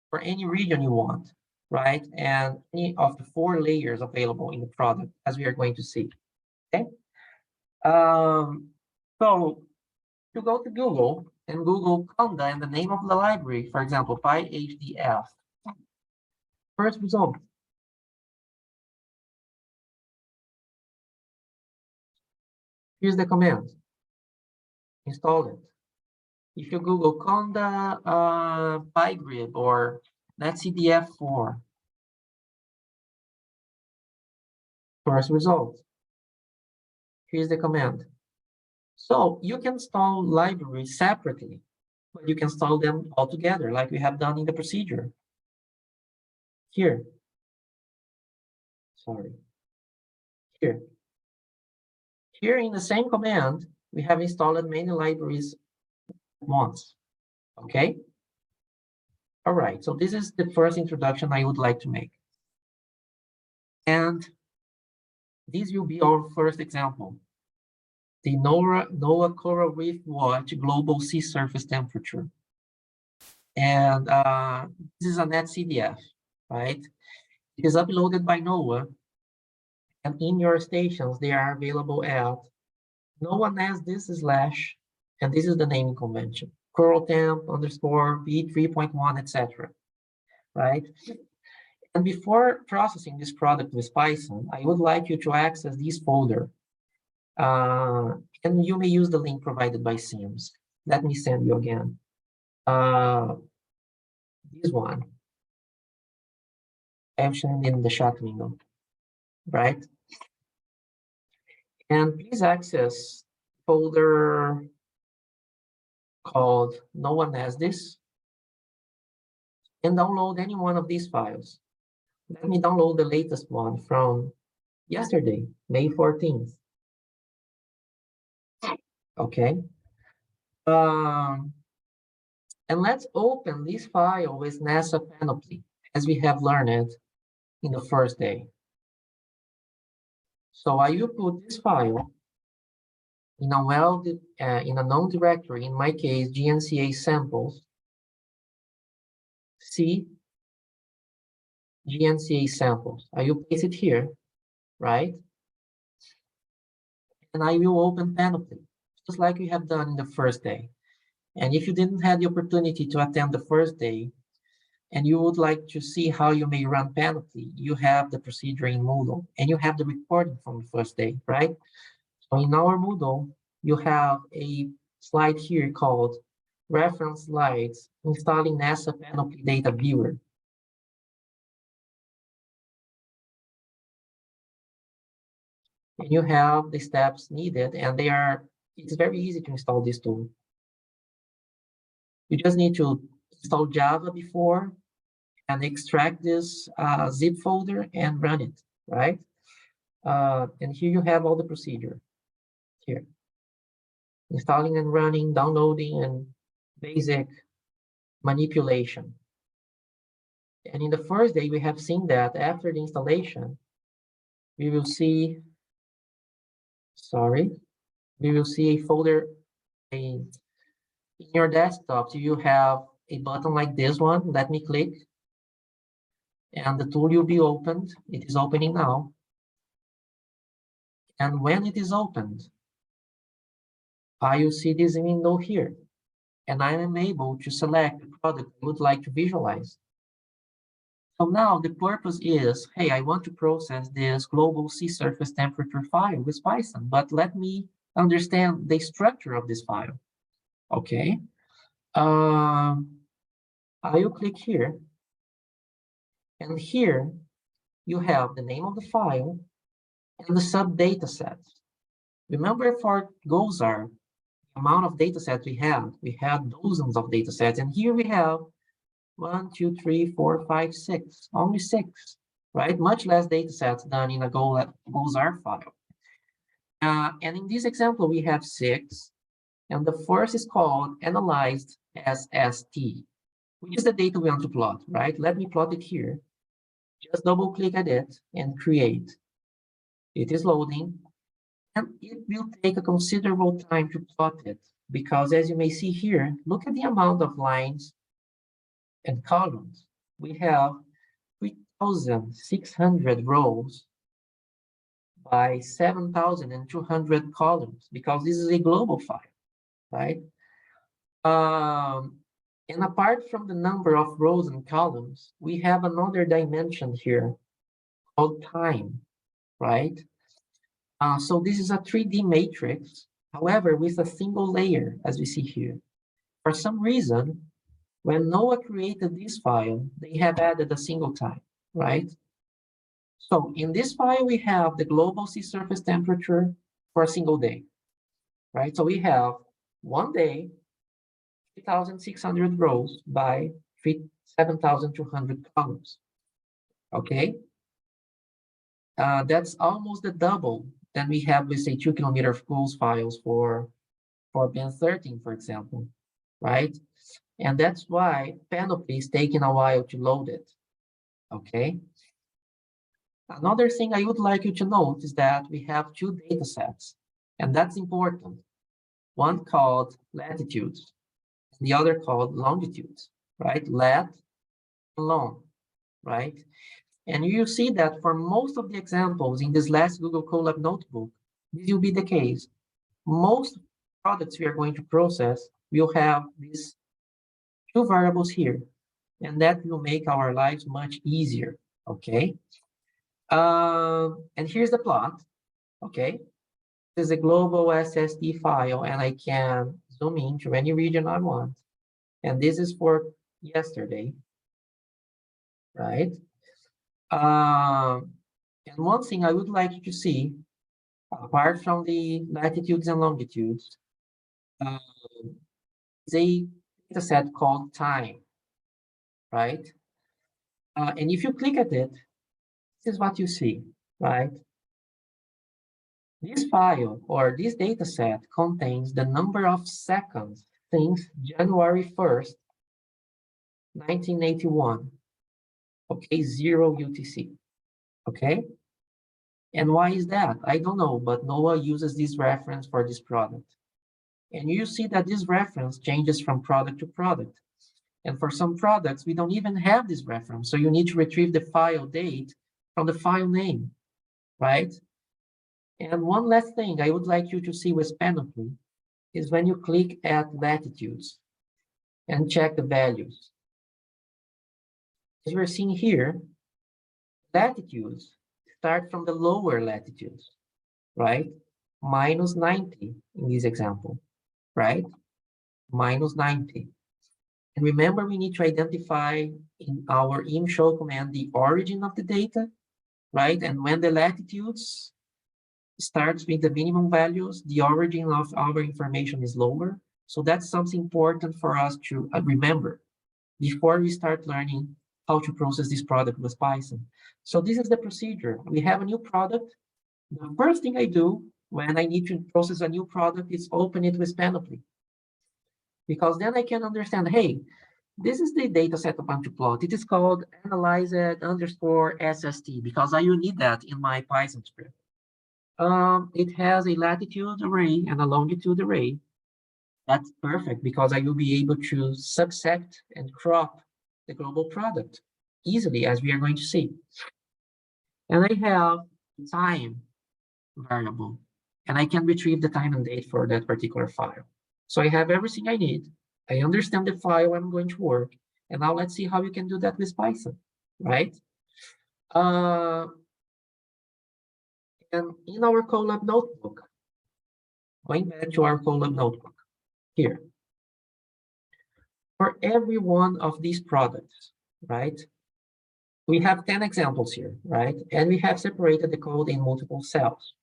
for any region you want, right? And any of the 4 layers available in the product, as we are going to see, okay? So to go to Google and Google Conda and the name of the library, for example, PyHDF, first result. Here's the command, install it. If you Google Conda PyGrid or NetCDF4, first result. Here's the command. So you can install libraries separately, but you can install them all together, like we have done in the procedure. Here. Sorry. Here. Here in the same command, we have installed many libraries at once. Okay? All right, so this is the first introduction I would like to make. And this will be our first example. The NOAA Coral Reef Watch Global Sea Surface Temperature. And this is a NetCDF, right? It is uploaded by NOAA. And in your stations, they are available at NOAA has this slash, and this is the naming convention, coral temp underscore v3.1, etc. Right? And before processing this product with Python, I would like you to access this folder. And you may use the link provided by Sims. Let me send you again. This one. mentioned in the chat window, right? And please access folder called No One Has This and download any one of these files. Let me download the latest one from yesterday, May 14th. Okay. And let's open this file with NASA Panoply, as we have learned in the first day. So I will put this file in a known directory, in my case, GNC-A samples, C, GNC-A samples. I will place it here, right? And I will open Panoply, just like we have done in the first day. And if you didn't have the opportunity to attend the first day, and you would like to see how you may run Panoply, you have the procedure in Moodle, and you have the recording from the first day, right? So in our Moodle, you have a slide here called Reference Slides, Installing NASA Panoply Data Viewer. And you have the steps needed, and it's very easy to install this tool. You just need to install Java before and extract this zip folder and run it, right? And here you have all the procedure here. Installing and running, downloading, and basic manipulation. And in the first day, we have seen that after the installation, we will see a folder, in your desktop, you have a button like this one. Let me click. And the tool will be opened. It is opening now. And when it is opened, I will see this window here. And I am able to select the product I would like to visualize. So now the purpose is, hey, I want to process this global sea surface temperature file with Python, but let me understand the structure of this file. Okay. I will click here. And here you have the name of the file and the sub-data set. Remember, for GOSAR, the amount of data sets we had dozens of data sets, and here we have 1, 2, 3, 4, 5, 6, only 6, right? Much less data sets than in a GOSAR file. And in this example, we have 6, and the first is called Analyzed SST, which is the data we want to plot, right? Let me plot it here. Just double click at it and create. It is loading, and it will take a considerable time to plot it, because as you may see here, look at the amount of lines and columns. We have 3,600 rows by 7,200 columns, because this is a global file, right? And apart from the number of rows and columns, we have another dimension here called time, right? So this is a 3D matrix, however, with a single layer, as we see here. For some reason, when NOAA created this file, they have added a single time, right? So in this file, we have the global sea surface temperature for a single day, right? So we have one day, 3,600 rows by 7,200 columns, okay? That's almost the double than we have with, say, 2 kilometer of cruise files for band 13, for example, right? And that's why Panoply is taking a while to load it, okay? Another thing I would like you to note is that we have 2 data sets, and that's important. One called latitudes, and the other called longitudes, right? Lat and long, right? And you see that for most of the examples in this last Google Colab notebook, this will be the case. Most products we are going to process will have these 2 variables here, and that will make our lives much easier, okay? And here's the plot, okay? This is a global SSD file, and I can zoom in to any region I want. And this is for yesterday, right? And one thing I would like you to see, apart from the latitudes and longitudes, is a data set called time, right? And if you click at it, this is what you see, right? This file or this data set contains the number of seconds since January 1st, 1981, okay, 0 UTC, okay? And why is that? I don't know, but NOAA uses this reference for this product. And you see that this reference changes from product to product. And for some products, we don't even have this reference. So you need to retrieve the file date from the file name, right? And one last thing I would like you to see with Panoply is when you click at latitudes and check the values. As we're seeing here, latitudes start from the lower latitudes, right? Minus 90 in this example, right? Minus 90. And remember, we need to identify in our im_show command the origin of the data, right? And when the latitudes starts with the minimum values, the origin of our information is lower. So that's something important for us to remember before we start learning how to process this product with Python. So this is the procedure. We have a new product. The first thing I do when I need to process a new product is open it with Panoply. Because then I can understand, hey, this is the data set I want to plot. It is called analyzed_SST because I will need that in my Python script. It has a latitude array and a longitude array. That's perfect because I will be able to subsect and crop the global product easily, as we are going to see. And I have time variable, and I can retrieve the time and date for that particular file. So I have everything I need. I understand the file I'm going to work. And now let's see how you can do that with Python, right? And in our Colab notebook, going back to our Colab notebook here, for every one of these products, right? We have 10 examples here, right? And we have separated the code in multiple cells.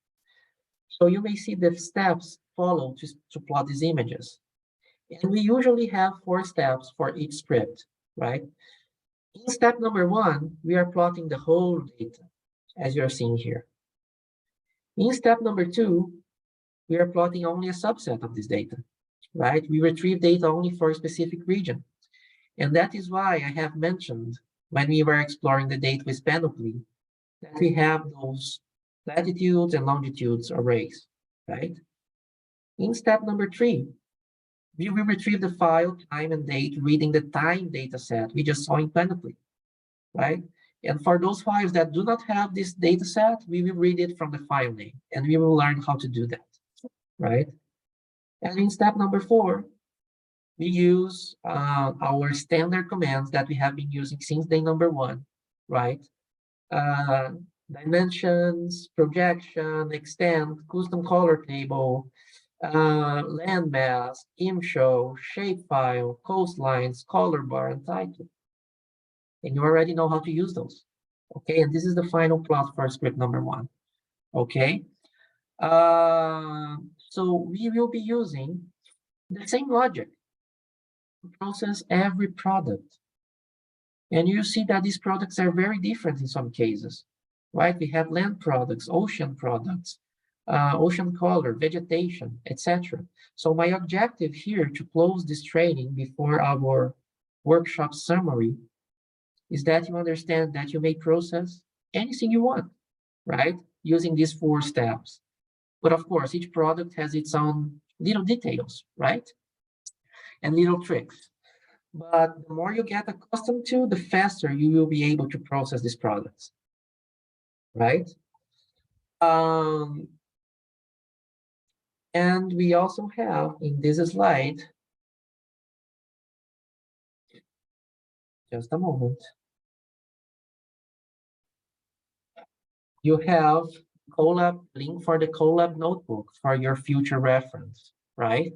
So you may see the steps followed to plot these images. And we usually have 4 steps for each script, right? In step number 1, we are plotting the whole data, as you're seeing here. In step number 2, we are plotting only a subset of this data, right? We retrieve data only for a specific region. And that is why I have mentioned when we were exploring the data with Panoply that we have those latitudes and longitudes arrays, right? In step number 3, we will retrieve the file, time, and date reading the time data set we just saw in Panoply, right? And for those files that do not have this data set, we will read it from the file name, and we will learn how to do that, right? And in step number 4, we use our standard commands that we have been using since day number 1, right? Dimensions, projection, extent, custom color table, landmass, im_show, shapefile, coastlines, color bar, and title. And you already know how to use those. Okay, and this is the final plot for script number 1. Okay, so we will be using the same logic to process every product. And you see that these products are very different in some cases, right? We have land products, ocean color, vegetation, etc. So my objective here to close this training before our workshop summary is that you understand that you may process anything you want, right? Using these 4 steps. But of course, each product has its own little details, right? And little tricks. But the more you get accustomed to, the faster you will be able to process these products, right? And we also have in this slide, just a moment, you have Colab link for the Colab notebook for your future reference, right?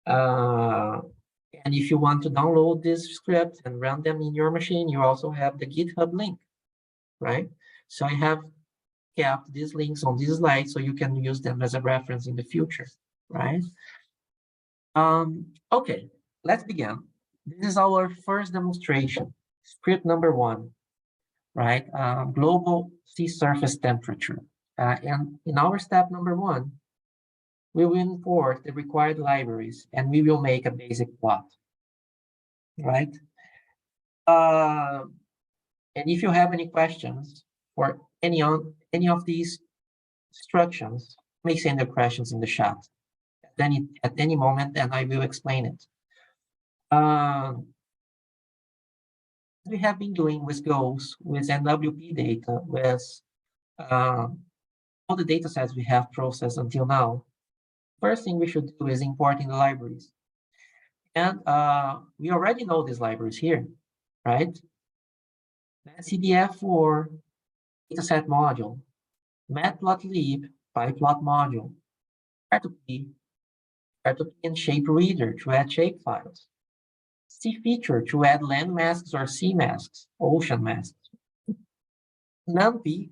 And if you want to download this script and run them in your machine, you also have the GitHub link, right? So I have kept these links on this slide so you can use them as a reference in the future, right? Okay, let's begin. This is our first demonstration, script number 1, right? Global sea surface temperature. And in our step number 1, we will import the required libraries and we will make a basic plot, right? And if you have any questions for any of these instructions, may send your questions in the chat at any moment, and I will explain it. We have been doing with goals, with NWP data, with all the data sets we have processed until now. First thing we should do is importing the libraries. And we already know these libraries here, right? CDF4 dataset module, matplotlib pyplot module, R2P and shape reader to add shape files, C feature to add land masks or sea masks, ocean masks, NumPy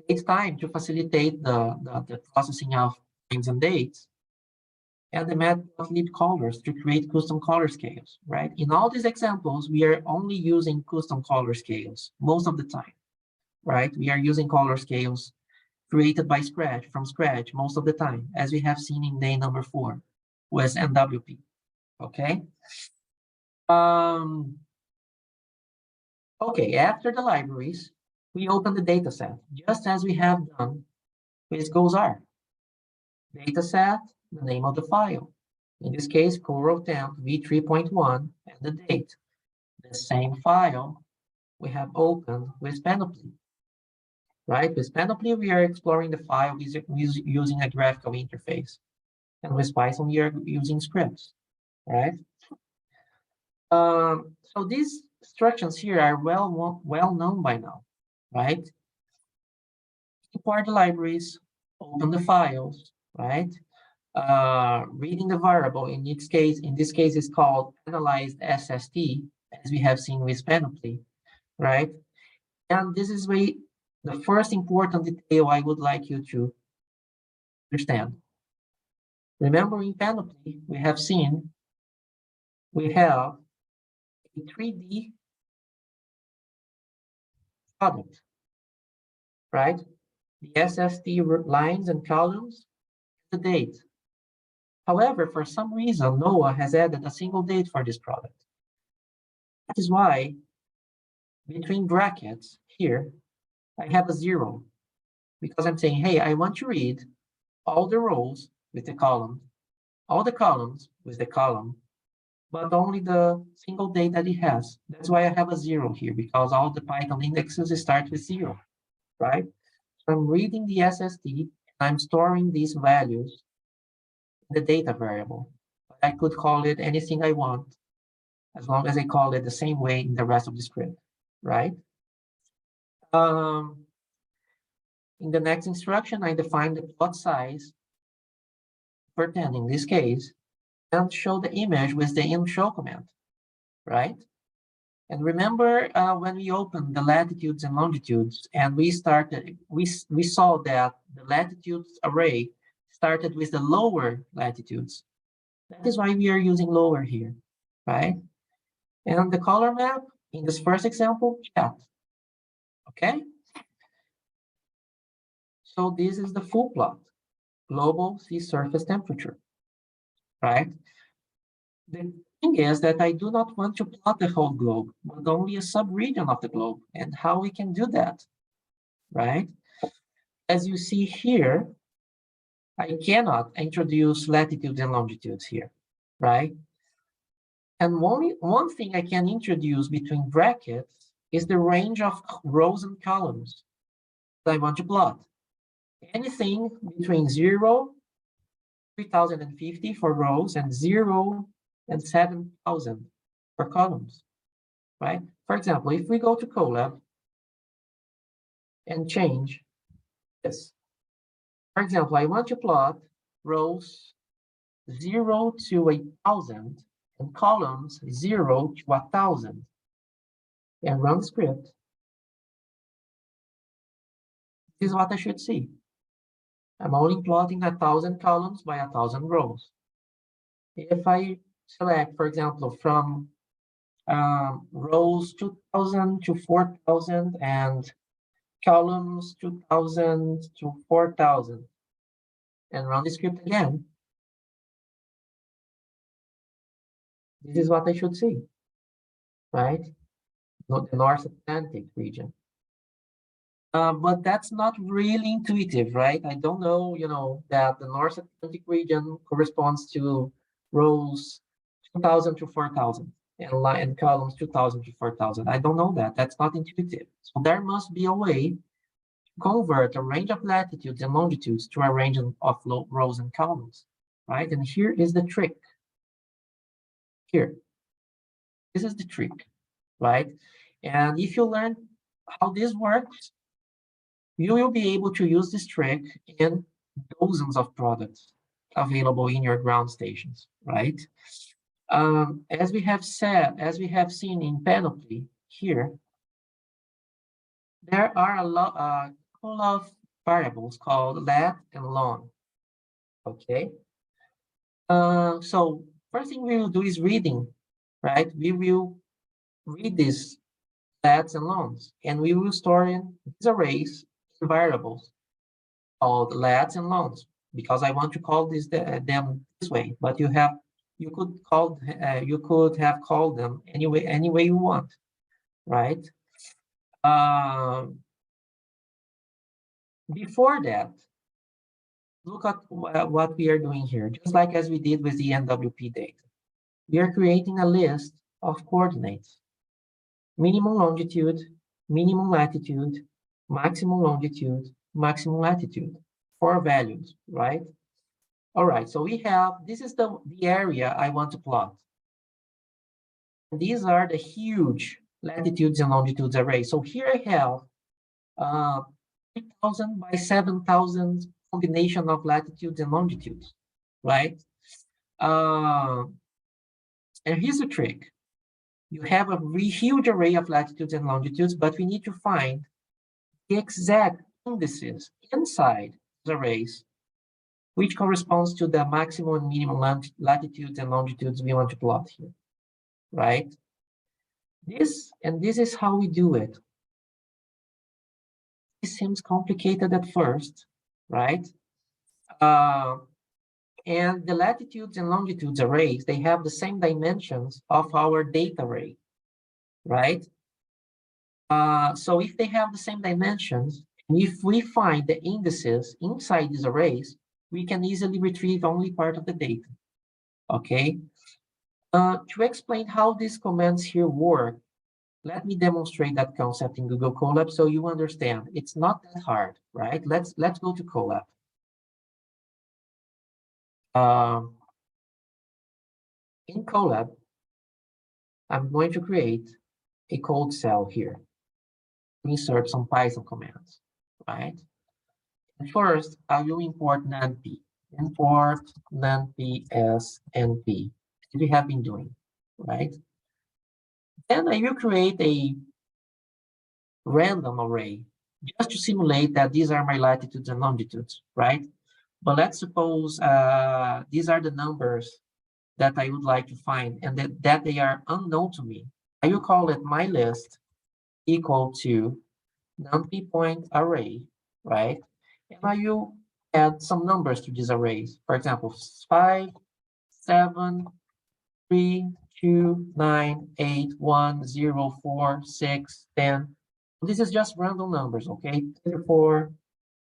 date time to facilitate the processing of times and dates, and the matplotlib colors to create custom color scales, right? In all these examples, we are only using custom color scales most of the time, right? We are using color scales created by scratch, from scratch, most of the time, as we have seen in day number 4 with NWP, okay? Okay, after the libraries, we open the dataset, just as we have done with GOES-R. Dataset, the name of the file. In this case, Temp v3.1 and the date. The same file we have opened with Panoply, right? With Panoply, we are exploring the file using a graphical interface. And with Python, we are using scripts, right? So these instructions here are well known by now, right? Import the libraries, open the files, right? Reading the variable, in this case is called analyzed SST, as we have seen with Panoply, right? And this is the first important detail I would like you to understand. Remember, in Panoply, we have seen we have a 3D product, right? The SST lines and columns, the date. However, for some reason, NOAA has added a single date for this product. That is why between brackets here, I have a 0, because I'm saying, hey, I want to read all the rows with the column, all the columns with the column, but only the single date that it has. That's why I have a 0 here, because all the Python indexes start with 0, right? So I'm reading the SST, I'm storing these values in the data variable. I could call it anything I want, as long as I call it the same way in the rest of the script, right? In the next instruction, I define the plot size for 10 in this case, and show the image with the imShow command, right? And remember when we opened the latitudes and longitudes, and we saw that the latitudes array started with the lower latitudes. That is why we are using lower here, right? And the color map in this first example, chat, okay? So this is the full plot, global sea surface temperature, right? The thing is that I do not want to plot the whole globe, but only a subregion of the globe, and how we can do that, right? As you see here, I cannot introduce latitudes and longitudes here, right? And one thing I can introduce between brackets is the range of rows and columns that I want to plot. Anything between 0, 3050 for rows, and 0 and 7000 for columns, right? For example, if we go to Colab and change this, for example, I want to plot rows 0 to 1000 and columns 0 to 1000, and run the script. This is what I should see. I'm only plotting 1,000 columns by 1,000 rows. If I select, for example, from rows 2,000 to 4,000 and columns 2,000 to 4,000, and run the script again, this is what I should see, right? The North Atlantic region. But that's not really intuitive, right? I don't know, that the North Atlantic region corresponds to rows 2,000 to 4,000 and columns 2,000 to 4,000. I don't know that. That's not intuitive. So there must be a way to convert a range of latitudes and longitudes to a range of rows and columns, right? And here is the trick. Here, this is the trick, right? And if you learn how this works, you will be able to use this trick in dozens of products available in your ground stations, right? As we have seen in Panoply here, there are a couple of variables called lat and long, okay? So first thing we will do is reading, right? We will read these lats and longs, and we will store in these arrays in variables called lats and longs, because I want to call them this way, but you could have called them any way you want, right? Before that, look at what we are doing here. Just like as we did with the NWP data, we are creating a list of coordinates: minimum longitude, minimum latitude, maximum longitude, maximum latitude, 4 values, right? All right, so this is the area I want to plot. And these are the huge latitudes and longitudes array. So here I have 3,000 by 7,000 combination of latitudes and longitudes, right? And here's the trick. You have a huge array of latitudes and longitudes, but we need to find the exact indices inside the arrays, which corresponds to the maximum and minimum latitudes and longitudes we want to plot here, right? This is how we do it. This seems complicated at first, right? And the latitudes and longitudes arrays, they have the same dimensions of our data array, right? So if they have the same dimensions, and if we find the indices inside these arrays, we can easily retrieve only part of the data, okay? To explain how these commands here work, let me demonstrate that concept in Google Colab so you understand. It's not that hard, right? Let's go to Colab. In Colab, I'm going to create a code cell here. Insert some Python commands, right? And first, I will import NumPy. Import NumPy as NP, as we have been doing, right? Then I will create a random array just to simulate that these are my latitudes and longitudes, right? But let's suppose these are the numbers that I would like to find and that they are unknown to me. I will call it my list equal to NumPy point array, right? And I will add some numbers to these arrays. For example, 5, 7, 3, 2, 9, 8, 1, 0, 4, 6, 10. This is just random numbers, okay? 34,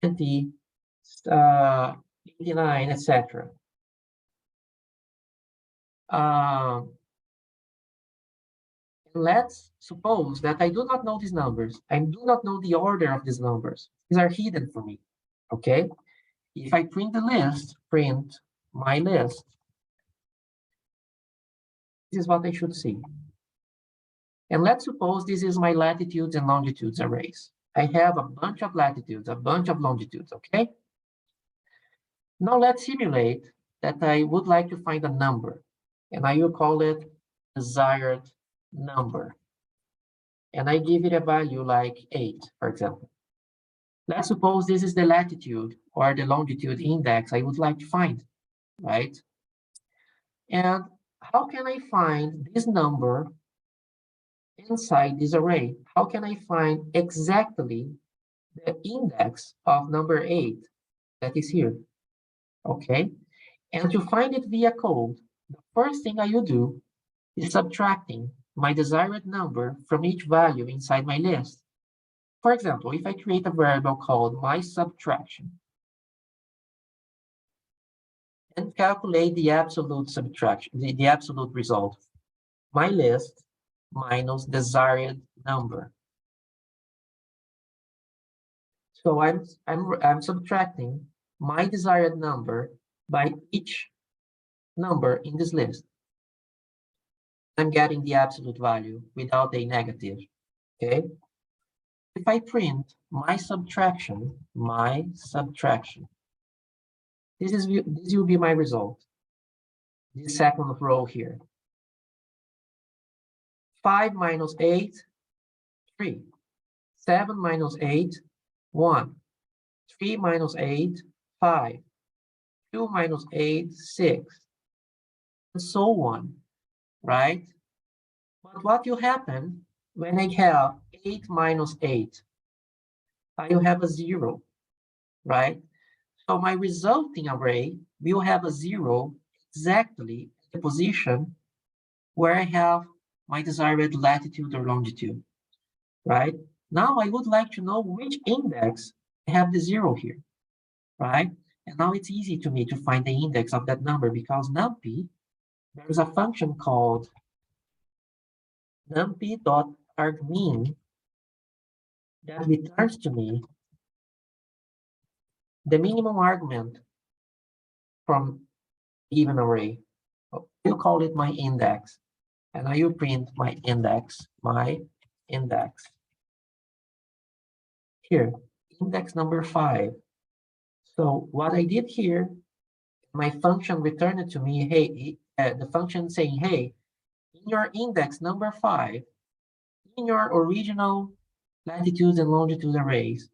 20, 89, etc. Let's suppose that I do not know these numbers. I do not know the order of these numbers. These are hidden for me, okay? If I print the list, print my list, this is what I should see. And let's suppose this is my latitudes and longitudes arrays. I have a bunch of latitudes, a bunch of longitudes, okay? Now let's simulate that I would like to find a number, and I will call it desired number. And I give it a value like 8, for example. Let's suppose this is the latitude or the longitude index I would like to find, right? And how can I find this number inside this array? How can I find exactly the index of number 8 that is here? Okay, and to find it via code, the first thing I will do is subtracting my desired number from each value inside my list. For example, if I create a variable called my subtraction and calculate the absolute subtraction, the absolute result, my list minus desired number. So I'm subtracting my desired number by each number in this list. I'm getting the absolute value without a negative, okay? If I print my subtraction, this will be my result. This second row here. 5 minus 8, 3. 7 minus 8, 1. 3 minus 8, 5. 2 minus 8, 6. And so on, right? But what will happen when I have 8 minus 8? I will have a 0, right? So my resulting array will have a 0 exactly at the position where I have my desired latitude or longitude, right? Now I would like to know which index I have the 0 here, right? And now it's easy to me to find the index of that number because numpy, there is a function called numpy.argmin that returns to me the minimum argument from given array. We'll call it my index. And I will print my index. Here, index number 5. So what I did here, my function returned to me, hey, the function saying, hey, in your index number 5, in your original latitudes and longitude arrays,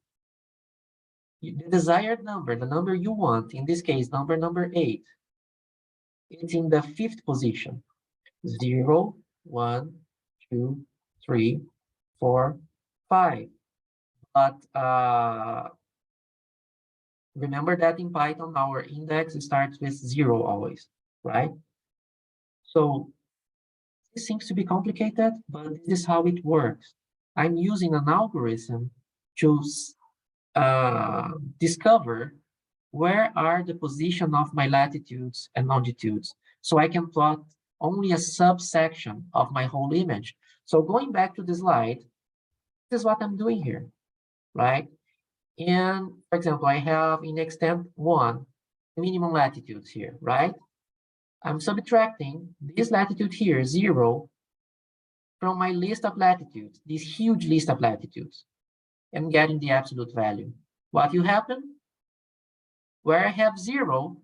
the desired number, the number you want, in this case, number 8, it's in the 5th position. 0, 1, 2, 3, 4, 5. But remember that in Python, our index starts with 0 always, right? So this seems to be complicated, but this is how it works. I'm using an algorithm to discover where are the position of my latitudes and longitudes, so I can plot only a subsection of my whole image. So going back to the slide, this is what I'm doing here, right? And for example, I have in extent 1 minimum latitudes here, right? I'm subtracting this latitude here, 0, from my list of latitudes, this huge list of latitudes, and getting the absolute value. What will happen? Where I have 0,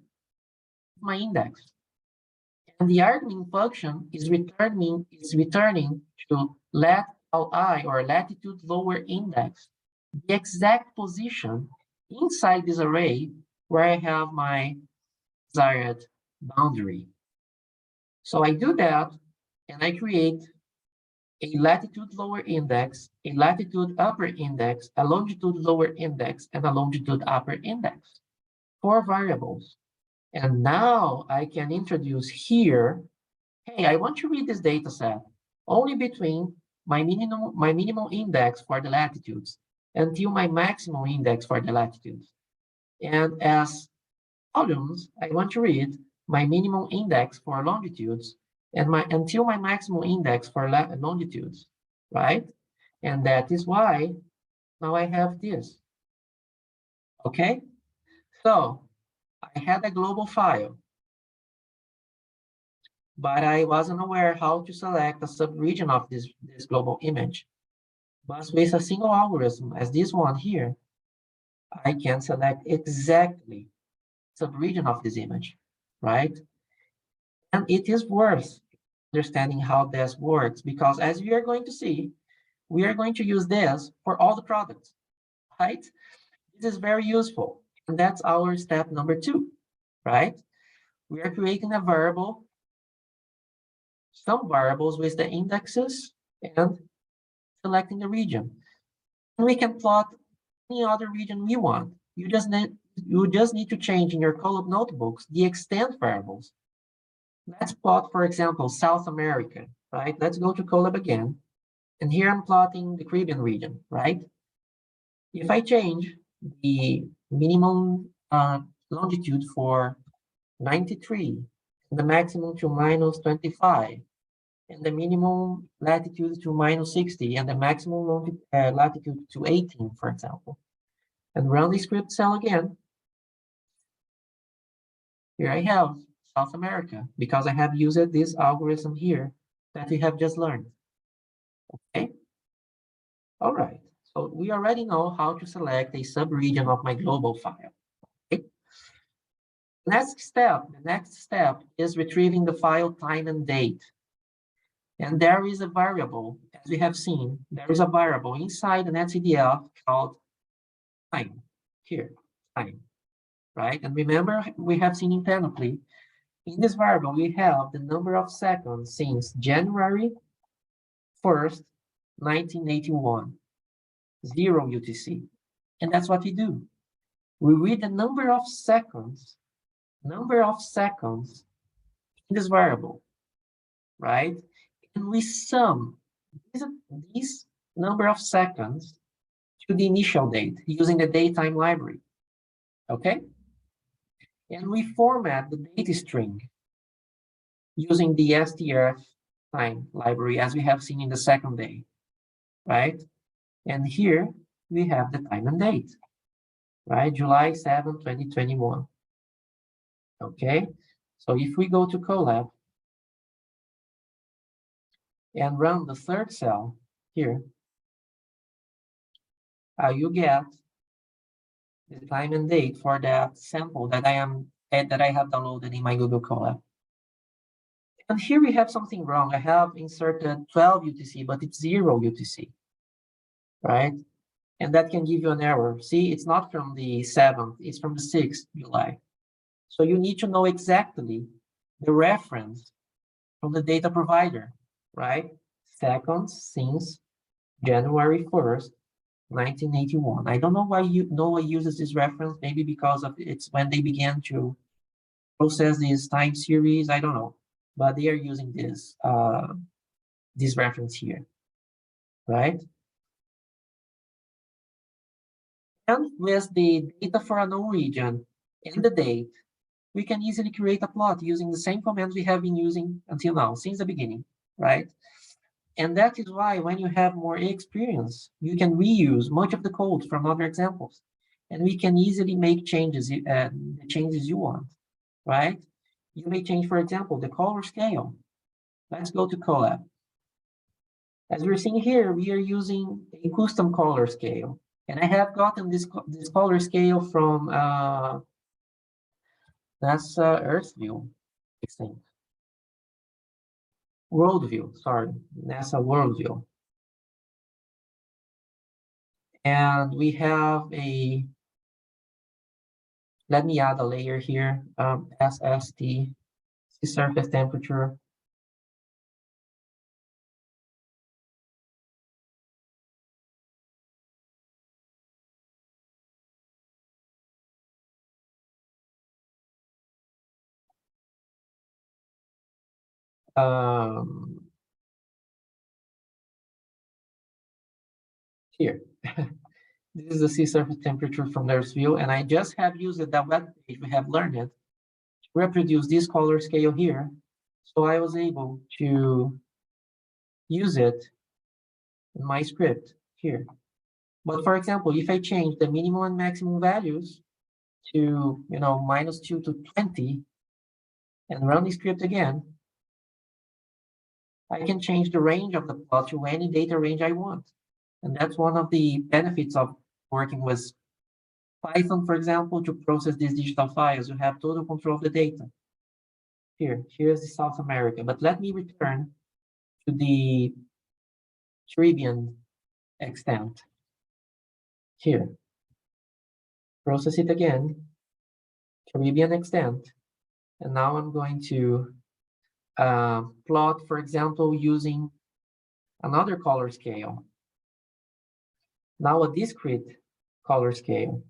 my index. And the argmin function is returning to let li, or latitude lower index, the exact position inside this array where I have my desired boundary. So I do that, and I create a latitude lower index, a latitude upper index, a longitude lower index, and a longitude upper index. 4 variables. And now I can introduce here, hey, I want to read this data set only between my minimum index for the latitudes until my maximum index for the latitudes. And as columns, I want to read my minimum index for longitudes and until my maximum index for longitudes, right? And that is why now I have this. Okay, so I had a global file, but I wasn't aware how to select a subregion of this global image. But with a single algorithm, as this one here, I can select exactly subregion of this image, right? And it is worth understanding how this works, because as we are going to see, we are going to use this for all the products, right? This is very useful. And that's our step number 2, right? We are creating a variable, some variables with the indexes and selecting the region. And we can plot any other region we want. You just need to change in your Colab notebooks the extent variables. Let's plot, for example, South America, right? Let's go to Colab again. And here I'm plotting the Caribbean region, right? If I change the minimum longitude for 93, and the maximum to minus 25, and the minimum latitude to minus 60, and the maximum latitude to 18, for example, and run the script cell again, here I have South America, because I have used this algorithm here that we have just learned. Okay. All right. So we already know how to select a subregion of my global file. Okay. The next step is retrieving the file time and date. And there is a variable, as we have seen, there is a variable inside an etcdf called time, here, time, right? And remember, we have seen in Panoply, in this variable, we have the number of seconds since January 1st, 1981, 0 UTC. And that's what we do. We read the number of seconds in this variable, right? And we sum these number of seconds to the initial date using the datetime library, okay? And we format the data string using the strf time library, as we have seen in the second day, right? And here we have the time and date, right? July 7, 2021. Okay, so if we go to Colab and run the third cell here, you get the time and date for that sample that I have downloaded in my Google Colab. And here we have something wrong. I have inserted 12 UTC, but it's 0 UTC, right? And that can give you an error. See, it's not from the 7th, it's from the 6th July. So you need to know exactly the reference from the data provider, right? Seconds since January 1st, 1981. I don't know why NOAA uses this reference, maybe because of it's when they began to process this time series, I don't know. But they are using this reference here, right? And with the data for a known region and the date, we can easily create a plot using the same commands we have been using until now, since the beginning, right? And that is why when you have more experience, you can reuse much of the code from other examples. And we can easily make changes, the changes you want, right? You may change, for example, the color scale. Let's go to Colab. As we're seeing here, we are using a custom color scale. And I have gotten this color scale from NASA EarthView, I think. Worldview, sorry, NASA Worldview. And we have let me add a layer here, SST, sea surface temperature. Here. This is the sea surface temperature from EarthView, and I just have used that web page we have learned it to reproduce this color scale here. So I was able to use it in my script here. But for example, if I change the minimum and maximum values to, -2 to 20 and run the script again, I can change the range of the plot to any data range I want. And that's one of the benefits of working with Python, for example, to process these digital files. You have total control of the data. Here's the South America. But let me return to the Caribbean extent here. Process it again, Caribbean extent. And now I'm going to plot, for example, using another color scale. Now a discrete color scale.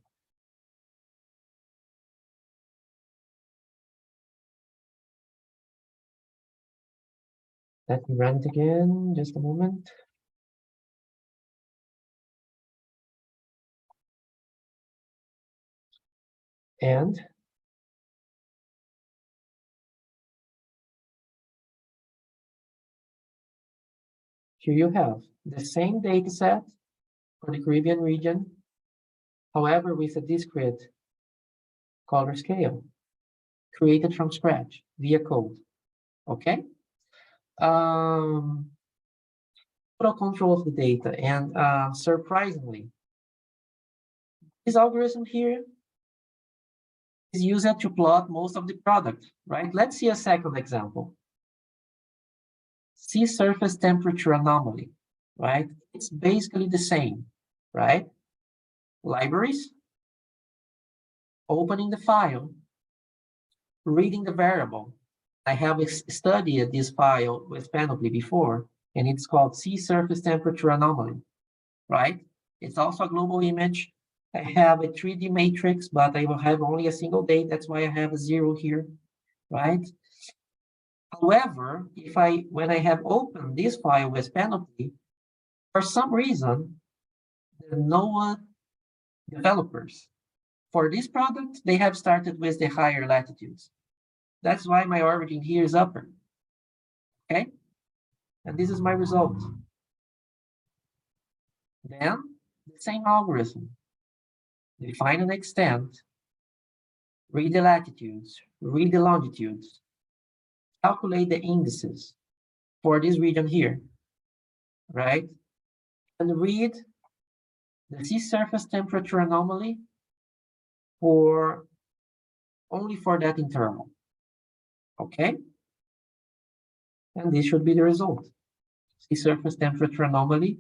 Let me run it again, just a moment. And here you have the same data set for the Caribbean region, however, with a discrete color scale created from scratch via code. Okay? Total control of the data. And surprisingly, this algorithm here is used to plot most of the product, right? Let's see a second example. Sea surface temperature anomaly, right? It's basically the same, right? Libraries, opening the file, reading the variable. I have studied this file with Panoply before, and it's called sea surface temperature anomaly, right? It's also a global image. I have a 3D matrix, but I will have only a single date. That's why I have a 0 here, right? However, when I have opened this file with Panoply, for some reason, the NOAA developers for this product, they have started with the higher latitudes. That's why my origin here is upper, okay? And this is my result. Then, the same algorithm, define an extent, read the latitudes, read the longitudes, calculate the indices for this region here, right? And read the sea surface temperature anomaly only for that interval, okay? And this should be the result. Sea surface temperature anomaly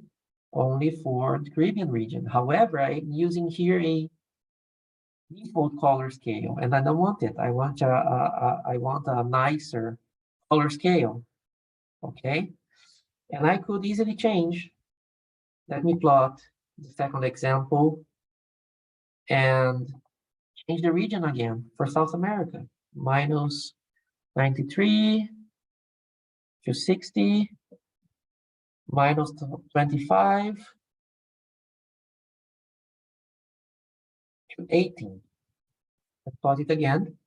only for the Caribbean region. However, I'm using here a default color scale, and I don't want it. I want a nicer color scale, okay? And I could easily change. Let me plot the second example and change the region again for South America. Minus 93 to 60, minus 25 to 18. Let's plot it again.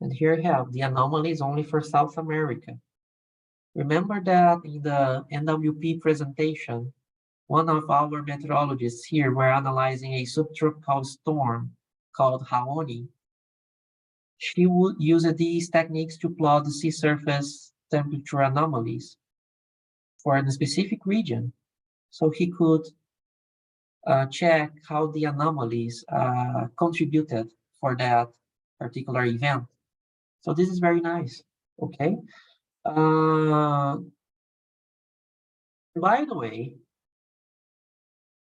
And here I have the anomalies only for South America. Remember that in the NWP presentation, one of our meteorologists here were analyzing a subtropical storm called Haoni. She would use these techniques to plot the sea surface temperature anomalies for the specific region. So he could check how the anomalies contributed for that particular event. So this is very nice, okay? By the way,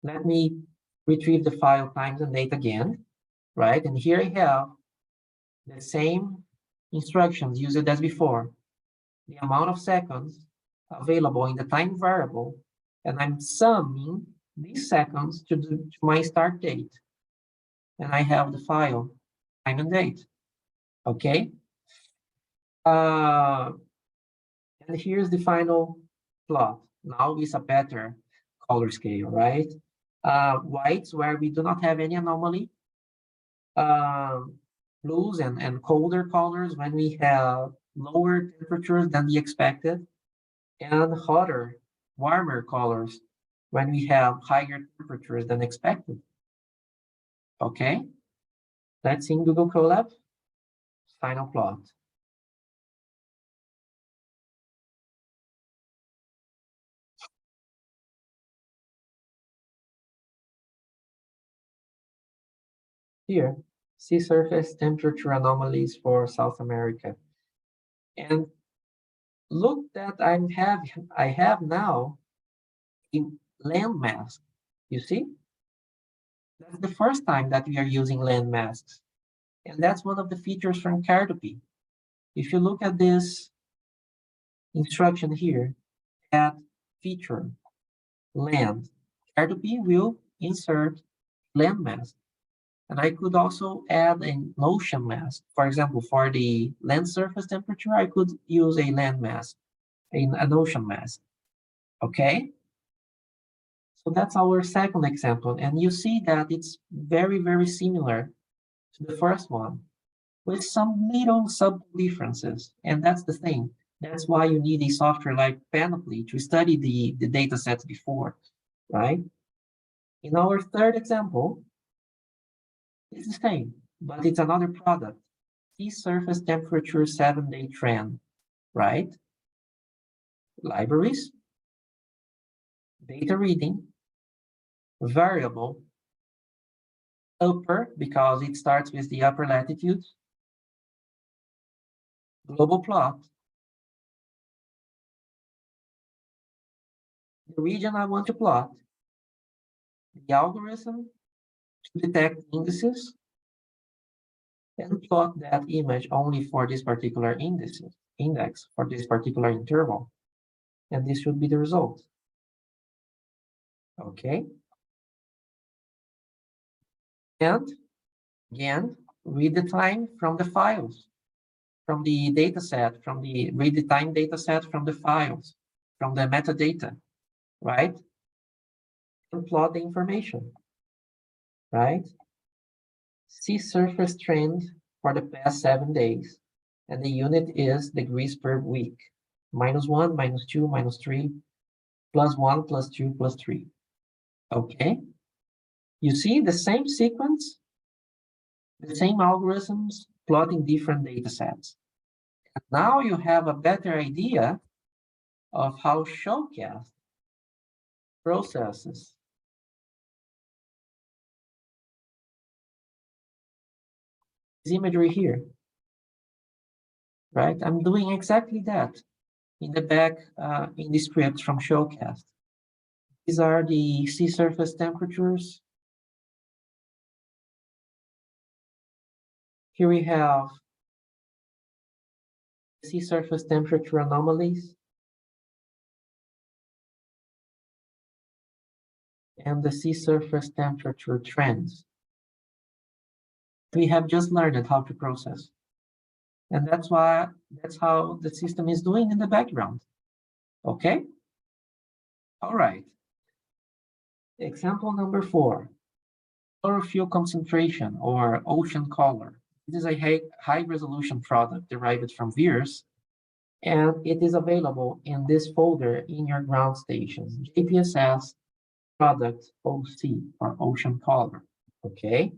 let me retrieve the file times and date again, right? And here I have the same instructions used as before, the amount of seconds available in the time variable, and I'm summing these seconds to my start date. And I have the file time and date, okay? And here's the final plot. Now is a better color scale, right? Whites where we do not have any anomaly. Blues and colder colors when we have lower temperatures than the expected, and hotter, warmer colors when we have higher temperatures than expected. Okay, let's see in Google Colab, final plot. Here, sea surface temperature anomalies for South America. And look that I have now in landmass, you see? That's the first time that we are using land masks. And that's one of the features from Cartopy. If you look at this instruction here, add feature land, Cartopy will insert land mask. And I could also add an ocean mask. For example, for the land surface temperature, I could use a land mask, an ocean mask. Okay? So that's our second example. And you see that it's very, very similar to the first one with some little subtle differences. And that's the thing. That's why you need a software like Panoply to study the data sets before, right? In our third example, it's the same, but it's another product. Sea surface temperature 7-day trend, right? Libraries, data reading, variable, upper, because it starts with the upper latitude, global plot, the region I want to plot, the algorithm to detect indices, and plot that image only for this particular index for this particular interval. And this should be the result. Okay. And again, read the time from the files, from the data set, read the time data set from the files, from the metadata, right? And plot the information, right? Sea surface trend for the past 7 days. And the unit is degrees per week. -1, -2, -3, +1, +2, +3. Okay. You see the same sequence, the same algorithms, plotting different data sets. And now you have a better idea of how SHOWCast processes this imagery here, right? I'm doing exactly that in the back in the script from SHOWCast. These are the sea surface temperatures. Here we have sea surface temperature anomalies and the sea surface temperature trends. We have just learned how to process. And that's how the system is doing in the background. Okay? All right. Example number 4, chlorophyll concentration or ocean color. This is a high resolution product derived from VIRS, and it is available in this folder in your ground stations, JPSS product OC or ocean color. Okay?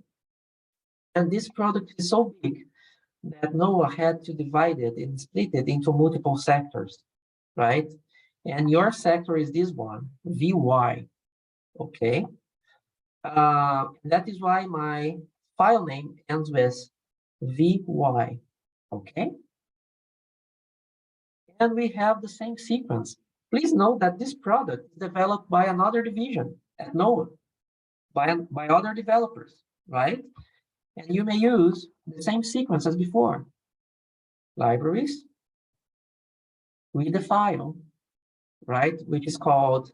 And this product is so big that NOAA had to divide it and split it into multiple sectors, right? And your sector is this one, VY, okay? That is why my file name ends with VY, okay? And we have the same sequence. Please note that this product is developed by another division at NOAA, by other developers, right? And you may use the same sequence as before. Libraries, read the file, right? Which is called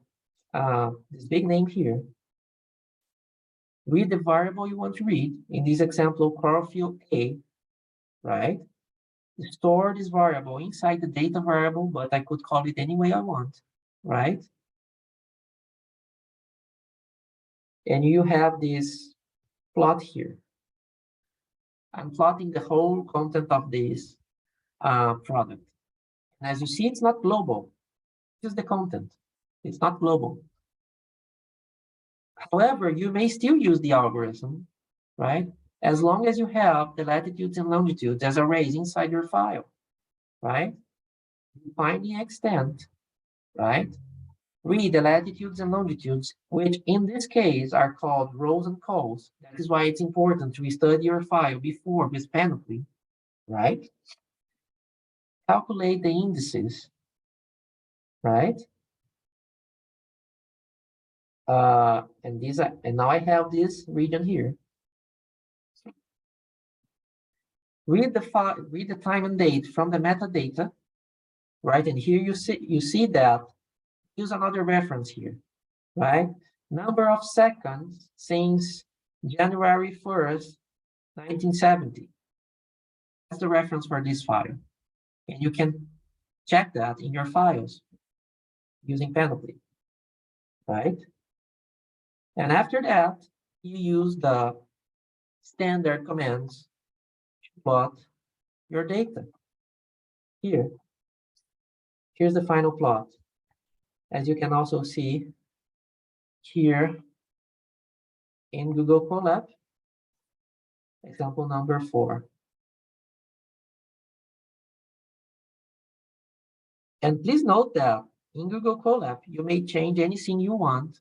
this big name here. Read the variable you want to read. In this example, chlorophyll A, right? Store this variable inside the data variable, but I could call it any way I want, right? And you have this plot here. I'm plotting the whole content of this product. And as you see, it's not global. This is the content. It's not global. However, you may still use the algorithm, right? As long as you have the latitudes and longitudes as arrays inside your file, right? Define the extent, right? Read the latitudes and longitudes, which in this case are called rows and calls. That is why it's important to study your file before with Panoply, right? Calculate the indices, right? And now I have this region here. Read the time and date from the metadata, right? And here you see that. Use another reference here, right? Number of seconds since January 1st, 1970. That's the reference for this file. And you can check that in your files using Panoply, right? And after that, you use the standard commands to plot your data. Here's the final plot. As you can also see here in Google Colab, example number 4. And please note that in Google Colab, you may change anything you want.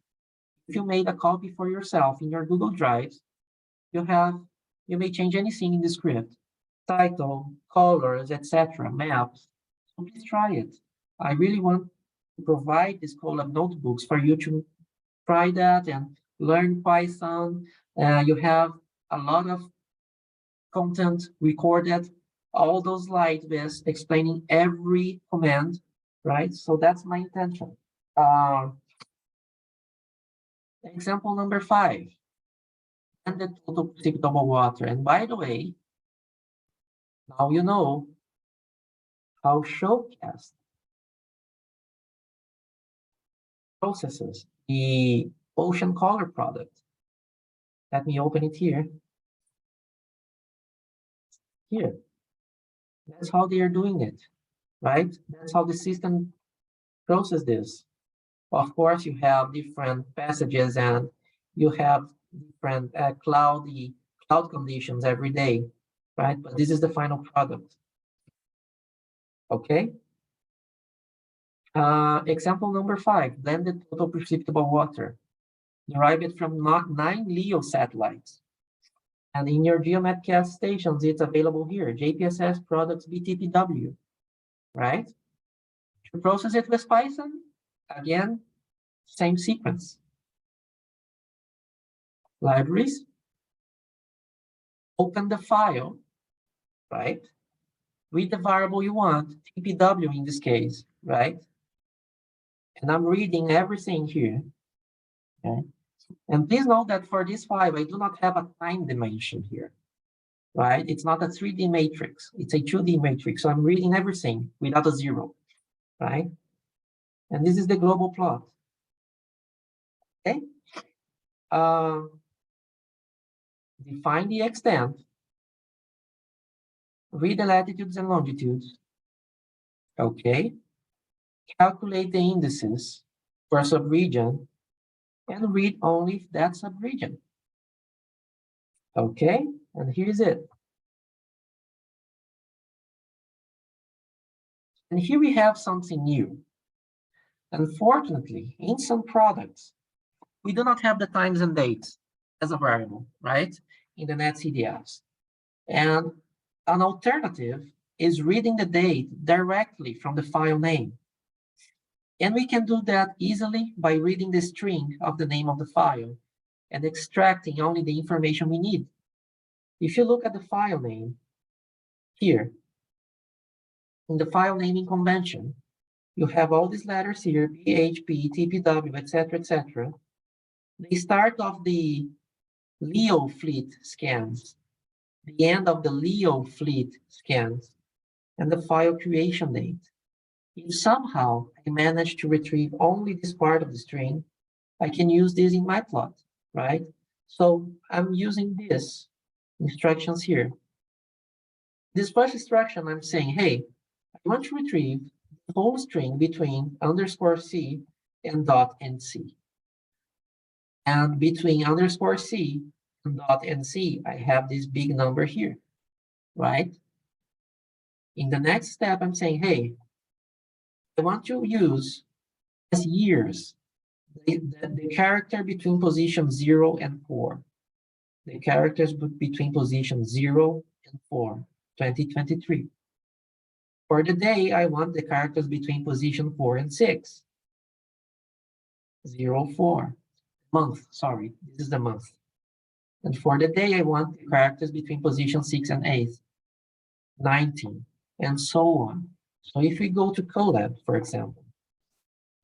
If you made a copy for yourself in your Google Drive, you may change anything in the script, title, colors, etc., maps. So please try it. I really want to provide these Colab notebooks for you to try that and learn Python. You have a lot of content recorded, all those slides with explaining every command, right? So that's my intention. Example number 5, and the total precipitable water. And by the way, now you know how SHOWCast processes the ocean color product. Let me open it here. Here. That's how they are doing it, right? That's how the system processes this. Of course, you have different passages and you have different cloud conditions every day, right? But this is the final product. Okay. Example number 5, blended total precipitable water. Derive it from 9 LEO satellites. And in your GeoMatCast stations, it's available here, JPSS products BTPW, right? To process it with Python, again, same sequence. Libraries, open the file, right? Read the variable you want, TPW in this case, right? And I'm reading everything here, okay? And please note that for this file, I do not have a time dimension here, right? It's not a 3D matrix, it's a 2D matrix. So I'm reading everything without a 0, right? And this is the global plot, okay? Define the extent, read the latitudes and longitudes, okay? Calculate the indices for a subregion and read only that subregion, okay? And here's it. And here we have something new. Unfortunately, in some products, we do not have the times and dates as a variable, right? In the NetCDFs. And an alternative is reading the date directly from the file name. And we can do that easily by reading the string of the name of the file and extracting only the information we need. If you look at the file name here, in the file naming convention, you have all these letters here, PHP, TPW, etc., etc. They start off the LEO fleet scans, the end of the LEO fleet scans, and the file creation date. If somehow I manage to retrieve only this part of the string, I can use this in my plot, right? So I'm using these instructions here. This first instruction, I'm saying, hey, I want to retrieve the whole string between _C and .nc. And between _C and .nc, I have this big number here, right? In the next step, I'm saying, hey, I want to use as years the character between position 0 and 4. The characters between position 0 and 4, 2023. For the day, I want the characters between position 4 and 6, 0, 4. month, sorry, this is the month. And for the day, I want the characters between position 6 and 8, 19, and so on. So if we go to Colab, for example,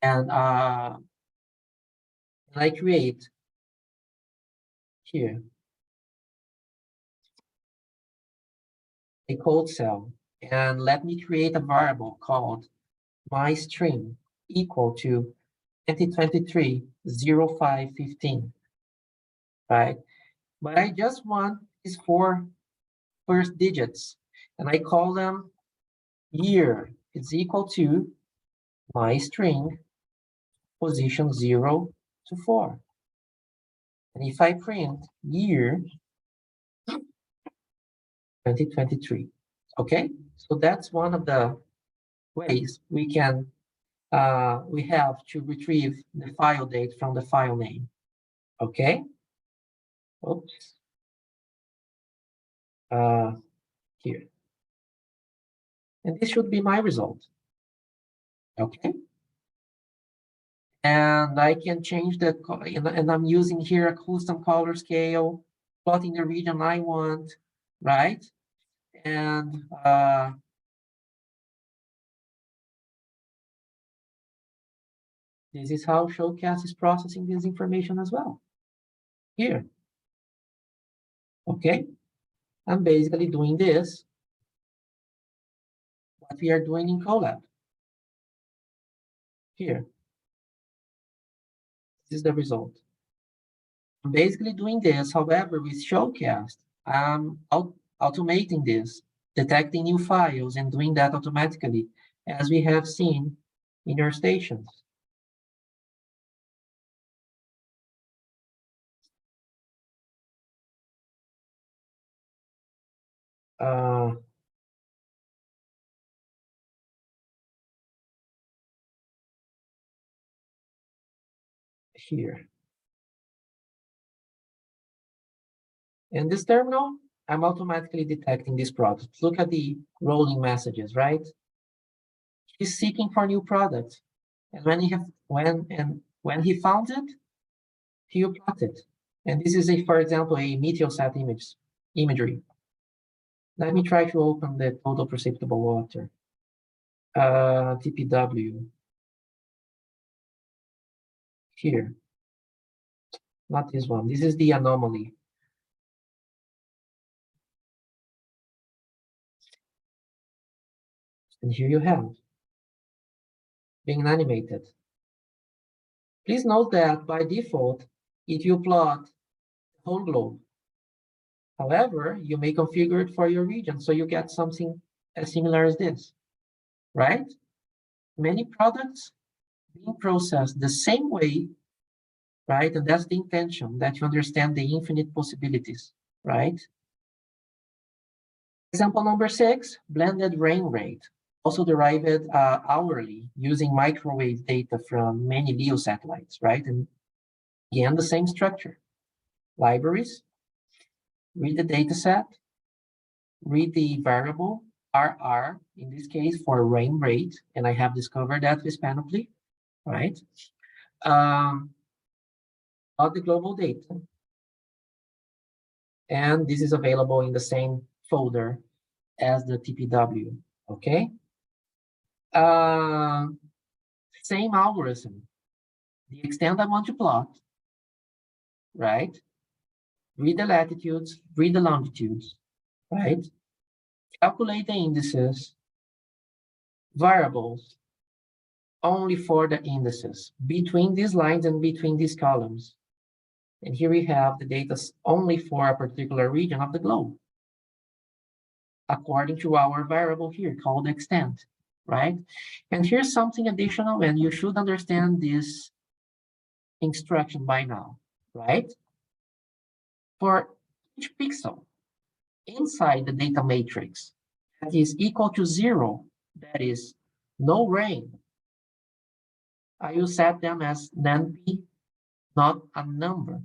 and I create here a code cell, and let me create a variable called myString equal to 2023-05-15, right? But I just want these 4 first digits, and I call them year. It's equal to myString position 0 to 4. And if I print year 2023, okay? So that's one of the ways we can we have to retrieve the file date from the file name, okay? Oops. Here. And this should be my result, okay? And I can change the, and I'm using here a custom color scale, plotting the region I want, right? And this is how SHOWCast is processing this information as well. Here. Okay. I'm basically doing this, what we are doing in Colab. Here. This is the result. I'm basically doing this, however, with SHOWCast, I'm automating this, detecting new files and doing that automatically, as we have seen in our stations. Here. In this terminal, I'm automatically detecting this product. Look at the rolling messages, right? He's seeking for new products. And when he he found it, he will plot it. And this is for example, a meteosat imagery. Let me try to open the total precipitable water. TPW. Here. Not this one. This is the anomaly. And here you have being animated. Please note that by default, it will plot the whole globe. However, you may configure it for your region so you get something as similar as this, right? Many products being processed the same way, right? And that's the intention, that you understand the infinite possibilities, right? Example number 6, blended rain rate, also derived hourly using microwave data from many LEO satellites, right? And again, the same structure. Libraries, read the data set, read the variable RR, in this case for rain rate, and I have discovered that with Panoply, right? Of the global data. And this is available in the same folder as the TPW, okay? Same algorithm. The extent I want to plot, right? Read the latitudes, read the longitudes, right? Calculate the indices, variables, only for the indices, between these lines and between these columns. And here we have the data only for a particular region of the globe, according to our variable here called extent, right? And here's something additional, and you should understand this instruction by now, right? For each pixel inside the data matrix that is equal to 0, that is no rain, I will set them as NaN-P, not a number.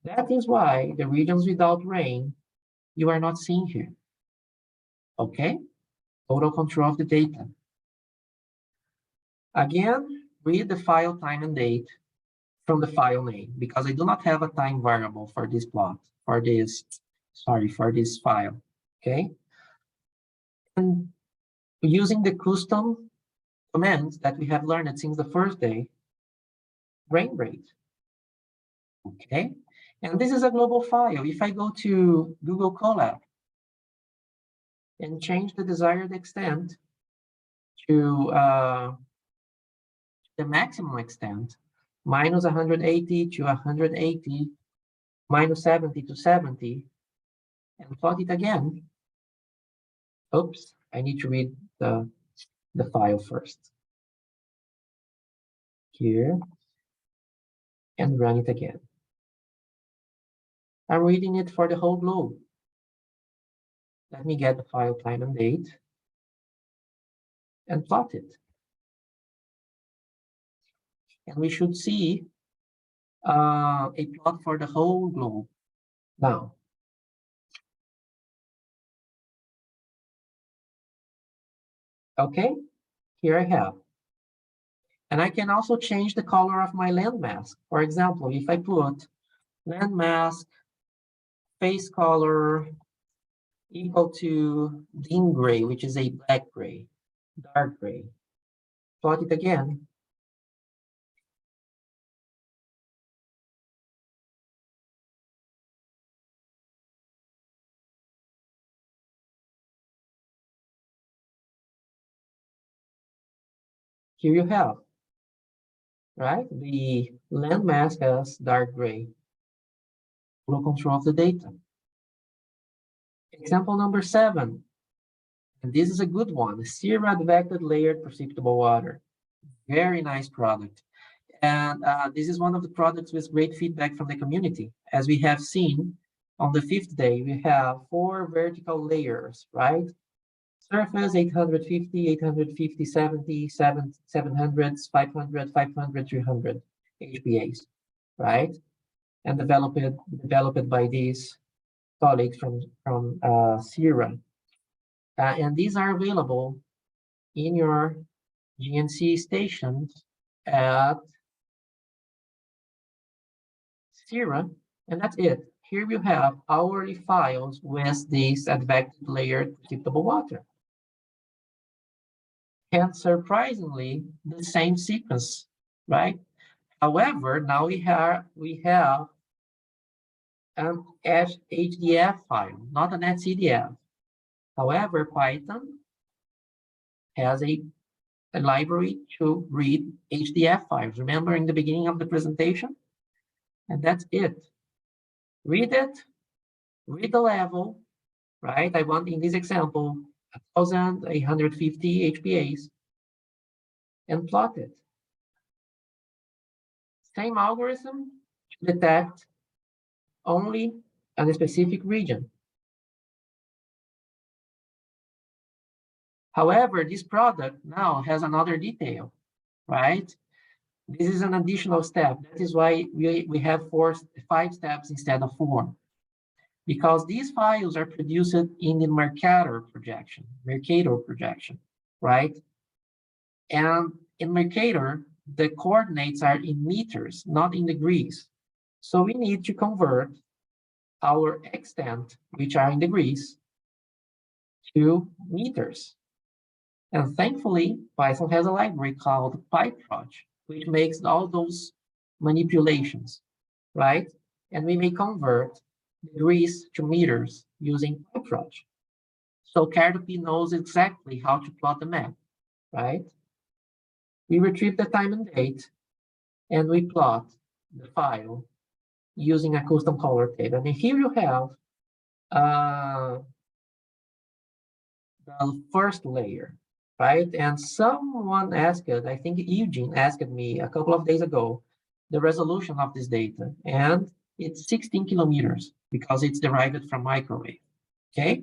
That is why the regions without rain, you are not seeing here. Okay? Total control of the data. Again, read the file time and date from the file name, because I do not have a time variable for this plot, for this file, okay? And using the custom commands that we have learned since the first day, grain rate, okay? And this is a global file. If I go to Google Colab and change the desired extent to the maximum extent, minus 180 to 180, minus 70 to 70, and plot it again. Oops, I need to read the file first. Here, and run it again. I'm reading it for the whole globe. Let me get the file time and date and plot it. And we should see a plot for the whole globe now. Okay, here I have. And I can also change the color of my landmask. For example, if I put landmask face color equal to dim gray, which is a black gray, dark gray, plot it again. Here you have, right? The landmask has dark gray. Full control of the data. Example number 7. And this is a good one. Zero advected layered precipitable water. Very nice product. And this is one of the products with great feedback from the community. As we have seen on the 5th day, we have 4 vertical layers, right? Surface 850, 850, 70, 700s, 500, 500, 300 HPAs, right? And developed by these colleagues from Sierra. And these are available in your GNC stations at Sierra, and that's it. Here you have hourly files with this advected layered precipitable water. And surprisingly, the same sequence, right? However, now we have an HDF file, not an etcdf. However, Python has a library to read HDF files. Remember in the beginning of the presentation? And that's it. Read it, read the level, right? I want, in this example, 1,850 HPAs, and plot it. Same algorithm to detect only a specific region. However, this product now has another detail, right? This is an additional step. That is why we have 5 steps instead of 4. Because these files are produced in the Mercator projection, right? And in Mercator, the coordinates are in meters, not in degrees. So we need to convert our extent, which are in degrees, to meters. And thankfully, Python has a library called PyProj, which makes all those manipulations, right? And we may convert degrees to meters using PyProj. So Cardopy knows exactly how to plot the map, right? We retrieve the time and date, and we plot the file using a custom color table. And here you have the first layer, right? And someone asked, I think Eugene asked me a couple of days ago, the resolution of this data. And it's 16 kilometers because it's derived from microwave, okay?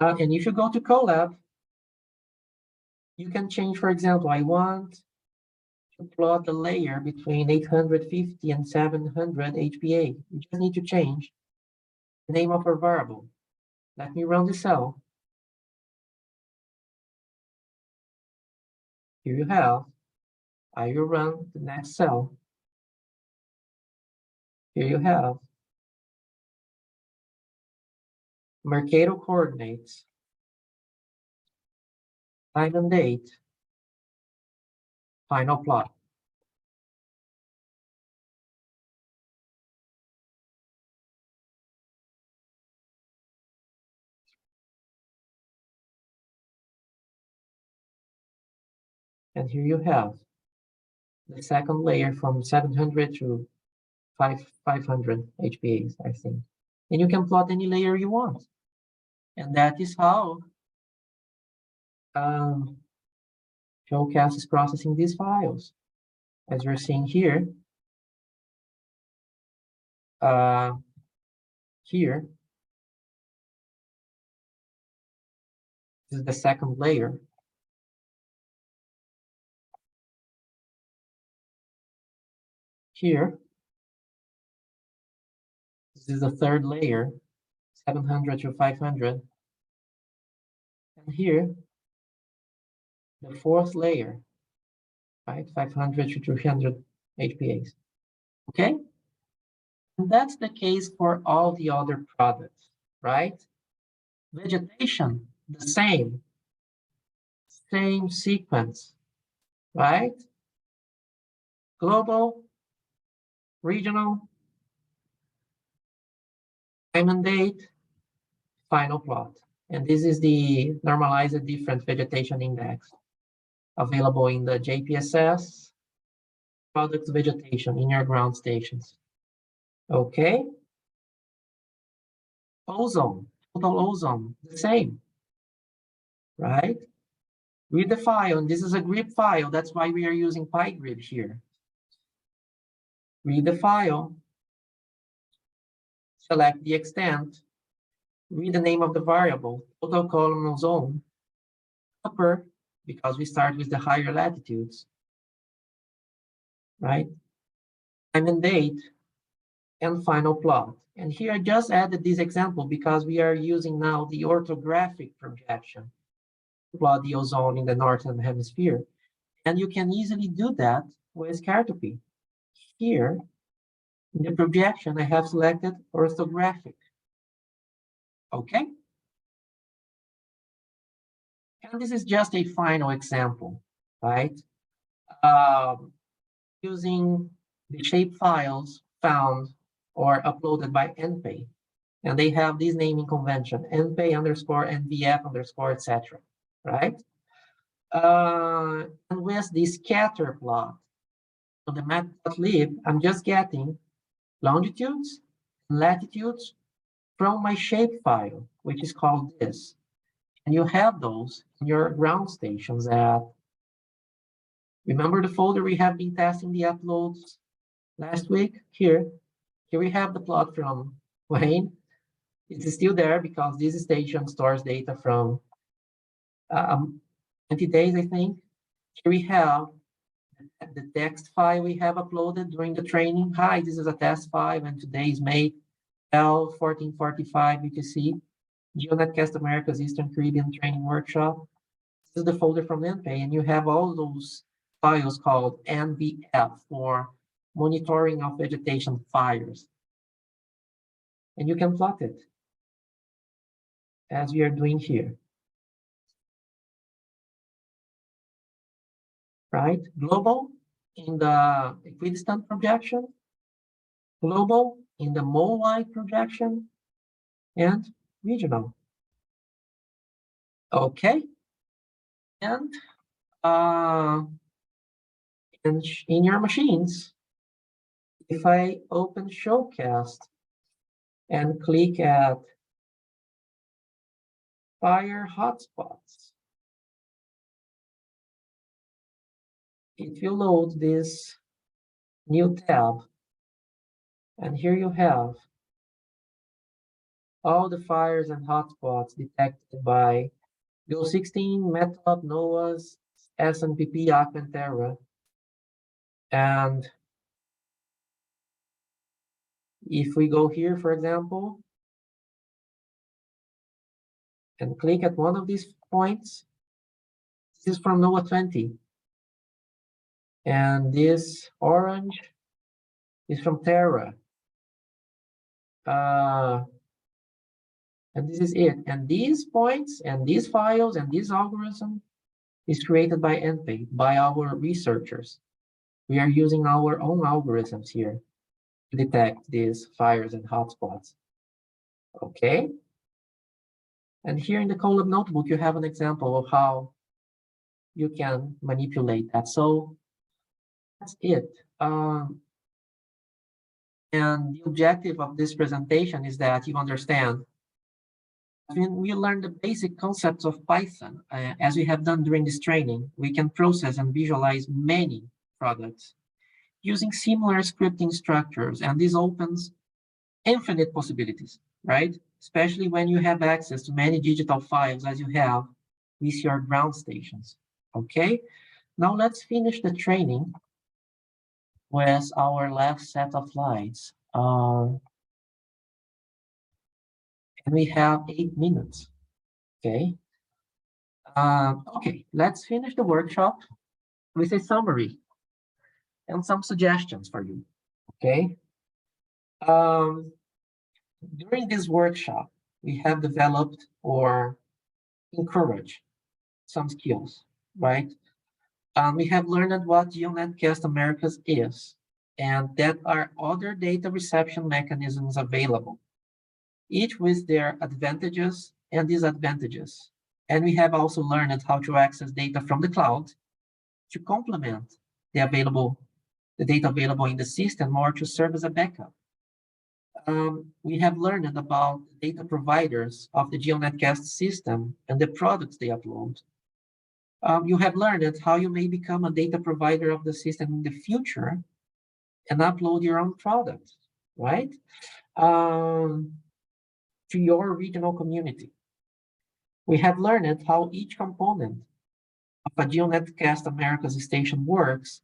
And if you go to Colab, you can change, for example, I want to plot the layer between 850 and 700 HPA. You just need to change the name of our variable. Let me run the cell. Here you have, I will run the next cell. Here you have Mercator coordinates, time and date, final plot. And here you have the second layer from 700 to 500 HPAs, I think. And you can plot any layer you want. And that is how SHOWCast is processing these files. As you're seeing here, here, this is the second layer. Here, this is the third layer, 700 to 500. And here, the fourth layer, right, 500 to 300 HPAs. Okay? And that's the case for all the other products, right? Vegetation, the same sequence, right? Global, regional, time and date, final plot. And this is the normalized different vegetation index available in the JPSS product vegetation in your ground stations. Okay. Ozone, total ozone, the same, right? Read the file, and this is a grip file. That's why we are using PyGrid here. Read the file, select the extent, read the name of the variable, total column ozone, upper, because we start with the higher latitudes, right? Time and date, and final plot. And here I just added this example because we are using now the orthographic projection to plot the ozone in the northern hemisphere. And you can easily do that with Cartopy. Here, in the projection, I have selected orthographic. Okay? And this is just a final example, right? Using the shape files found or uploaded by NPay. And they have this naming convention, NPay underscore NVF underscore, etc. Right? And with the scatter plot on the matplotlib, I'm just getting longitudes and latitudes from my shape file, which is called this. And you have those in your ground stations at, remember the folder we have been testing the uploads last week? Here we have the plot from Wayne. It's still there because this station stores data from 20 days, I think. Here we have the text file we have uploaded during the training. Hi, this is a test file, and today is May L1445 UTC, GeoNetcast America's Eastern Caribbean Training Workshop. This is the folder from NPay, and you have all those files called NVF for monitoring of vegetation fires. And you can plot it as we are doing here. Right? Global in the equidistant projection, global in the mole-wide projection, and regional. Okay. And in your machines, if I open SHOWCast and click at fire hotspots, it will load this new tab. And here you have all the fires and hotspots detected by GO16, METOP, NOAA's, SNPP, Aquanterra. And if we go here, for example, and click at one of these points, this is from NOAA 20. And this orange is from Terra. And this is it. And these points and these files and this algorithm is created by NPay, by our researchers. We are using our own algorithms here to detect these fires and hotspots. Okay. And here in the Colab notebook, you have an example of how you can manipulate that. So that's it. And the objective of this presentation is that you understand when we learn the basic concepts of Python, as we have done during this training, we can process and visualize many products using similar scripting structures, and this opens infinite possibilities, right? Especially when you have access to many digital files as you have with your ground stations, okay? Now let's finish the training with our last set of slides. And we have 8 minutes, okay? Okay, let's finish the workshop with a summary and some suggestions for you, okay? During this workshop, we have developed or encouraged some skills, right? We have learned what GeoNetCast Americas is, and that are other data reception mechanisms available, each with their advantages and disadvantages. And we have also learned how to access data from the cloud to complement the data available in the system or to serve as a backup. We have learned about data providers of the GeoNetCast system and the products they upload. You have learned how you may become a data provider of the system in the future and upload your own products, right? To your regional community. We have learned how each component of a GeoNetCast Americas station works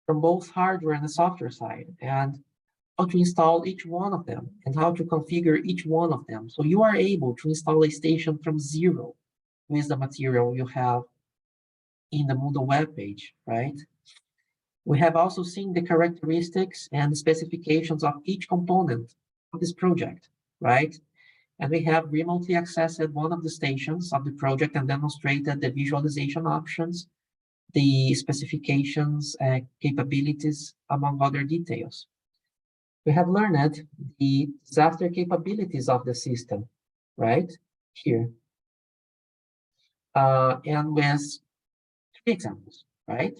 from both hardware and the software side, and how to install each one of them and how to configure each one of them. So you are able to install a station from zero with the material you have in the Moodle webpage, right? We have also seen the characteristics and specifications of each component of this project, right? And we have remotely accessed one of the stations of the project and demonstrated the visualization options, the specifications, capabilities, among other details. We have learned the disaster capabilities of the system, right? Here. And with 3 examples, right?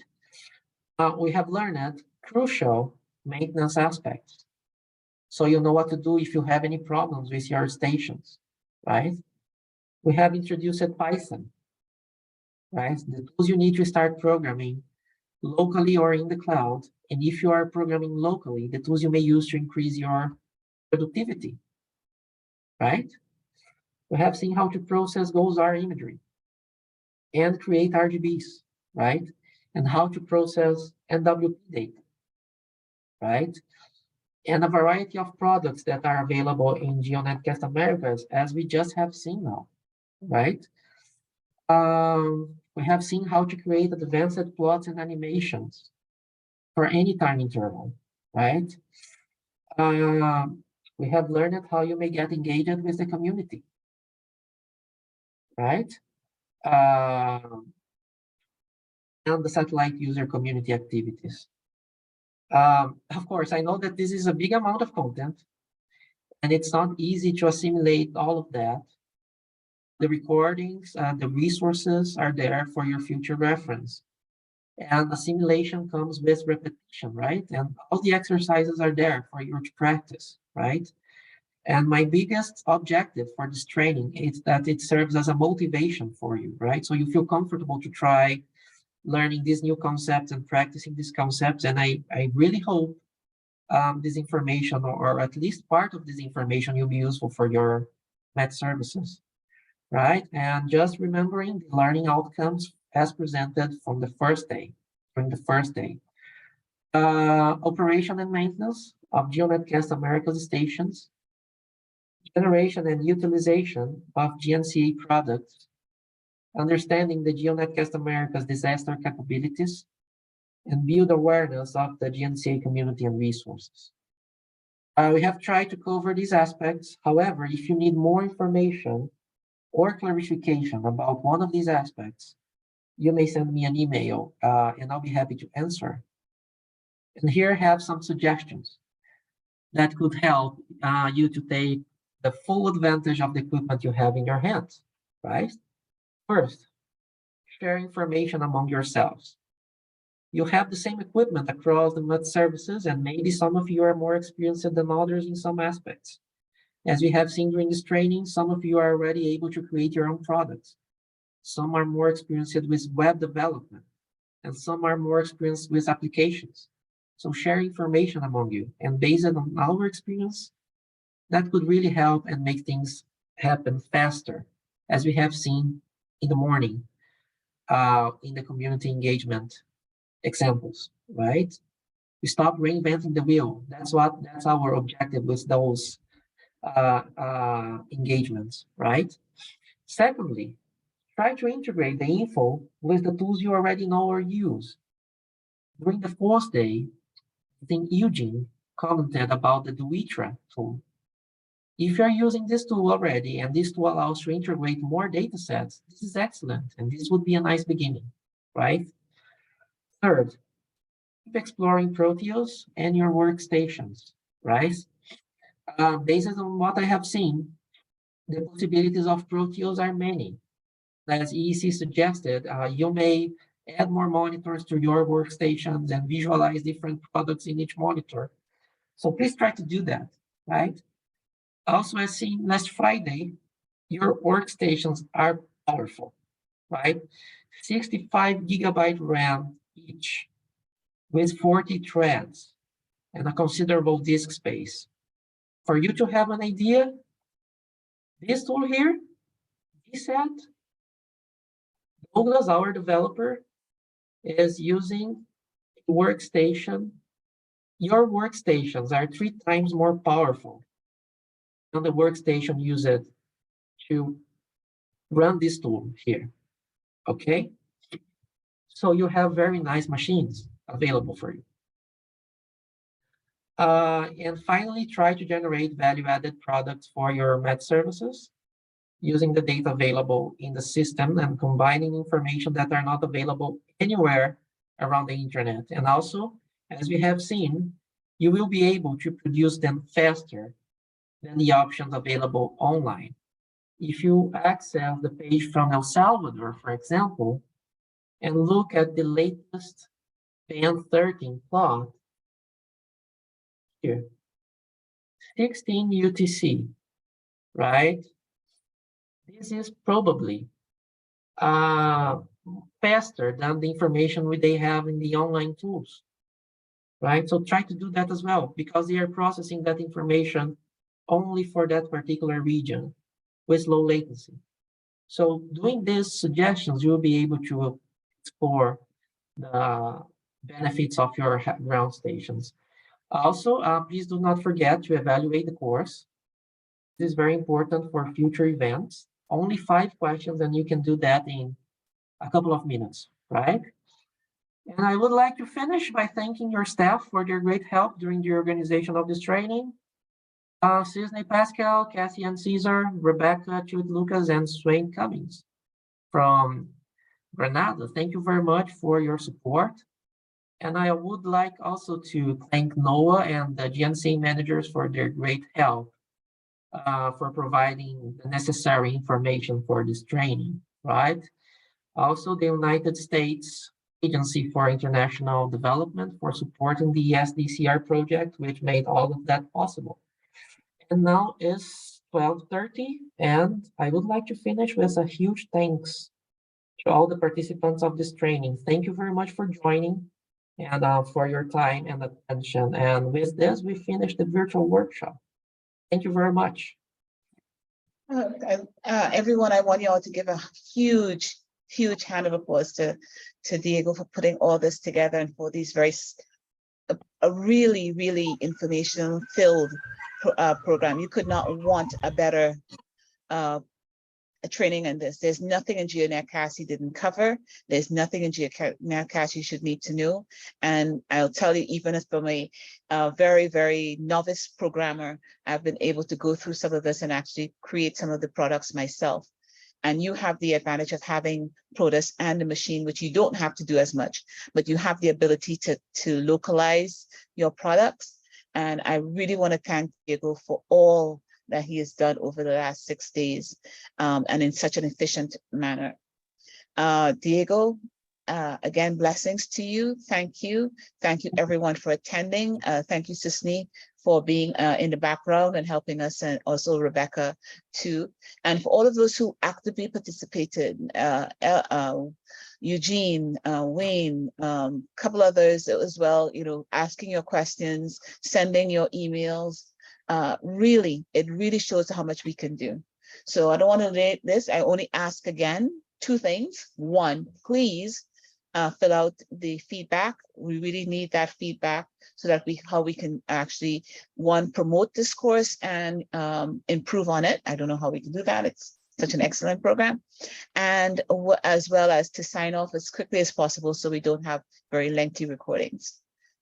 We have learned crucial maintenance aspects. So you know what to do if you have any problems with your stations, right? We have introduced Python, right? The tools you need to start programming locally or in the cloud. And if you are programming locally, the tools you may use to increase your productivity, right? We have seen how to process GOES-R imagery and create RGBs, right? And how to process NWP data, right? And a variety of products that are available in GeoNetCast Americas, as we just have seen now, right? We have seen how to create advanced plots and animations for any time interval, right? We have learned how you may get engaged with the community, right? And the satellite user community activities. Of course, I know that this is a big amount of content, and it's not easy to assimilate all of that. The recordings, the resources are there for your future reference. And assimilation comes with repetition, right? And all the exercises are there for you to practice, right? And my biggest objective for this training is that it serves as a motivation for you, right? So you feel comfortable to try learning these new concepts and practicing these concepts. And I really hope this information, or at least part of this information, will be useful for your med services, right? And just remembering the learning outcomes as presented from the first day, during the first day. Operation and maintenance of GeoNetCast Americas stations, generation and utilization of GNC-A products, understanding the GeoNetCast Americas disaster capabilities, and build awareness of the GNC-A community and resources. We have tried to cover these aspects. However, if you need more information or clarification about one of these aspects, you may send me an email and I'll be happy to answer. And here I have some suggestions that could help you to take the full advantage of the equipment you have in your hands, right? First, share information among yourselves. You have the same equipment across the MUD services, and maybe some of you are more experienced than others in some aspects. As we have seen during this training, some of you are already able to create your own products. Some are more experienced with web development, and some are more experienced with applications. So share information among you, and based on our experience, that could really help and make things happen faster, as we have seen in the morning in the community engagement examples, right? We stop reinventing the wheel. That's our objective with those engagements, right? Secondly, try to integrate the info with the tools you already know or use. During the fourth day, I think Eugene commented about the Duitra tool. If you're using this tool already, and this tool allows to integrate more data sets, this is excellent, and this would be a nice beginning, right? Third, keep exploring Proteus and your workstations, right? Based on what I have seen, the possibilities of Proteus are many. As EEC suggested, you may add more monitors to your workstations and visualize different products in each monitor. So please try to do that, right? Also, as seen last Friday, your workstations are powerful, right? 65 gigabyte RAM each with 40 threads and a considerable disk space. For you to have an idea, this tool here, this set, Douglas, our developer, is using a workstation. Your workstations are 3 times more powerful than the workstation used to run this tool here, okay? So you have very nice machines available for you. And finally, try to generate value-added products for your med services using the data available in the system and combining information that are not available anywhere around the internet. And also, as we have seen, you will be able to produce them faster than the options available online. If you access the page from El Salvador, for example, and look at the latest band 13 plot here, 16 UTC, right? This is probably faster than the information they have in the online tools, right? So try to do that as well, because they are processing that information only for that particular region with low latency. So doing these suggestions, you'll be able to explore the benefits of your ground stations. Also, please do not forget to evaluate the course. This is very important for future events. Only 5 questions, and you can do that in a couple of minutes, right? And I would like to finish by thanking your staff for their great help during the organization of this training. Cisne Pascal, Cassie and Caesar, Rebecca, Chute Lucas, and Swain Cummings from Granada. Thank you very much for your support. And I would like also to thank Noah and the GNC managers for their great help for providing the necessary information for this training, right? Also, the United States Agency for International Development for supporting the SDCR project, which made all of that possible. And now is 12:30, and I would like to finish with a huge thanks to all the participants of this training. Thank you very much for joining and for your time and attention. And with this, we finish the virtual workshop. Thank you very much. Everyone, I want you all to give a huge hand of applause to Diego for putting all this together and for these a really information-filled program. You could not want a better training in this. There's nothing in GNC-A he didn't cover. There's nothing in GNC-A you should need to know. And I'll tell you, even as from a very, very novice programmer, I've been able to go through some of this and actually create some of the products myself. And you have the advantage of having Protus and the machine, which you don't have to do as much, but you have the ability to localize your products. And I really want to thank Diego for all that he has done over the last 6 days, and in such an efficient manner. Diego, again, blessings to you. Thank you. Thank you everyone for attending. Thank you, Sisney, for being in the background and helping us, and also Rebecca too. And for all of those who actively participated, Eugene, Wayne, couple others as well, you know, asking your questions, sending your emails. Really, it really shows how much we can do. So I don't want to late this. I only ask again 2 things. 1, please fill out the feedback. We really need that feedback so that how we can actually, 1, promote this course and improve on it. I don't know how we can do that. It's such an excellent program. And as well as to sign off as quickly as possible so we don't have very lengthy recordings.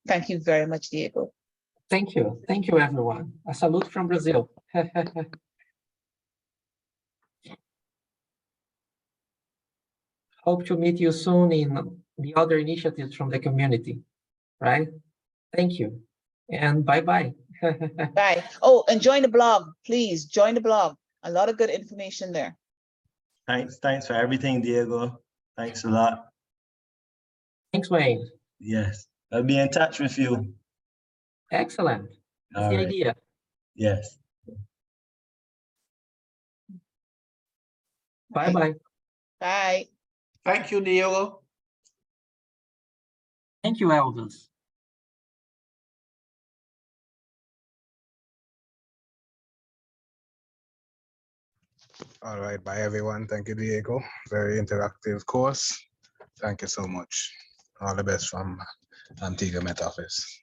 Thank you very much, Diego. Thank you. Thank you, everyone. A salute from Brazil. Hope to meet you soon in the other initiatives from the community, right? Thank you. And bye-bye. Bye. Oh, and join the blog, please. Join the blog. A lot of good information there. Thanks for everything, Diego. Thanks a lot. Thanks, Wayne. Yes, I'll be in touch with you. Excellent. That's All the right. idea. Yes. Bye-bye. Bye. Thank you, Diego. Thank you, elders. All right, bye everyone. Thank you, Diego. Very interactive course. Thank you so much. All the best from Antigua Met Office.